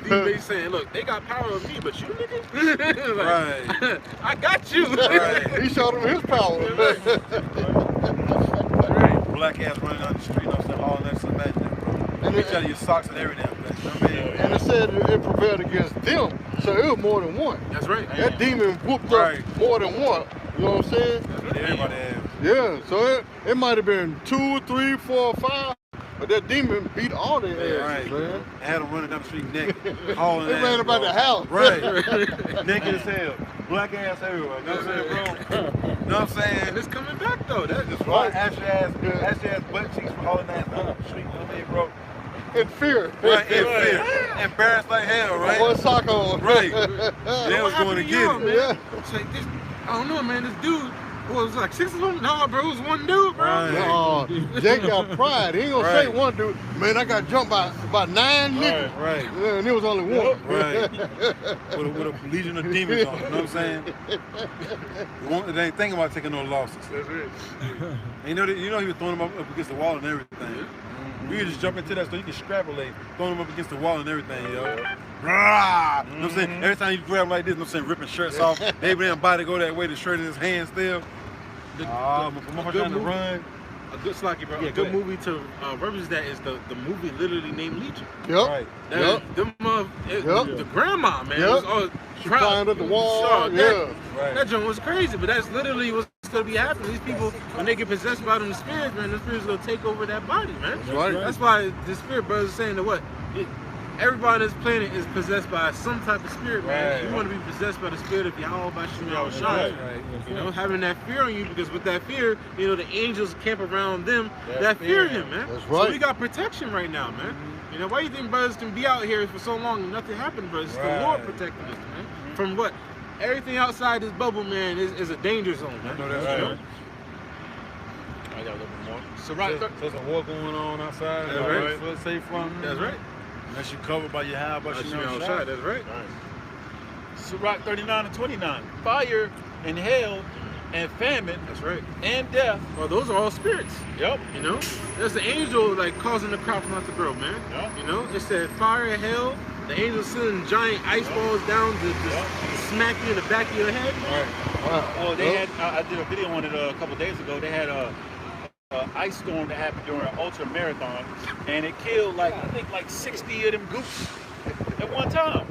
They saying, look, they got power of me, but you niggas? Like, Right. I got you. Right. He showed him his power. Black ass running down the street, you know what I'm saying? All that stuff, imagine that, bro. And Reach out of your socks and everything, man. You know what I mean? And it said it prevailed against them, so it was more than one. That's right. That demon whooped Right. up more than one. You know what I'm saying? Everybody has. Yeah, so it might have been 2, 3, 4, 5, but that demon beat all their asses, Right. man. I had them running down the street naked, hauling They ass, ran about bro. the house. Right. Naked as hell. Black ass everywhere. You know what I'm saying, bro? You know what I'm saying? And it's coming back, though. That's just Right. Ashy ass butt cheeks for hauling ass down the street. You know what I mean, bro? In fear. Right, in fear. Embarrassed like hell, right? One sock on. Right. What They was happened going to to get y'all, it. man? Yeah. It's like this, I don't know, man. This dude, what was it, like 6 of them? No, bro, it was one dude, bro. Right. Oh, Jake got pride. He ain't gonna say Right. one dude. Man, I got jumped by 9 niggas. Right. Yeah, and it was only one. Right. with a legion of demons on it, you know what I'm saying? They ain't thinking about taking no losses. That's it. And you know he was throwing them up against the wall and everything. You can just jump into that so you can scrapulate, throwing them up against the wall and everything, yo. Rah! You know what I'm saying? Every time you grab them like this, you know what I'm saying, ripping shirts off, every damn body go that way, the shirt in his hand still. I'm trying to run. a good Slocky, bro. Yeah, a good movie to reference that is the movie literally named Legion. Yep. Right. The grandma, man. Yep. Was all She climbed up the wall. That joint was crazy, but that's literally what's gonna be happening. These people, when they get possessed by them spirits, man, the spirit's gonna take over that body, man. That's right. That's why the spirit brothers are saying that what? Everybody on this planet is possessed by some type of spirit, man. Right. You want to be possessed by the spirit of Yahweh by Shemel Shai. You know, having that fear on you, because with that fear, you know, the angels camp around them that fear him, man. That's right. So we got protection right now, man. You know, why you think brothers can be out here for so long and nothing happened, brothers? It's the Lord protecting us, man. From what? Everything outside this bubble, man, is a danger zone, man. I know that's right. I got a little bit more. So There's a war going on outside. That's right. Feel safe from. That's right. Unless you covered by your high, by Shemel Shai, that's right. Sirach 39 and 29. Fire and hail and famine. That's right. And death. Well, those are all spirits. Yep. You know, there's the angel like causing the crops not to grow, man. Yep. You know, it said fire and hell. The angel sending giant ice balls down to smack you in the back of your head. Oh, they had. I did a video on it a couple days ago. They had a ice storm that happened during an ultra marathon, and it killed like I think like 60 of them goose at one time.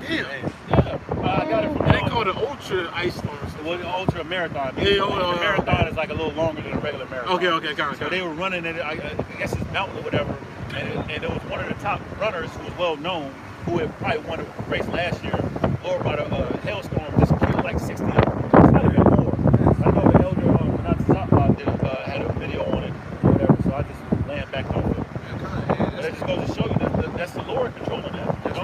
Damn. Yeah. I got it from. They call it ultra ice storm. Well, the ultra marathon. Yeah, the marathon is like a little longer than a regular marathon. Okay, got it. So they were running it. I guess it's mountain or whatever, and it was one of the top runners who was well known, who had probably won a race last year. Lord, by the hailstorm just killed like 60 of them. It's not even more. I know the elder had a video on it or whatever, so I just land back on it. But it just goes to show you that that's the Lord controlling that. That's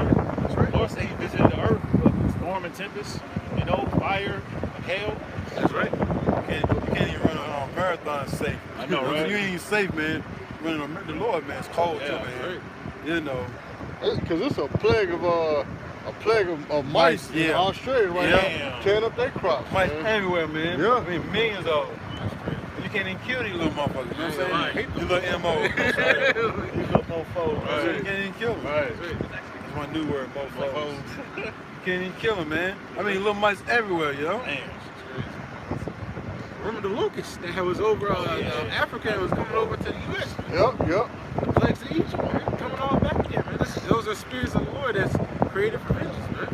right. The Lord said He visited the earth with storm and tempest, you know, fire, hail. That's right. You can't even run a marathon safe. I know, right? You ain't safe, man. Running the Lord, man, it's cold too, man. Right. You know. Because it's a plague of mice in Australia right now, tearing up their crops. Mice man. everywhere, man. Yeah. I mean, millions of them. You can't even kill these little motherfuckers. You know what I'm saying? You little MO. You little mofos. Right. You can't even kill them. Right. That's my new word, mofos. You can't even kill them, man. I mean, little mice everywhere, you know? Man. Remember the locusts that was over Africa and was coming over to the U.S. Yep. The plagues of Egypt, man, coming all back again, man. Those are spirits of the Lord that's created for vengeance, man.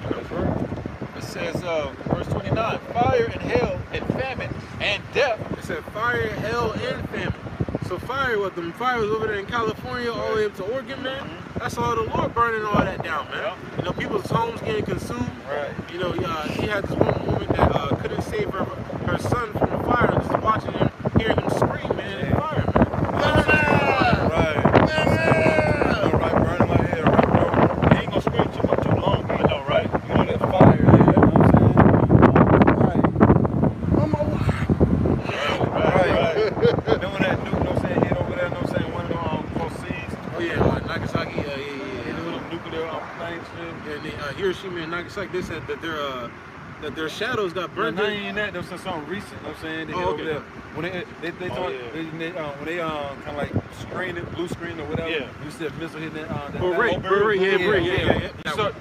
That's right. It says, verse 29, fire and hail and famine and death. It said fire, hell, and famine. So fire, what them fires over there in California, all the way up to Oregon, man. That's all the Lord burning all that down, man. Yep. You know, people's homes getting consumed. Right. You know, she had this one woman that couldn't save her son from the fire, and just watching him, hearing him scream, man, in the fire, man. Right. Right, burning my head, right, bro. They ain't gonna scream too long. I know, right? You know that fire, you know what I'm saying? Right. Then when that nuke, you know what I'm saying, hit over there, you know what I'm saying, one of them proceeds. Oh yeah, Nagasaki, Hit the little nuclear planes, shit. and Hiroshima and Nagasaki, they said that their shadows got burned. Not even that, there was something recent, you know what I'm saying? They hit over there. When they kind of like screen it, blue screen or whatever. Yeah. You said missile hitting that. Beret, yeah.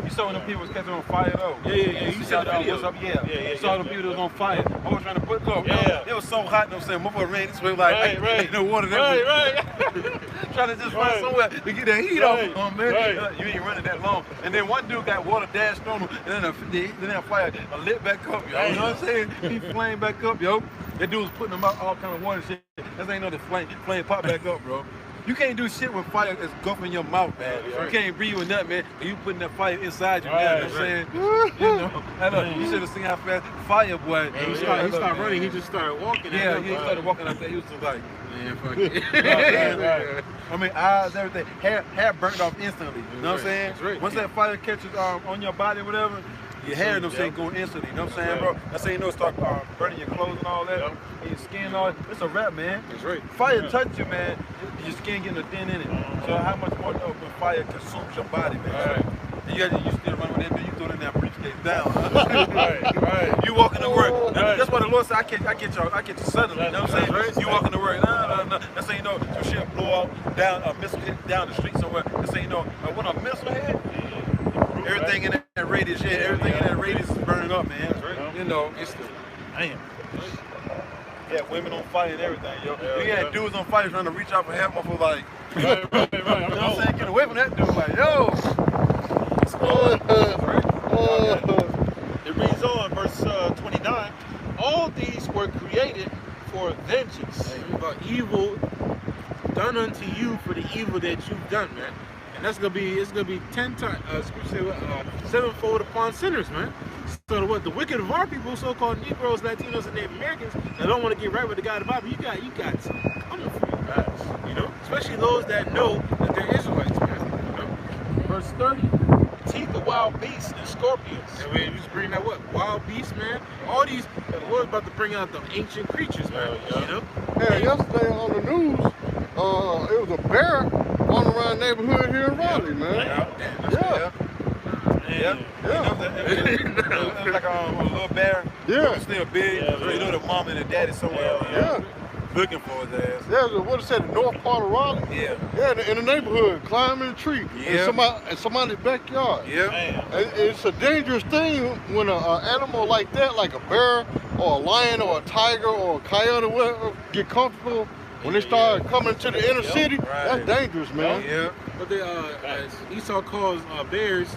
You saw when the people was catching on fire though. Yeah. You saw the video. You saw the people that was on fire. I was trying to put up. Yeah. It was so hot, you know what I'm saying? Motherfucker ran this way like, Right. no water that Right. Trying to just run somewhere to get that heat off, man. Right. You ain't running that long. And then one dude got water dashed on him, and then that fire lit back up, yo. You know what I'm saying? He flamed back up, yo. That dude was putting them out all kind of water and shit. That's ain't know the flame pop back up, bro. You can't do shit when fire is engulfing your mouth, man. You can't breathe with nothing, man. And you putting that fire inside you, man. You know what I'm saying? You should have seen how fast fire, boy. He started running. He just started walking. He started walking up there. He was just like, man, fuck it. right. I mean, eyes, everything. Hair burnt off instantly. You know what I'm saying? That's right. Once that fire catches on your body or whatever, your hair, you know what I'm saying, going instantly. You know what I'm saying, bro? That's how you know it start burning your clothes and all that. Your skin and all that. It's a wrap, man. That's right. Fire touch you, man. Your skin getting a thin in it. So how much more though when fire consumes your body, man? And you still run with that, man. You throw it in that briefcase down. Right. You walking to work. That's why the Lord said, I catch you suddenly. You know what I'm saying? You walking to work. No. That's how you know some shit blow out down a missile hit down the street somewhere. That's how you know when a missile hit, everything in that radius, everything in that radius is burning up, man. You know, it's the Damn. Yeah, women on fire and everything, yo. We had dudes on fire trying to reach out for help. I was like, Right. you know what I'm saying? Get away from that dude. Like, yo. It reads on, verse 29. All these were created for vengeance. About evil done unto you for the evil that you've done, man. And it's gonna be 10 times, sevenfold upon sinners, man. So what the wicked of our people, so-called Negroes, Latinos, and Native Americans that don't want to get right with the God of the Bible, you got something coming for you guys, you know? Especially those that know that they're Israelites, man. You know? Verse 30. Teeth of wild beasts and scorpions. And we just bring that what? Wild beasts, man. All these, the Lord's about to bring out the ancient creatures, man. You know? Yeah, yesterday on the news, it was a bear going around the neighborhood here in Raleigh, man. Yeah. It was like a little bear. Yeah. It was still big. You know the mom and the daddy somewhere. Yeah. Looking for his ass. Yeah, what it said, the north part of Raleigh. Yeah. Yeah, in the neighborhood, climbing a tree in somebody's backyard. Yeah. It's a dangerous thing when an animal like that, like a bear or a lion or a tiger or a coyote or whatever, get comfortable. When they start coming to the inner city, that's dangerous, man. Yeah. But they, as Esau calls bears,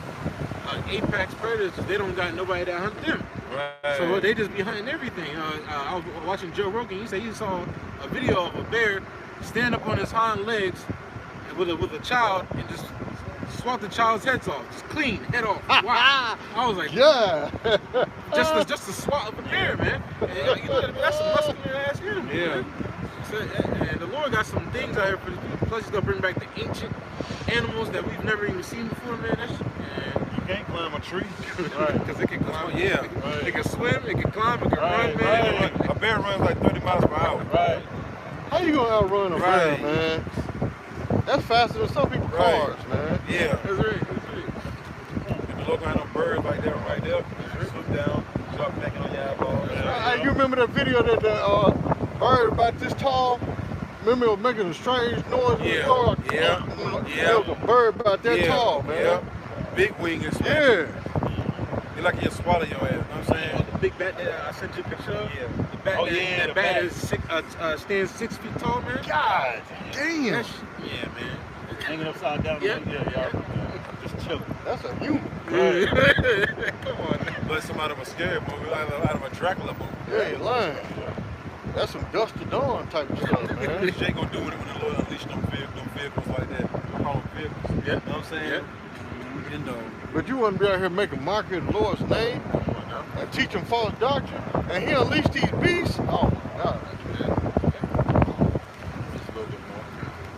apex predators, they don't got nobody that hunt them. Right. So they just be hunting everything. I was watching Joe Rogan. He said he saw a video of a bear stand up on his hind legs with a child and just swat the child's heads off, just clean head off. Wow! I was like, Yeah. just a swat of a bear, man. And, you know, that's a muscular ass animal. Man. So, and the Lord got some things out here for the people. Plus, He's gonna bring back the ancient animals that we've never even seen before, man. You can't climb a tree. Because it can climb. Yeah. It can swim, it can climb, it can run, man. A bear runs like 30 miles per hour. Right. How you gonna outrun a bear, man? That's faster than some people's cars, man. Yeah. That's right. If the local had no birds like that right there, swoop down, start backing on your eyeballs. You remember that video that the bird about this tall? Remember it was making a strange noise in the car? Yeah. There was a bird about that tall, man. Yeah. Big wing and stuff. Yeah. You like you swallow your ass, you know what I'm saying? The big bat that I sent you a picture of? Yeah. The bat, that bat is stands 6 feet tall, man. God damn. Yeah, man. Hanging upside down. Yeah. Just chilling. That's a human. Come on. But some out of a scary movie, out of a Dracula movie. Yeah, you're lying. That's some Dust to Dawn type of stuff, man. Jay gonna do it when the Lord unleash them vehicles like that. Power vehicles. Yeah. You know what I'm saying? Yeah. You know. But you wouldn't be out here making mockery of the Lord's name and teaching false doctrine, and He unleashed these beasts. Oh my God.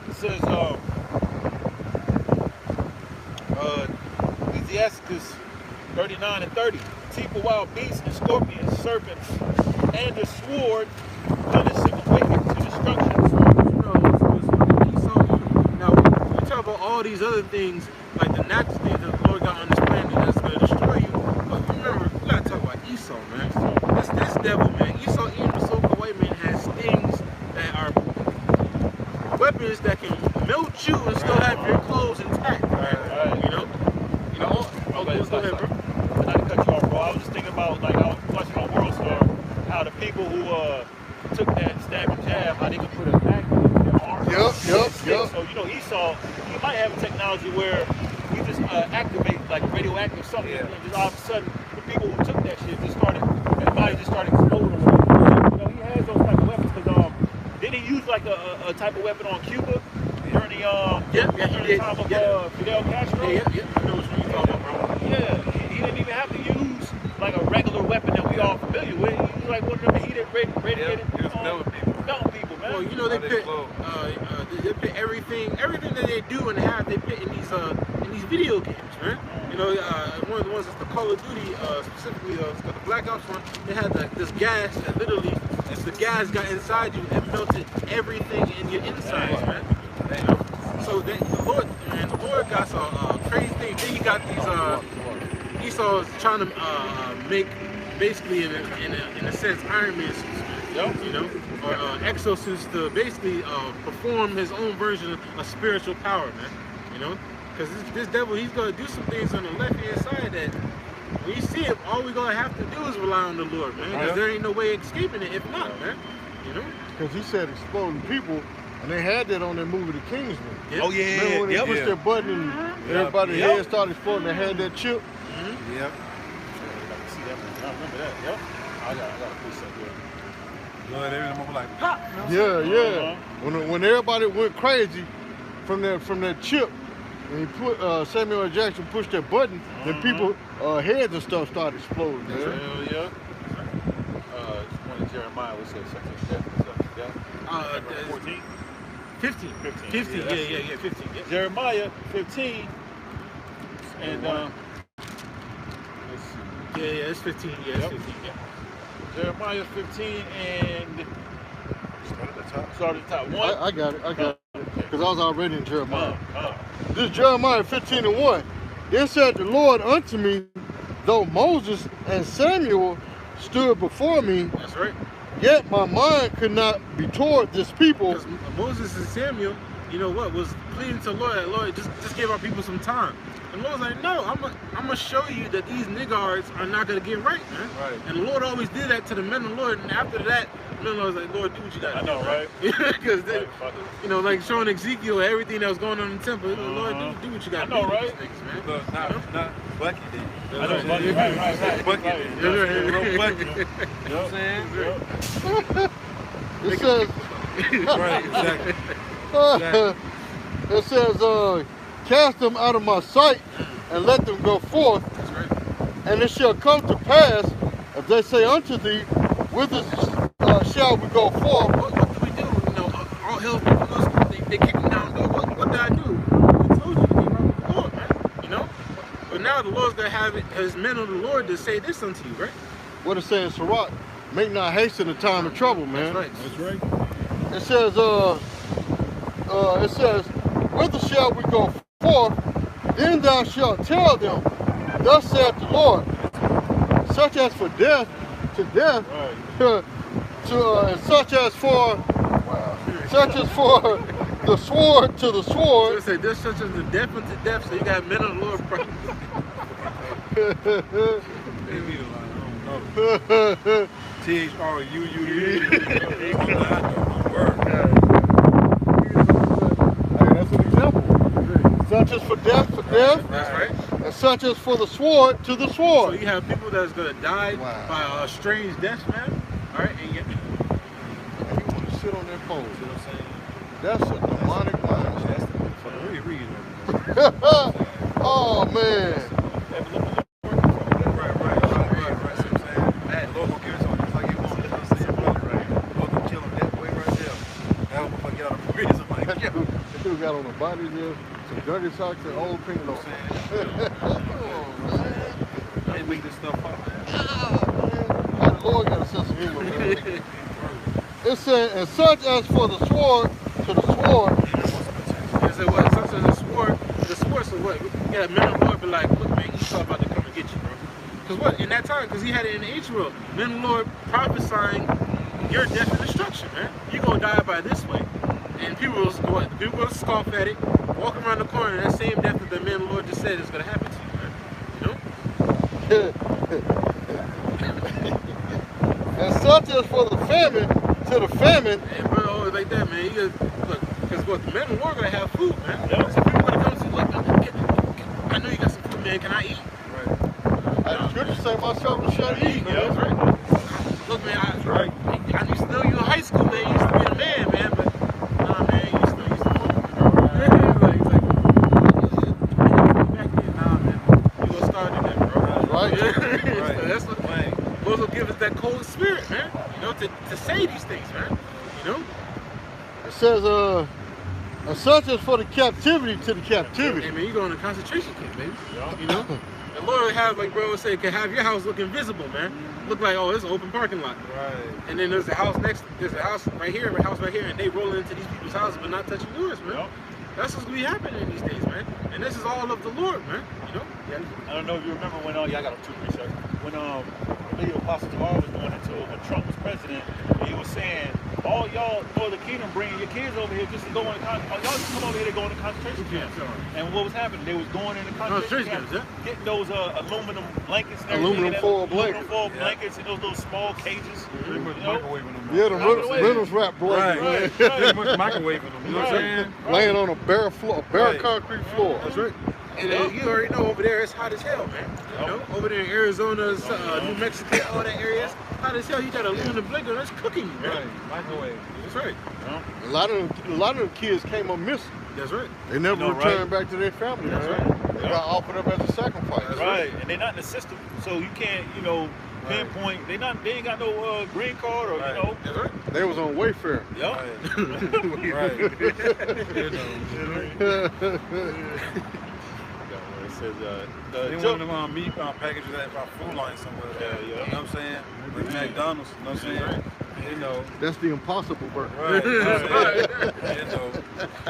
It says, Ecclesiasticus 39 and 30. Teeth of wild beasts and scorpions, serpents, and the sword punishing wicked to destruction. Now, we talk about all these other things, like the natural things that the Lord got on this planet that's going to destroy you. But remember, we got to talk about Esau, man. This devil, man. Esau, even the so-called white man, has things that are weapons that can melt you and still have your clothes intact. Right. You know? Go ahead, bro. Not to cut you off, bro. I was just thinking about, like, I was watching on World Star, how the people who took that stab and jab, how they could put a magnet in their arm. Yep. So, you know, Esau, he might have a technology where he just activate, like, radioactive something, and just all of a sudden, the people who took that shit just started, their body just started exploding. You know, he has those type of weapons, because didn't he use, like, a type of weapon on Cuba during the, time of Fidel Castro? Yeah. I know what you're talking about, bro. Yeah, he didn't even have to use like a regular weapon that we all familiar with. He was like one of them heated, radiated. He was melting people, man. Well, you know they put everything that they do and have they put in these video games, man. You know, one of the ones that's the Call of Duty, specifically the Black Ops one. They had this gas that literally, if the gas got inside you, it melted everything in your insides, man. You know? So the Lord got some crazy things. Then he got these Esau's trying to make basically in a sense Iron Man suits, you know, or exosuits to basically perform his own version of spiritual power, man. You know, because this devil, he's gonna do some things on the left hand side that when you see it, all we gonna have to do is rely on the Lord, man. Because there ain't no way escaping it if not, man. You know? Because he said exploding people, and they had that on their movie, The Kingsman. Yep. Oh, yeah. Remember when they pushed their button and everybody's head started exploding, they had that chip? Yep. See that one. I remember that. Yep. I got a precept here. Blood, everything like pop. Yeah. When everybody went crazy from that chip, and he put Samuel L. Jackson pushed that button, then people heads and stuff started exploding. Man. Hell yeah. One of Jeremiah would say something like that. 14? 15. 15. Yeah, 15. Yeah. Jeremiah 15. And let's see. Yeah, it's 15. Yeah, it's 15. Yeah. Jeremiah 15 and start at the top. One. I got it. Because I was already in Jeremiah. Uh. This is Jeremiah 15 and 1. It said, the Lord unto me, though Moses and Samuel stood before me, That's right. yet my mind could not be toward this people. Because Moses and Samuel, you know what, was pleading to the Lord, like, Lord, just give our people some time. And the Lord's like, no, I'm gonna show you that these niggards are not gonna get right, man. Right. And the Lord always did that to the men of the Lord. And after that, the men of the Lord was like, Lord, do what you got to do. I know, right? Because Right, you know, like showing Ezekiel everything that was going on in the temple. Lord, do what you got to do. I know, right? With these things, man. Look, not Bucky did. I know, Bucky, right. Bucky did. Bucky. You know what I'm saying? It says, Right, exactly. it says, cast them out of my sight and let them go forth. That's right. And it shall come to pass, if they say unto thee, whither shall we go forth? What do we do? You know, all hell broke loose. They kicked me down the door. What did I do? We told you to be right with the Lord, man. You know? But now the Lord's going to have his men of the Lord to say this unto you, right? What it says, Sirach, make not haste in the time of trouble, man. That's right. It says, whither shall we go forth? Then thou shalt tell them, thus saith the Lord, such as for death to death, such as for the sword to the So sword. it said, this such as the death unto death, so you got men of the Lord. They be like, I don't know. THRUU. That's an example. Such as for death, That's right. and such as for the sword to the So sword. you have people that's going to die Wow. by a strange death, man. All right, and yet, You want to sit on that pole. That's a demonic mindset. Oh man. The dude got on the body there, some dirty socks and old pink on. They make this stuff up. The Lord got a sense of humor, man. It said, and such as for the sword to the sword. it said what? Such as the sword, so what? Yeah, men of the Lord be like, look, man, Esau about to come and get you, bro. Because what? In that time, because he had it in the ancient world, men of the Lord prophesying your death and destruction, man. You're going to die by this way. And people will scoff at it, walk around the corner, and that same death that the man of the Lord just said is going to happen to you, man. You know? And such as for the famine to the famine. And bro, always like that, man. You just, look, because what, the men of the Lord going to have food, man. Yeah. So people going to come to you, look, I know you got some food, man. Can I eat? Right. The scripture say my servant shall eat, man. Yeah, that's right. Look, man, I used to know you in high school, man. You used to be a man, man, but nah, man, you used to back then, nah, man. You gonna start doing that, bro. Right. So that's what Lord will give us that cold spirit, man. You know, to say these things, man. You know? It says, and such as for the captivity to the captivity. Hey, man, you going to concentration camp, baby. You know? The Lord have, like bro say, can have your house look invisible, man. Look like, oh, it's an open parking lot. Right. And then there's a house right here, and they roll into these people's houses but not touching yours, man. Yep. That's what's gonna be happening these days, man. And this is all of the Lord, man. You know? I don't know if you remember when I got a 2 3 seconds. when the Apostle Paul was going into it when Trump was president, and he was saying, all y'all go to the kingdom, bringing your kids over here just to go in y'all just come over here to go into concentration camps. And what was happening? They was going into concentration camps, getting those aluminum blankets and everything. Aluminum foil blankets. Blankets and those little small cages. Pretty much microwaving them. Yeah, the Reynolds wrap blanket. Right. Pretty much microwaving them. You know what I'm saying? Laying on a bare floor, concrete floor. That's right. And you already know over there it's hot as hell, man. You know, over there in Arizona, New Mexico, all that areas, hot as hell. You got a aluminum blanket that's cooking you, man. Right. Microwave. That's right. A lot of them kids came up missing. That's right. They never returned back to their family. That's right. They got offered up as a sacrifice. That's right. And they're not in the system, so you can't, pinpoint. They ain't got no green card or That's right. They was on Wayfair. Yep. It says They one of them meat packages at our food line somewhere. You know what I'm saying? Like McDonald's, you know what I'm saying? That's the impossible burger. Right.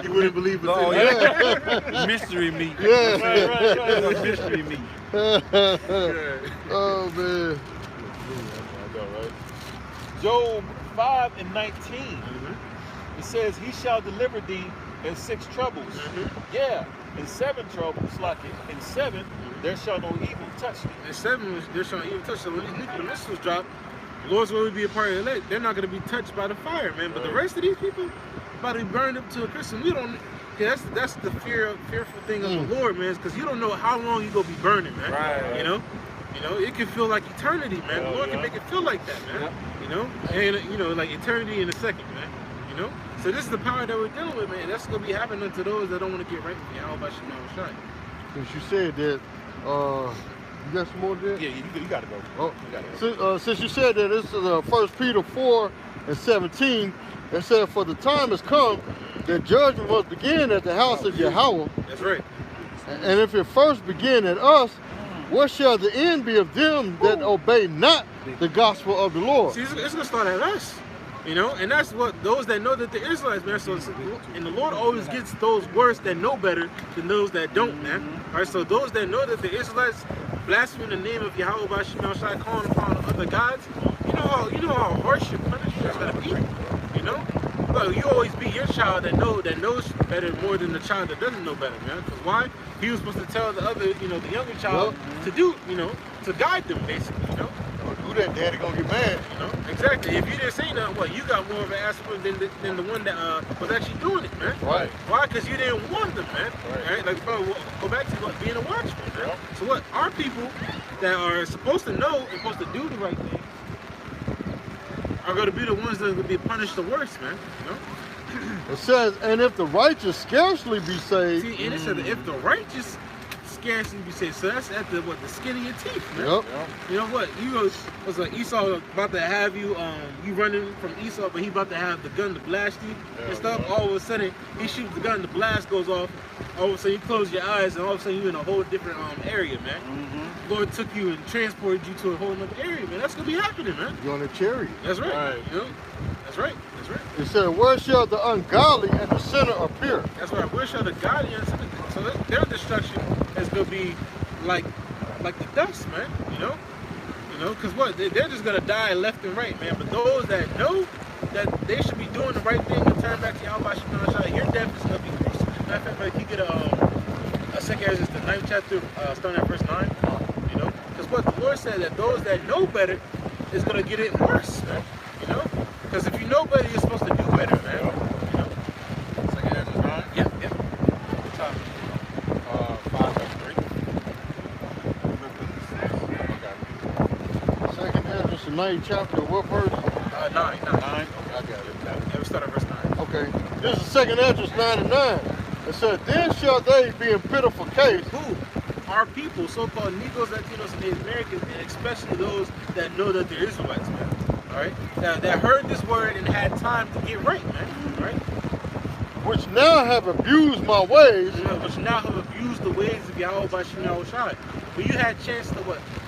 You wouldn't believe it. Mystery meat. Yeah. Right. Mystery meat. Oh man. Job 5:19. It says, "He shall deliver thee in 6 troubles." Yeah, in 7 troubles, like it. In 7, there shall no evil touch thee. In 7, there shall no evil touch. So when these nuclear missiles drop, the Lord's will be a part of elect. They're not going to be touched by the fire, man. But the rest of these people about to be burned up to a crisp. We don't. Yeah, that's the fearful thing of the Lord, man. Because you don't know how long you gonna be burning, man. Right. You know, it can feel like eternity, man. The Lord can make it feel like that, man. You know, and like eternity in a second, man. You know. So this is the power that we're dealing with, man. That's gonna be happening to those that don't want to get right with you. How about you know, shine? Since you said that, you got some more there? Yeah, you got to go. Oh, You gotta go. since you said that, this is 1 Peter 4:17. It said, "For the time has come that judgment must begin at the house of Yahweh. That's right. And if it first begin at us, what shall the end be of them that obey not the gospel of the Lord?" See, it's gonna start at us. You know, and that's what those that know that the Israelites, man. So, and the Lord always gets those worse that know better than those that don't, man. All right, so those that know that the Israelites blaspheme the name of Yahweh by Shema Shai, calling upon other gods, you know how harsh your punishment is gonna be. You know, but you always be your child that knows better more than the child that doesn't know better, man. Because why? He was supposed to tell the other, the younger child to do, to guide them, basically, Do that, daddy gonna get mad. Exactly. If you didn't say nothing, you got more of an aspirin than the one that was actually doing it, man. Right. Why? Because you didn't want them, man. Right? Like, bro, go back to being a watchman, man. So what? Our people that are supposed to know and supposed to do the right thing are going to be the ones that are going to be punished the worst, man. It says, "And if the righteous scarcely be saved." See, and it said if the righteous scarcely be saved. So that's at the skin of your teeth, man. You know what? Was like Esau about to have you running from Esau, but he about to have the gun to blast you and stuff. All of a sudden, he shoots the gun, the blast goes off. All of a sudden, you close your eyes, and all of a sudden, you're in a whole different area, man. Lord took you and transported you to a whole other area, man. That's gonna be happening, man. You're on a chariot. That's right. That's right. It said, "Where shall the ungodly and the sinner appear?" That's right. Where shall the godly and sinner? So their destruction is gonna be like the dust, man. Because what? They're just gonna die left and right, man. But those that know that they should be doing the right thing and turn back to Yahweh Shema Shai, your death is gonna be crucial. Matter of fact, if you get a second Ezra, the 9th chapter, starting at verse 9. Because what the Lord said that those that know better is gonna get it worse, man. Because if you know better, you're supposed to do better, man. Second Ezra 9? Yeah. Top 5:3. Second Ezra, the 9th chapter, what verse? 9. I got it. Yeah, we start at verse 9. Okay. This is second Ezra 9:9. It said, "Then shall they be in pitiful case." Who? Our people, so-called Negroes, Latinos, and Native Americans, and especially those that know that they're Israelites, man. All right? That heard this word and had time to get right, man. All right? "Which now have abused my ways." Which now have abused the ways of Yahweh by Shema Shai. But you had a chance to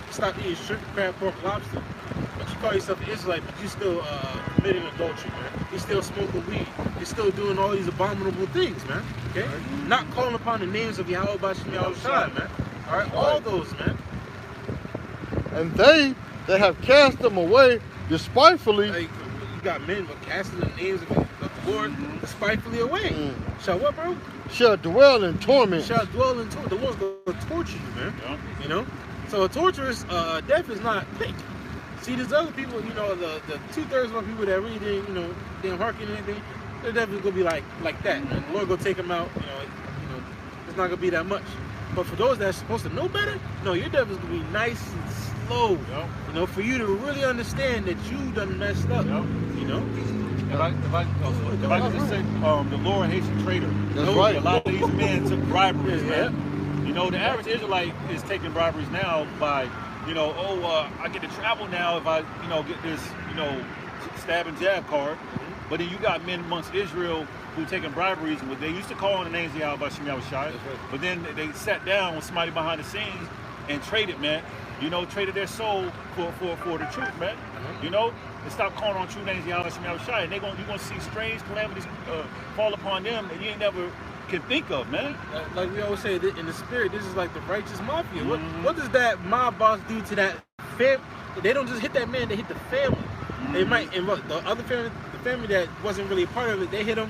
stop eating shrimp, crab, pork, lobster. But you call yourself an Israelite, but you still committing adultery, man. You still smoking weed. You're still doing all these abominable things, man. Okay? Not calling upon the names of Yahweh by Shema Shai, man. All right? All those, man. And they that have cast them away despitefully. Hey, you got men but casting the names of the Lord despitefully away. Shall what, bro? Shall dwell in torment. Shall dwell in torment. The Lord's going to torture you, man. Yeah. You know? So a torturous death is not quick. See, there's other people, you know, the 2/3 of our people that really didn't hearken to anything, their death is going to be like that. And the Lord going to take them out, you know, it's not going to be that much. But for those that's supposed to know better, no, your death is going to be nice and slow. Yep. You know, for you to really understand that you done messed up. Yep. You know? If I could just say, the Lord hates a traitor. That's right. A lot of these men took briberies, Yeah. man. You know, the average Israelite is taking briberies now by, you know, I get to travel now if I, you know, get this, you know, stab and jab card. But then you got men amongst Israel who taking briberies, and they used to call on the names of Yahweh Shai, but then they sat down with somebody behind the scenes and traded, man. You know, traded their soul for the truth, man. You know, and stop calling on true names of Yahweh Shai, and you're gonna see strange calamities fall upon them that you ain't never can think of, man. Like we always say, in the spirit, this is like the righteous mafia. What does that mob boss do to that family? They don't just hit that man; they hit the family. They might, and look, the other family, the family that wasn't really a part of it, they hit him,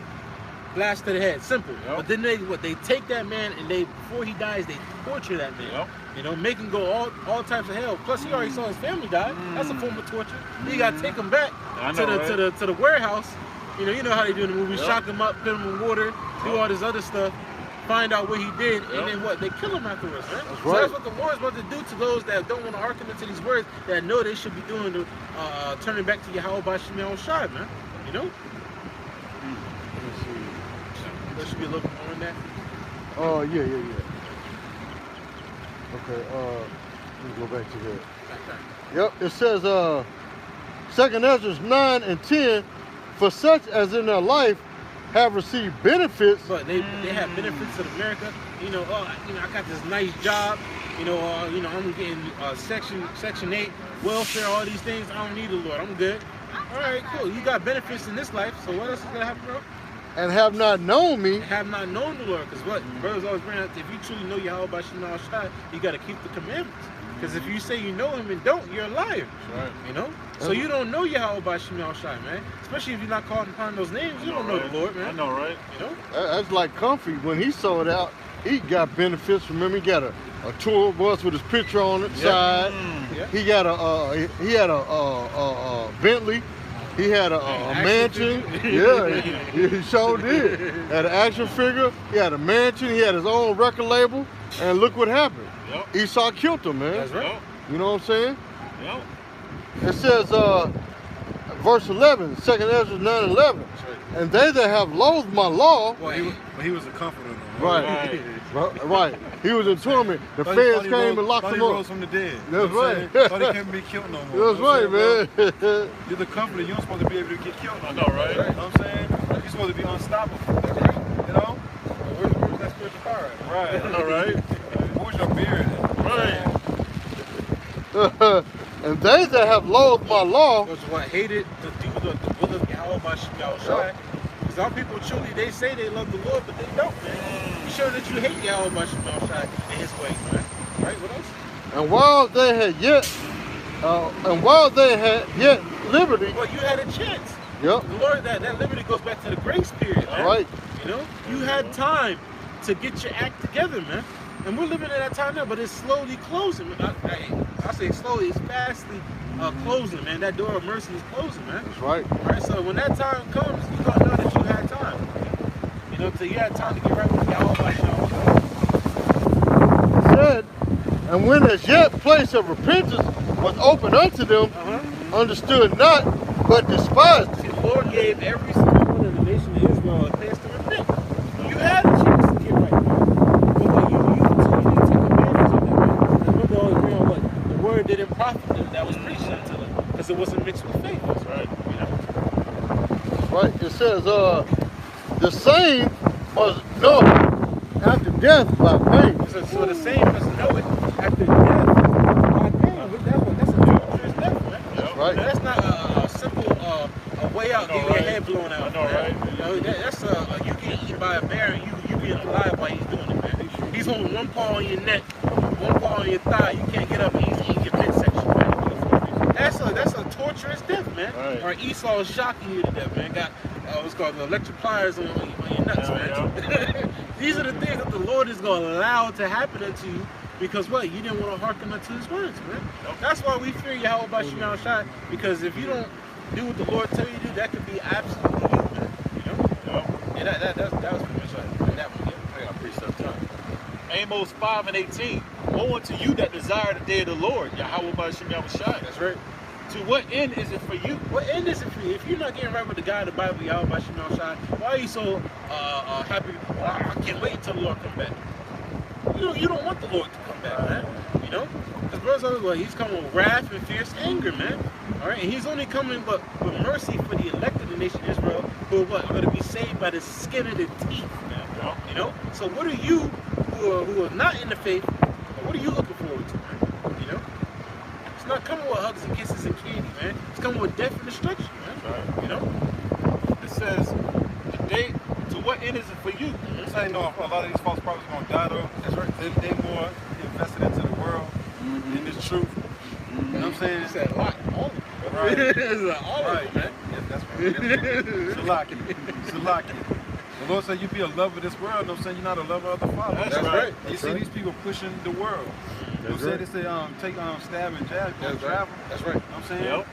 blast to the head, simple. Yep. But then they take that man and before he dies, they torture that man. Yep. You know, make him go all types of hell. Plus, he already saw his family die. That's a form of torture. You got to take him back to the warehouse. You know how they do in the movie. Yep. Shock him up, put him in water, do all this other stuff. Find out what he did, and then what? They kill him afterwards, right? That's So right. that's what the Lord's about to do to those that don't want to hearken into these words, that know they should be doing the turning back to Yahweh Bashim Shai, man. You know? There should be a little bit more in that. Oh, yeah. Okay, let me go back to that. Yep, it says, 2nd Ezra 9 and 10, for such as in their life have received benefits. But they have benefits of America. You know, I got this nice job. You know, I'm getting Section 8, welfare, all these things. I don't need the Lord. I'm good. All right, cool. You got benefits in this life. So what else is gonna happen, bro? And have not known me. Have not known the Lord. Because what brothers always bring out, if you truly know Yahweh Bashim Shai, you got to keep the commandments. Because if you say you know him and don't, you're a liar. Right. You know? So you don't know Yahweh Bashim Shai, man. Especially if you're not calling upon those names, you don't know the Lord, man. I know, right? You know? That's like Comfy. When he sold out, he got benefits. Remember, he got a tour bus with his picture on the side. Yeah. He got a Bentley. He had a mansion. Yeah, he sure did. Had an action figure. He had a mansion. He had his own record label. And look what happened. Yep. Esau killed him, man. That's right. Yep. You know what I'm saying? Yep. It says, verse 11, 2nd Ezra 9:11. And they that have loathed my law. Well, But he was a comforter, though. Right. Right. He was in torment. The feds came and locked him He up. rose from the dead. That's right. Thought he couldn't be killed no more. That's right, man. You're the comforter. You're supposed to be able to get killed. I know, right? You know what I'm saying? You're supposed to be unstoppable. You know? where's that spiritual power at? Right. I know, right? Where's your beard at? Right. And they that have loathed my law. Was what hated the will of Yahweh Bashim Shai. Because our people truly, they say they love the Lord, but they don't, man. You show that you hate Yahweh Bashim Shai and his ways, man. Right? What else? And while they had yet liberty. Well, you had a chance. Yep. The Lord, that liberty goes back to the grace period, man. Right. You know, you had time to get your act together, man. And we're living in that time now, but it's slowly closing. I say slowly, it's fastly closing, man. That door of mercy is closing, man. That's right. All right, so when that time comes, you're going to know that you had time. You know, so you had time to get right with Yahweh. Said, and when as yet place of repentance was open unto them, understood not, but despised it. See, the Lord gave every single one of the nation of Israel a chance to repent. You had a chance to get right, man. But you didn't take advantage of that, man. Remember, all the word didn't profit them that was preached unto them because it wasn't mixed with faith. That's right. You know? Right. It says, the same must know after death by pain. So the same must know it after death by pain. That's a dangerous death, man. That's right. That's not a simple a way out, getting your head blown out. I know, man. right? You know, that's you get eaten by a bear and you being alive while he's doing it, man. He's holding one paw on your neck, one paw on your thigh. You can't get up and he's eating your midsection, man. That's a torturous death, man. Right. Or Esau is shocking you to death, man. Got what's called the electric pliers on your nuts, man. These are the things that the Lord is going to allow to happen unto you because what? You didn't want to hearken unto His words, man. That's why we fear Yahweh Bashim Shai, because if you don't do what the Lord tell you to do, that could be absolutely you, man. You know? Yeah, that was pretty much that one. Yeah, I got pretty stuff done. Amos 5:18. Woe unto you that desire the day of the Lord, Yahweh Bashim Shai. That's right. To what end is it for you? What end is it for you? If you're not getting right with the God of the Bible, Yahweh Bashim Shai, why are you so happy? I can't wait until the Lord comes back. You don't want the Lord to come back, man. You know? Because brothers always, well, He's coming with wrath and fierce anger, man. All right? And He's only coming but with mercy for the elect of the nation of Israel who are what? Are going to be saved by the skin of their teeth, man. You know? So what are you who are not in the faith, what are you looking forward to, man? You know? It's not coming with hugs and kisses and candy, man. It's coming with death and destruction, man. Right. You know? It says, the day, to what end is it for you? This ain't no, a lot of these false prophets gonna die though. That's right. They more invested into the world than this truth. You know what I'm saying? It's a lot. All of it. Right. It's all of Right, it, man. Yes, that's right. Salaki. The Lord said you be a lover of this world. No, saying you're not a lover of the Father. That's right. You see these people pushing the world. You know what I'm saying? They say take stab and jab, go travel. That's right. You know what I'm saying? Yep.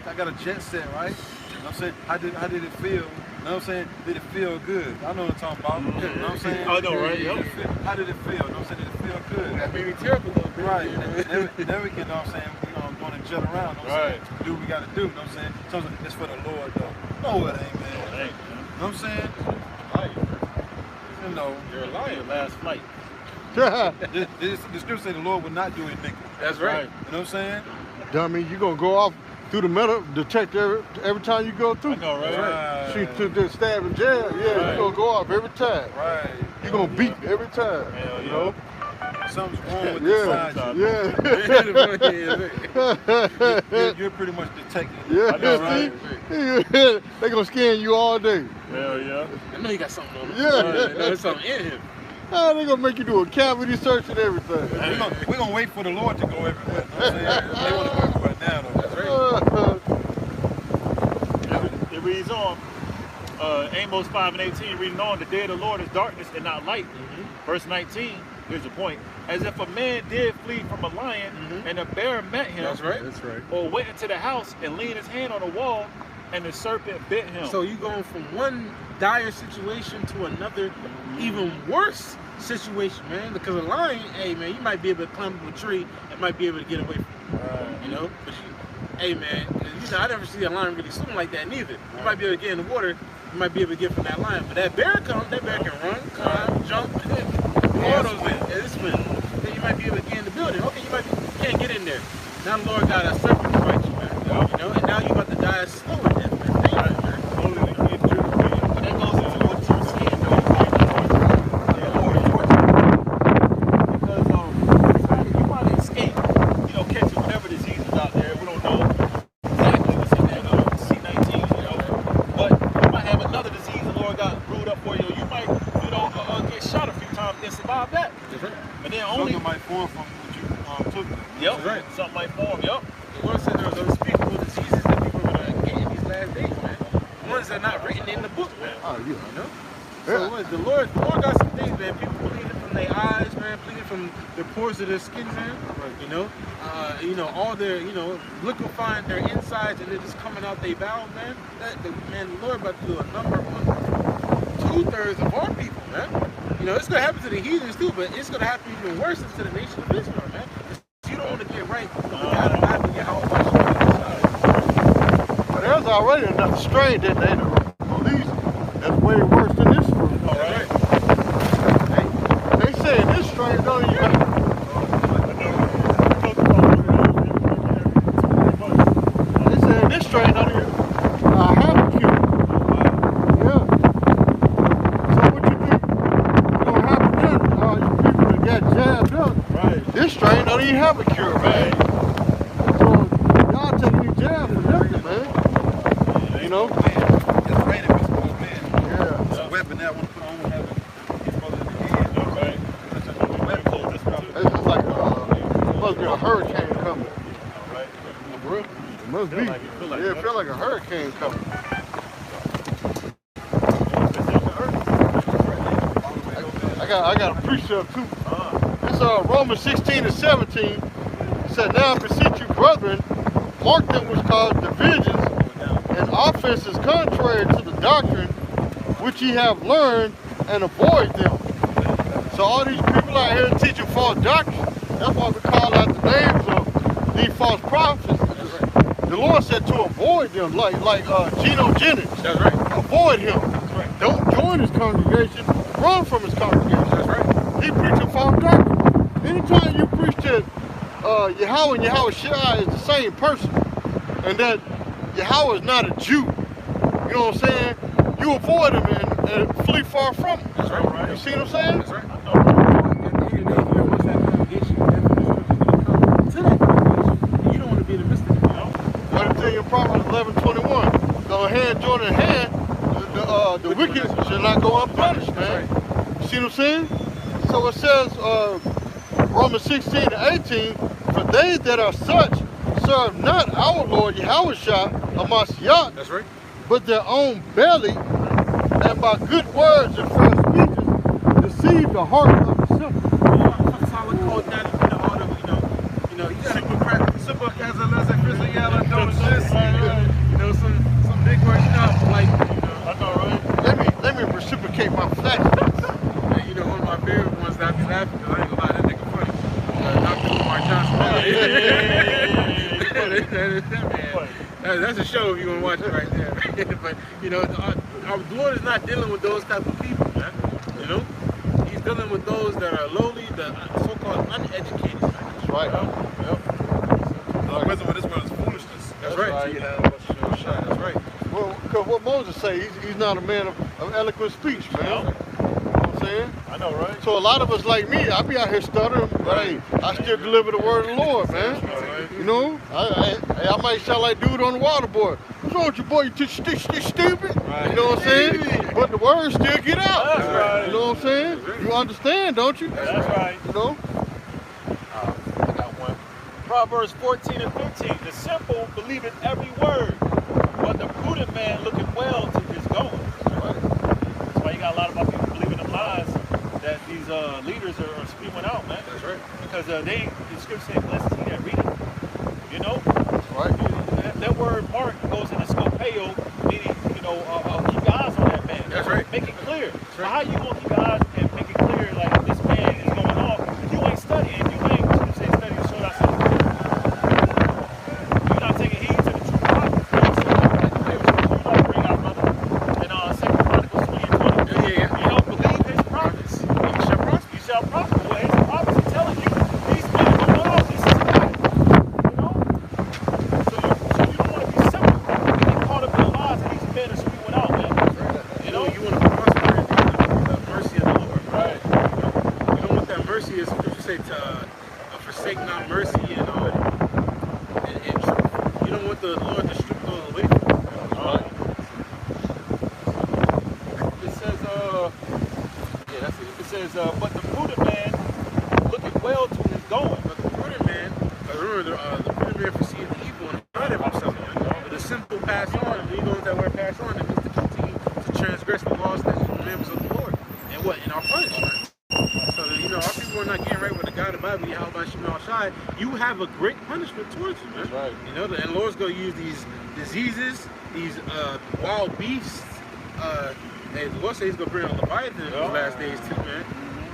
I got a jet set, right? You know what I'm saying? How did it feel? You know what I'm saying? Did it feel good? I know what I'm talking about. You know what I'm saying? I know, right? Yep. How did it feel? You know what I'm saying? Did it feel good? That made me terrible, though. Right. Then we can, you know what I'm saying, going to jet around. You know what I'm saying? Do what we got to do. You know what I'm saying? Something it's for the Lord, though. No, it ain't, man. Hey, You know what I'm saying? You know. you're a liar. Last flight. The scripture say the Lord will not do anything. That's right. You know what I'm saying? Dummy, you gonna go off through the metal detector every time you go through. I know, right? Shoot to the stab and jab. Yeah, Right. you gonna go off every time. Right. You gonna beat every time. Hell You yeah. know? Something's wrong with the Yeah. side. You're pretty much detected. Yeah. I know, right? See? They gonna scan you all day. Hell yeah. I know he got something on him. Yeah. There's something in him. They gonna make you do a cavity search and everything. We're gonna wait for the Lord to go everywhere. You know what I'm saying? They want to go everywhere now, though. That's right. It reads on, Amos 5:18, reading on, the day of the Lord is darkness and not light. Verse 19, here's the point. As if a man did flee from a lion and a bear met him. That's right. Or went into the house and leaned his hand on the wall and the serpent bit him. So you going from one dire situation to another, even worse situation, man. Because a lion, hey man, you might be able to climb up a tree and might be able to get away from it, you know. But hey man, you know I never see a lion really swim like that neither. You might be able to get in the water, you might be able to get from that lion. But that bear can run, climb, jump, all those things. Then you might be able to get in the building. Okay, you can't get in there. Now the Lord got a serpent to fight you, man. You know, and now you about to die a slower death, man. That goes into what you were saying, though. Because you might escape, catching whatever diseases out there. We don't know exactly what's in that C-19, But you might have another disease the Lord got brewed up for you. You might, get shot a few times and survive that. And then only Something might form from what you took. Yep. Right. Something might form. Yep. The Lord said there was unspeakable diseases that people are going to get in these last days, man. Ones that are not written in the book, man. Oh, yeah. You know? So what, the Lord got some things, man. People bleeding from their eyes, man. Bleeding from the pores of their skin, man. You know, all their, liquefying their insides and they're just coming out their bowels, man. The Lord about to do a number on 2/3 of our people, man. It's going to happen to the heathens too, but it's going to happen even worse to the nation of Israel, man. You don't want to get right. You got to Bible your house. But there's already enough strain that they release that's way worse than this one. All right. They say this strain don't even. They say this strain don't even have a cure. Yeah. So what you think gonna happen then? All you people that got jabbed up. Right. This strain don't even have a cure, man. So y'all taking these jabs for nothing, man. You know? It's raining, it's supposed to be. Yeah. It's a weapon that I want to put on and have it supposed to be. Okay. It's just like supposed to be a hurricane coming. All right. For real? Must be. Like Yeah, it feel like a hurricane coming. I got a precept too. It's Romans 16:17. It said, "Now I beseech you, brethren, mark them which cause divisions and offenses contrary to the doctrine which ye have learned, and avoid them." So all these people out here teaching false doctrine, that's why we call out the names of these false prophets. The Lord said to avoid them, like Geno Jennings. That's right. Avoid him. That's right. Don't join his congregation. Run from his congregation. That's right. He preaching false doctrine. Anytime you preach that Yahweh and Yahweh Shai is the same person, and that Yahweh is not a Jew, you know what I'm saying? You avoid him and flee far from him. That's right. You see what I'm saying? That's right. At the end of the day, once that congregation, that destruction is going to come to that congregation, you don't want to be in the midst of it. What it tell you in Proverbs 11:21? Go hand join in hand, the wicked shall not go unpunished, man. You see what I'm saying? So it says, Romans 16:18, "For they that are such serve not our Lord Yahweh Shai, Hamashiach, That's right. but their own belly, and by good words and fair speeches deceive the heart of the simple." Solid code that in the heart of, you got super as a lesson, Grizzly Yellow, some big words, like, I know, right? Let me reciprocate my flesh. one of my favorite ones that I be laughing because I ain't gonna lie, that nigga funny. Dr. Lamar Johnson. That's a show if you want to watch it right there. But, our Lord is not dealing with those type of people, man. He's dealing with those that are lowly, the so-called uneducated. That's right. The wisdom of this world is foolishness. That's right. That's right. Well, because what Moses say, he's not a man of eloquent speech, man. You know what I'm saying? I know, right? So a lot of us like me, I be out here stuttering, but hey, I still deliver the word of the Lord, man. You know? I might sound like dude on the water board. What's wrong with you, boy? You stupid? Right. You know what I'm saying? But the words still get out. That's right. You know what I'm saying? You understand, don't you? That's right. You know? I got one. Proverbs 14:15. The simple believeth every word, but the prudent man looketh well to his going. That's why you got a lot of our people believing the lies that these leaders are spewing out, man. That's right. Because the scripture says, "Blessed is he that readeth." You know? That's right. That word mark goes in the scopeo, meaning, keep your eyes on that man. That's right. Make it clear. That's So right. how you gonna keep your eyes and make it clear like this man is going off if you ain't studying, you ain't studying to show thyself. You're not taking heed to the true prophets. You like bring out, brother, in 2 Chronicles 20:20. Yeah. You don't believe his prophets, you shall prosper. You shall prosper. Well, his prophets are telling you these men are going off. This is God. You know? So you don't want to be simple. Get caught up in the lies that these men are spewing out, man. You know? You want to prosper in the mercy of the Lord. Right. You know what that mercy is? Scripture say to forsake not mercy and truth. You don't want the Lord to strip those away from you. It says, that's it. It says, but the prudent man looketh well to his going. But the prudent man, remember, the prudent man perceives the evil and pride of himself. But the simple pass on, and we know that word pass on, it means to continue to transgress the laws, statutes, and commandments of the Lord. And what? In our punishment. So, our people are not getting right with the God of the Bible, Yahweh Shema Shai. You have a great punishment towards you, man. That's right. And the Lord's going to use these diseases, these wild beasts. And the Lord says he's going to bring on Leviathan in those last days too, man.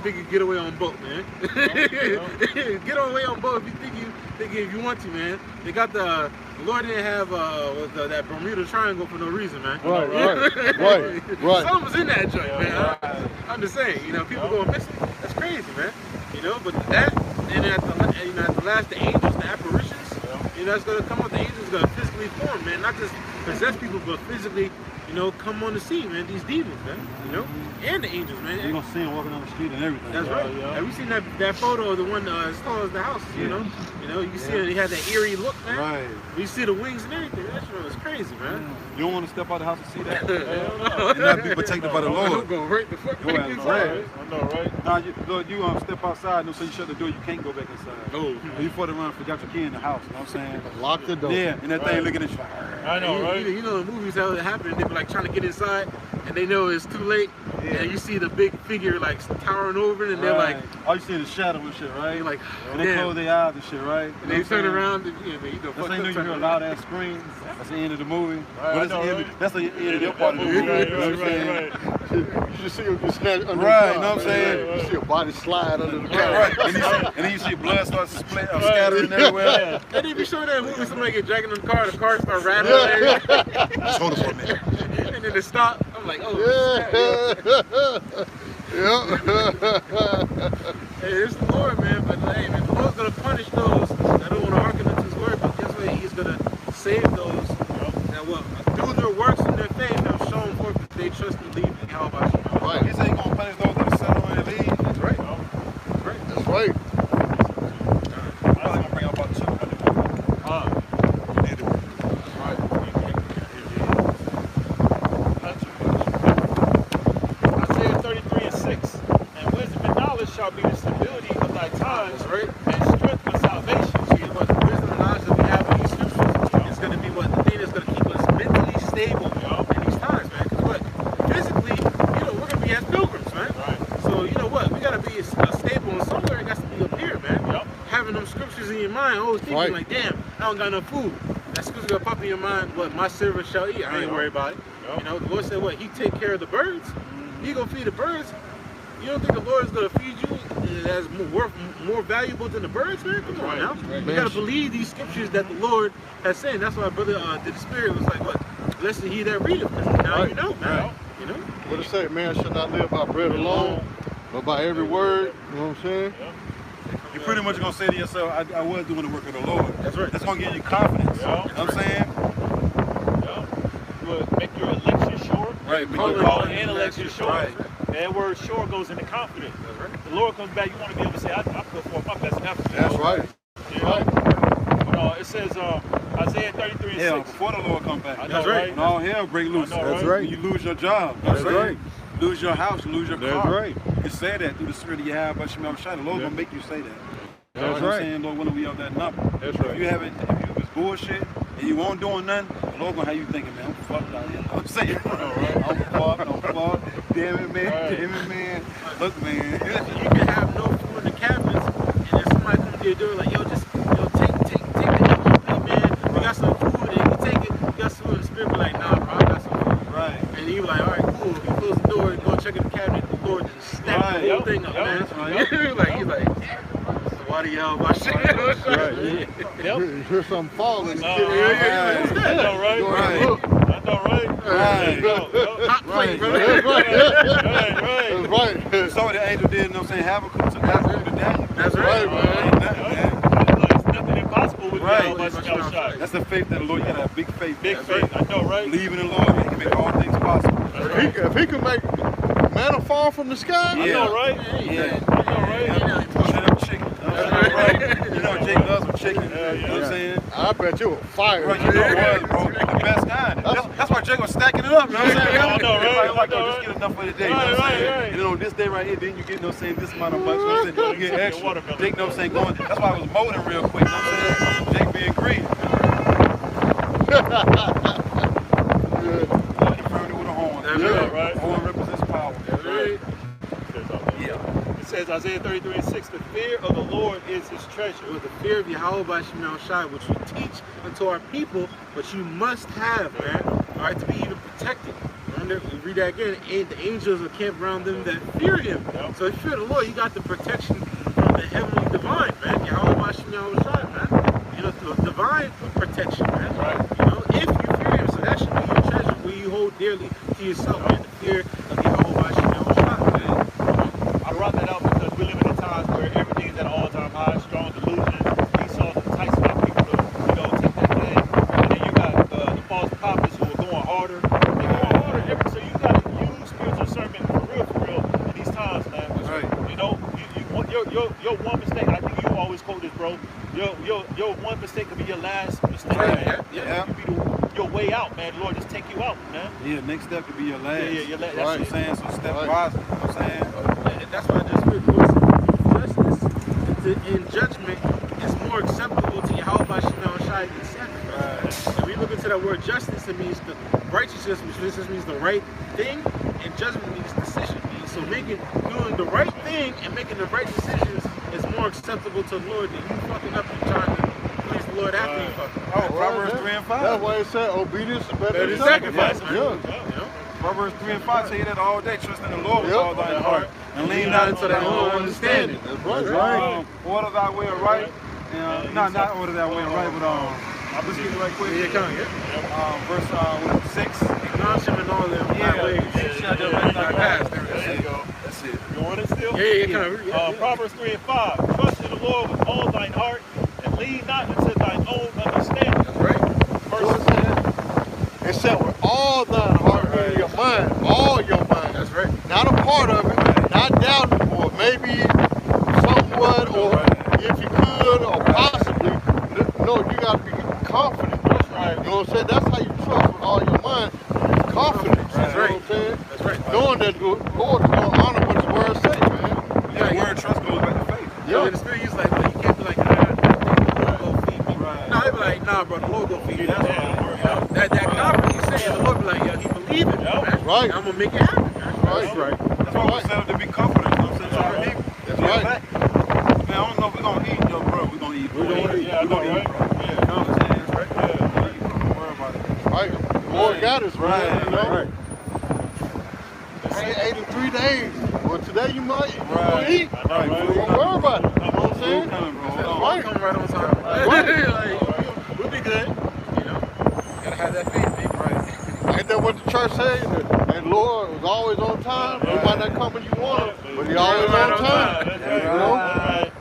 You can get away on boat, man. Get away on boat if you think if you want to, man. They got the Lord didn't have that Bermuda Triangle for no reason, man. Right. Something's in that joint, man. I'm just saying, people go missing. That's crazy, man. But that, and at the last, the angels, the apparitions, that's gonna come up. The angels gonna physically form, man. Not just possess people, but physically, you know, come on the scene, man. These demons, man, you know, and the angels, man. You're gonna see them walking down the street and everything. That's right. Have you seen that photo of the one as tall as the house? You know, you see it. He had that eerie look, man. Right. You see the wings and everything. That shit was crazy, man. You don't want to step out the house and see that. Hell You're not be protected by the Lord. Go right the fuck Go back ahead, inside. I know, right? Now, you step outside, no, so you shut the door, you can't go back inside. Oh. You fought around, forgot your key in the house, you know what I'm saying? Lock the door. Yeah, and that thing looking at you. I know, right? You know the movies how it happened. They be like trying to get inside, and they know it's too late. And you see the big figure like towering over, it, and they're like, all you see is the shadow and shit, right? you're like, and they close their eyes and shit, right? And they turn around, and, you know, That's how you know you hear a loud ass scream. That's the end of the movie. Right, That's the end of your part of the movie. Right, You know what I'm saying? You just see him get snatched under Right, the car. know what I'm saying? You see a body slide under the car. Right, and then you see blood start scattering everywhere. They didn't even show that movie. Somebody get dragging in the car start rattling. Just hold it for a minute. And then it stopped. I'm like, oh, snap. Hey, it's the Lord, man. But hey, man, the Lord's gonna punish those that don't want to hearken unto His word. But guess what? He's gonna save those that will, through their works and their faith, have shown forth that they trust and believe in Yahweh. Right. He said he's gonna punish those that settle and leave. That's right. That's right. That's right. I'm probably gonna bring out about 200. Isaiah 33 and 6. And wisdom and knowledge shall be the stability of thy times, Right. and strength of salvation. See, what the wisdom and knowledge that we have in these scriptures is going to be what the thing that's going to keep us mentally stable in these times, man. Because what? Physically, you know, we're going to be as pilgrims, man. Right. So, you know what? We got to be stable and somewhere it got to be up here, man. Yep. Having them scriptures in your mind, always thinking Right. like, damn, I don't got enough food. That scripture going to pop in your mind, what, my servant shall eat. I ain't worried about it. Yep. You know, the Lord said, what? He take care of the birds. He going to feed the birds. You don't think the Lord is going to feed you as more valuable than the birds, man? Come on now. You got to believe these scriptures that the Lord has said. That's why brother the Spirit was like, what? Blessed he that readeth. Now you know, man. Right. You know? What it say? Man shall not live by bread alone, but by every word. You know what I'm saying? You're pretty much gonna say to yourself, I was doing the work of the Lord. That's right. That's gonna give you confidence. Yeah. You know what I'm saying? You will make your election sure. Right. Calling and election sure. Right. That word sure goes into confidence. That's right. The Lord comes back, you want to be able to say, I put forth my best effort. That's right. You know? But it says Isaiah 33 and Yeah, 6. before the Lord come back. I know, That's right. When all hell break loose. I know, That's right. When you lose your job. You know That's what I'm right. saying? Lose your house, you lose your That's car. right. You can say that through the spirit of Yahweh Shemel Shai. The Lord gonna make you say that. You know That's what I'm right. saying? Lord, when are we of that number? That's If right. you was bullshit and you weren't doing nothing, the Lord gonna have you thinking, man, I'm fucked out here. I'm saying, I'm fucked. Damn it, man. Right. Damn it, man. Look, man. You can have no food in the cabinets, and then somebody comes to your door like, yo, just take the MLP, man. We got some food, and you take it. You got some food, and the Spirit be like, nah, bro, I got some food. Right. And you like, all right, cool. You close the door and go check in the cabinet. The Lord just snap Right. the whole Yep. thing up, Yep. man. That's right. He's like, so why do y'all my shit? Right. Yep. You hear something falling. Yeah, Right. I know, right? Go ahead, Right. look. I know, right? Right. Hot plate, brother. That's right. Right. That's right. So what the angel did, you know what I'm saying? Habakkuk took Habakkuk to Daniel. That's right, Right, man. Ain't nothing, man. There's nothing impossible with Right. Yahweh Shemel Shai. That's the faith that the Lord, you gotta have big faith. Big That's faith, I know, right? Believe in the Lord, He can make all things possible. If he can make manna fall from the sky, I know, right? Yeah. I know, right? Pushing up chicken. That's right. You know Jake loves some chicken. You know what I'm saying? I bet you were fired. Bro, you know what, bro? The best kind. That's why Jake was stacking it up. You know what I'm saying? I know, right? Like, I know, just right? get enough for the day. You know what I'm Right, saying? right. And then on this day right here, then you get, you know what I'm saying, this amount of bucks. You know what I'm saying? You get extra. Watermelon. Jake, you know what I'm saying, going. That's why I was molding real quick. You know what I'm saying? Jake being greedy. Confirmed it with a horn. That's right, right. Horn represents power. That's right. Yeah. It says Isaiah 33 and 6, the fear of the Lord is his treasure. With the fear of Yahweh by Shemel Shai, which we teach unto our people, but you must have, man, all right, to be even protected. Remember, we read that again, and the angels are camped around them that fear him. Yep. So if you fear the Lord, you got the protection from the heavenly divine, man. Yahweh by Shemel Shai, man. You know, the divine protection, man. Right. You know, if you fear him, so that should be your treasure, where you hold dearly to yourself, man. The fear of Yahweh by Shemel Shai, man. I brought that out because we live in times where everything is at an all-time high, strong delusion. Esau's enticing our people to, take that thing. And then you got the false prophets who are going harder. They're going your one mistake, I think you always quote this, bro. Your one mistake could be your last mistake, Right, man. yeah. You could be your way out, man. The Lord just take you out, man. Yeah, next step could be your last. Yeah, your last. That's what I'm saying. So step wise, you know what I'm saying? And that's why this word justice in judgment is more acceptable to Yahweh Shemel Shai than sacrifice. If we look into that word justice, it means the righteousness, which just means the right thing, and judgment means decision. So doing the right thing and making the right decisions is more acceptable to the Lord than you fucking up and trying to please the Lord after you fucking. Oh, Proverbs 3 and 5. That's why it said obedience is better Better than than sacrifice. sacrifice. Yeah. Proverbs 3 and 5 tell you that all day. Trust in the Lord with Yep. all thine heart. And lean not into thy own understanding. That's right. Order thy way right. Not order thy way right, but I'll just get it right quick. Yeah, come on, yeah. Verse 6. Acknowledge him in all their ways. There you go. That's it. You want it still? Yeah, come on. Proverbs 3 and 5. Trust in the Lord with all thine heart, and lean not into thine own understanding. That's right. It said with all thine heart in your mind, all your mind. That's right. Not a part of it, not doubting, or maybe somewhat, or if you could, or possibly. No, you got to be confident. That's right. You know what I'm saying? That's how you trust with all your mind. Confidence. That's You know right. what I'm saying? That's right. Knowing that the Lord is going to honor what his word say, man. Yeah, the word trust goes back to faith. Yeah. And the spirit is like, well, you can't be like, nah, the Lord go feed me. Right. No, he be like, nah, bro, the Lord go feed me. Yeah, That confidence you saying, the Lord be like, yo, he believe it, man. Right. I'm gonna make it happen. Right. Right. That's why we're set up to be confident. You know what I'm saying? That's right. Man, I don't know if we're going to eat, though, bro. We're going to eat. We're gonna eat. Yeah, I know, right? Yeah, you know what I'm saying? That's right. Yeah. Don't worry about it. Right. The Lord got us, man. You know? Right. Hey, 83 days. Well, today you might Right. eat. I know, right? Don't worry about it. You know what I'm Food saying? coming, bro. That's Hold on. right. Come right on time. Like, we'll be good. You know, gotta have that faith, baby. Right. Ain't that what the church said? And Lord was always on time. He might not come when you want him, but he always Right on time. That's You right. know? Right.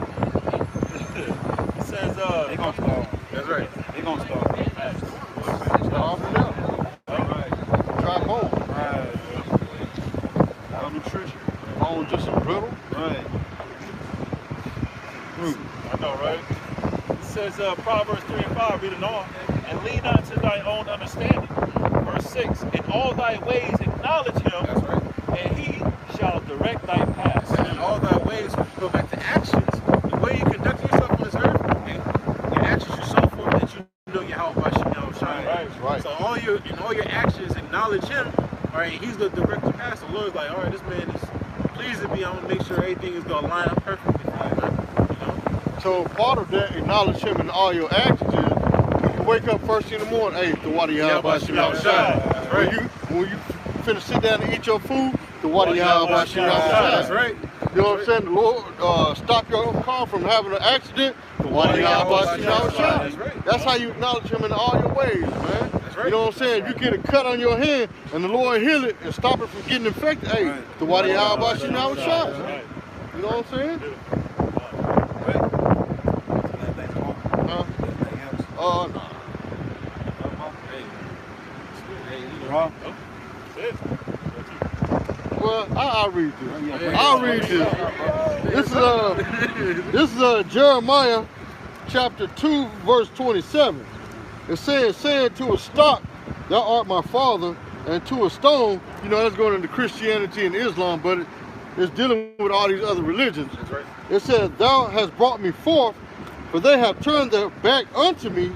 It says, They going to start. That's right. They going to start. Start from there. Try home. Right. Out nutrition. Home just some brittle. Right. I know, right? It says, Proverbs 3 and 5, read it on. And lean not to thy own understanding. Verse 6. In all thy ways acknowledge him, That's right. and he shall direct thy paths. And in all thy ways, go back to actions. The way you conduct yourself on this earth, and your actions you show forth that you know Yahweh Shemel Shai. Right. Right. So in all your actions, acknowledge him. All right, he's the director path. The Lord's like, all right, this man is pleasing me. I'm gonna make sure everything is gonna line up perfectly. You know? So part of that, acknowledge him in all your actions is when you wake up first thing in the morning, hey, the water Yahweh Shemel Shai. When you finna sit down and eat your food, the water Yahweh Shemel Shai. That's right. You know what I'm saying? The Lord stop your car from having an accident. The water Yahweh Shemel Shai. That's right. That's how you acknowledge him in all your ways, man. That's right. You know what I'm saying? If you get a cut on your hand and the Lord heal it and stop it from getting infected, hey, the water Yahweh Shemel Shai. Right. You know what I'm saying? Huh? Oh, no. Well, I'll read this. I'll read this. This is Jeremiah chapter 2, verse 27. It says, saying to a stock, thou art my father, and to a stone, you know, that's going into Christianity and Islam, but it's dealing with all these other religions. That's right. It says, thou hast brought me forth, for they have turned their back unto me,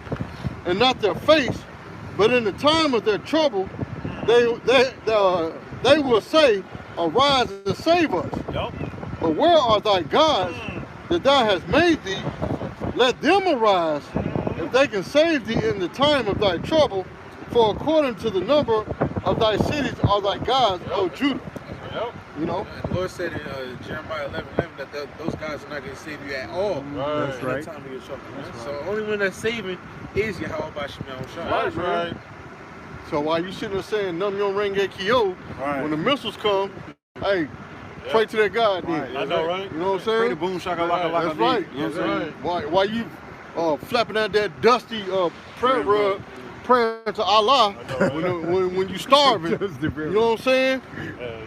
and not their face, but in the time of their trouble, they will say, arise and save us. Yep. But where are thy gods that thou hast made thee? Let them arise, if they can save thee in the time of thy trouble, for according to the number of thy cities are thy gods, O Judah. Yep. You know? And the Lord said in Jeremiah 11:11 that those guys are not going to save you at all. Right. In the time of your trouble. So the only one that's saving is Yahweh Shemel Shai. That's right. So while you sitting there saying, Num Yom Renge Kyo, when the missiles come, hey, pray to that God then. I know, right? You know what I'm Pray saying? the boom shaka laka That's laka right. beat. You know what I'm saying? While you flapping out that dusty prayer rug, praying to Allah when you starving. You know what I'm saying?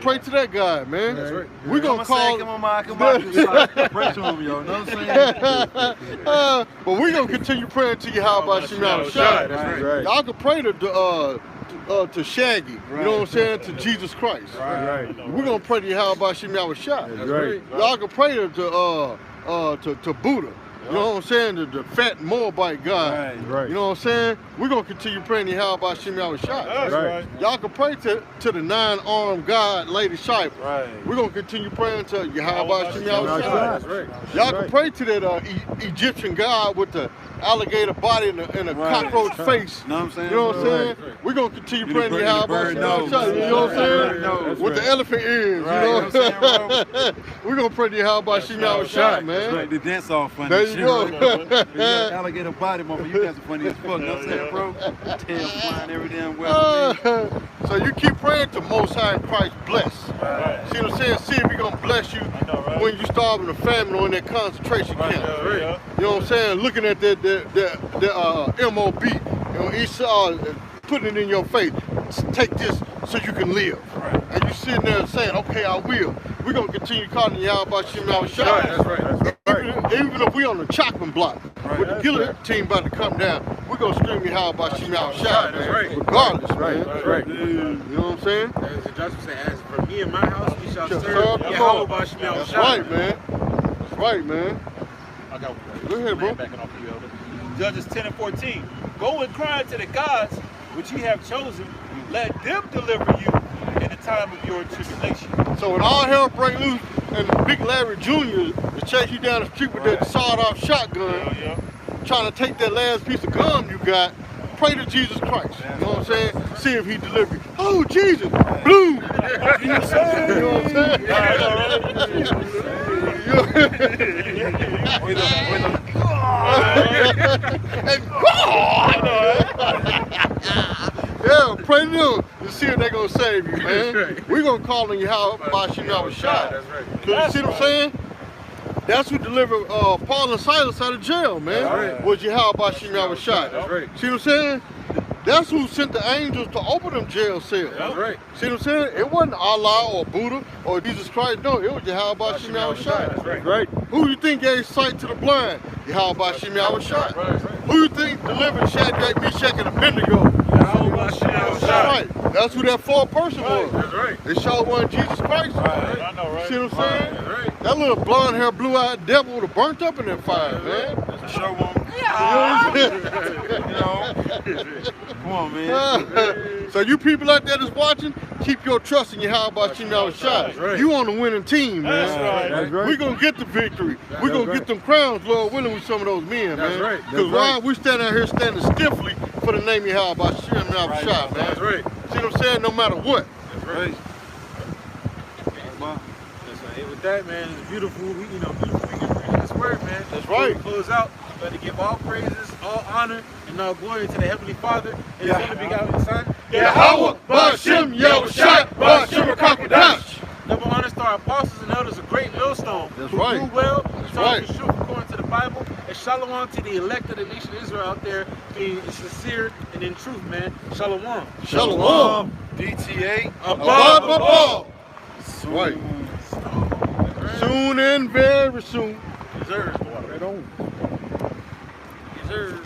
Pray to that guy, man. That's right. We're going to call... Come on, pray to him, yo. Know what I'm saying? But we're going to continue praying to Yahweh Shemel Shai. That's right. Y'all can pray to Shaggy, you know what I'm saying, to Jesus Christ. Right. We're going to pray to Yahweh Shemel Shai. That's right. Y'all can pray to Buddha. You know what I'm saying? The fat Moabite guy. Right. You know what I'm saying? We're going to continue praying to Yahweh Shemel Shai. That's right. Y'all can pray to the 9-armed God, Lady Shiva. Right. We're going to continue praying to Yahweh Shemel Shai. That's right. Y'all can pray to that Egyptian god with the alligator body and a cockroach face. Know what I'm saying? You know what I'm saying? We're going to continue praying to Yahweh Shemel Shai. You know what I'm saying? With the elephant ears. Right. You know what I'm saying? We're going to pray to Yahweh Shemel Shai, man. Right. The dance all funny. There you go. Alligator body, motherfucker. You guys are funny as fuck. Know what I'm saying, bro? Tail flying every damn well. So you keep praying to Most High and Christ bless. Right. See what I'm saying? See if He's going to bless you when you starve in a famine or in that concentration camp. Yeah. You know what I'm saying? Looking at the MOB, you know, Esau putting it in your face. Take this so you can live. Right. And you sitting there saying, okay, I will. We're going to continue calling Yahweh Shemel Shai. That's right. Even if we on the chopping block, with the guillotine team about to come down, we're going to scream Yahweh Shemel Shai, man. Regardless, man. That's right. You know what I'm saying? As Joshua said, as for me and my house, we shall Shall serve serve the Yahweh Lord. Shemel That's Shai. right, man. That's right, man. I got one. Go ahead, bro. Backing off you, Elder. Judges 10:14. Go and cry to the gods which ye have chosen. Let them deliver you in the time of your tribulation. So when all hell break loose and Big Larry Jr. is chase you down the street with that sawed-off shotgun, trying to take that last piece of gum you got, pray to Jesus Christ. You know what I'm saying? See if He delivers you. Oh, Jesus! Bloom! You know what I'm Yeah, pray to them to see if they're going to save you, man. We're going to call on Yahweh Shemel Shai. That's right. You see what I'm saying? That's who delivered Paul and Silas out of jail, man. Right. Was Yahweh Shemel Shai. That's right. See what I'm saying? That's who sent the angels to open them jail cells. That's right. See what I'm saying? It wasn't Allah or Buddha or Jesus Christ. No, it was Yahweh Shemel Shai. That's Right. Who you think gave sight to the blind? Yahweh Shemel Shai. Who you think delivered Shadrach, Meshach, and Abednego? Yahweh Shemel That's Shai. right. That's who that fourth person was. That's right. They sure wasn't Jesus Christ. I know, right? See what I'm saying? That's right. That little blonde hair, blue-eyed devil would have burnt up in that fire, man. Show them. Come on, man. So you people out there that's watching, keep your trust in Yahweh Shemel Shai. right. You on the winning team, man. That's right. That's right. We're going to get the victory. We're going to get them crowns, Lord willing, with some of those men, That's man. right. Because why we standing out here standing stiffly for the name of Yahweh Shemel Shai, man. That's right. See what I'm saying? No matter what. That's right. Hey, with that, man, it's beautiful. Beautiful we can preach this word, man. That's right. Before we close out, but to give all praises, all honor, and all glory to the Heavenly Father and His only begotten Son. Yahweh Ba'Shem Yahushua Ba'Shem Kakadash. Double honors to our apostles and elders, a great millstone. That's who right. do well, That's tell right. the truth according to the Bible, and shalom to the elect of the nation of Israel out there, being sincere and in truth, man. Shalom. Shalom. DTA. Above. Soon. Right. Soon and very soon. Deserve. Right on. Deserve.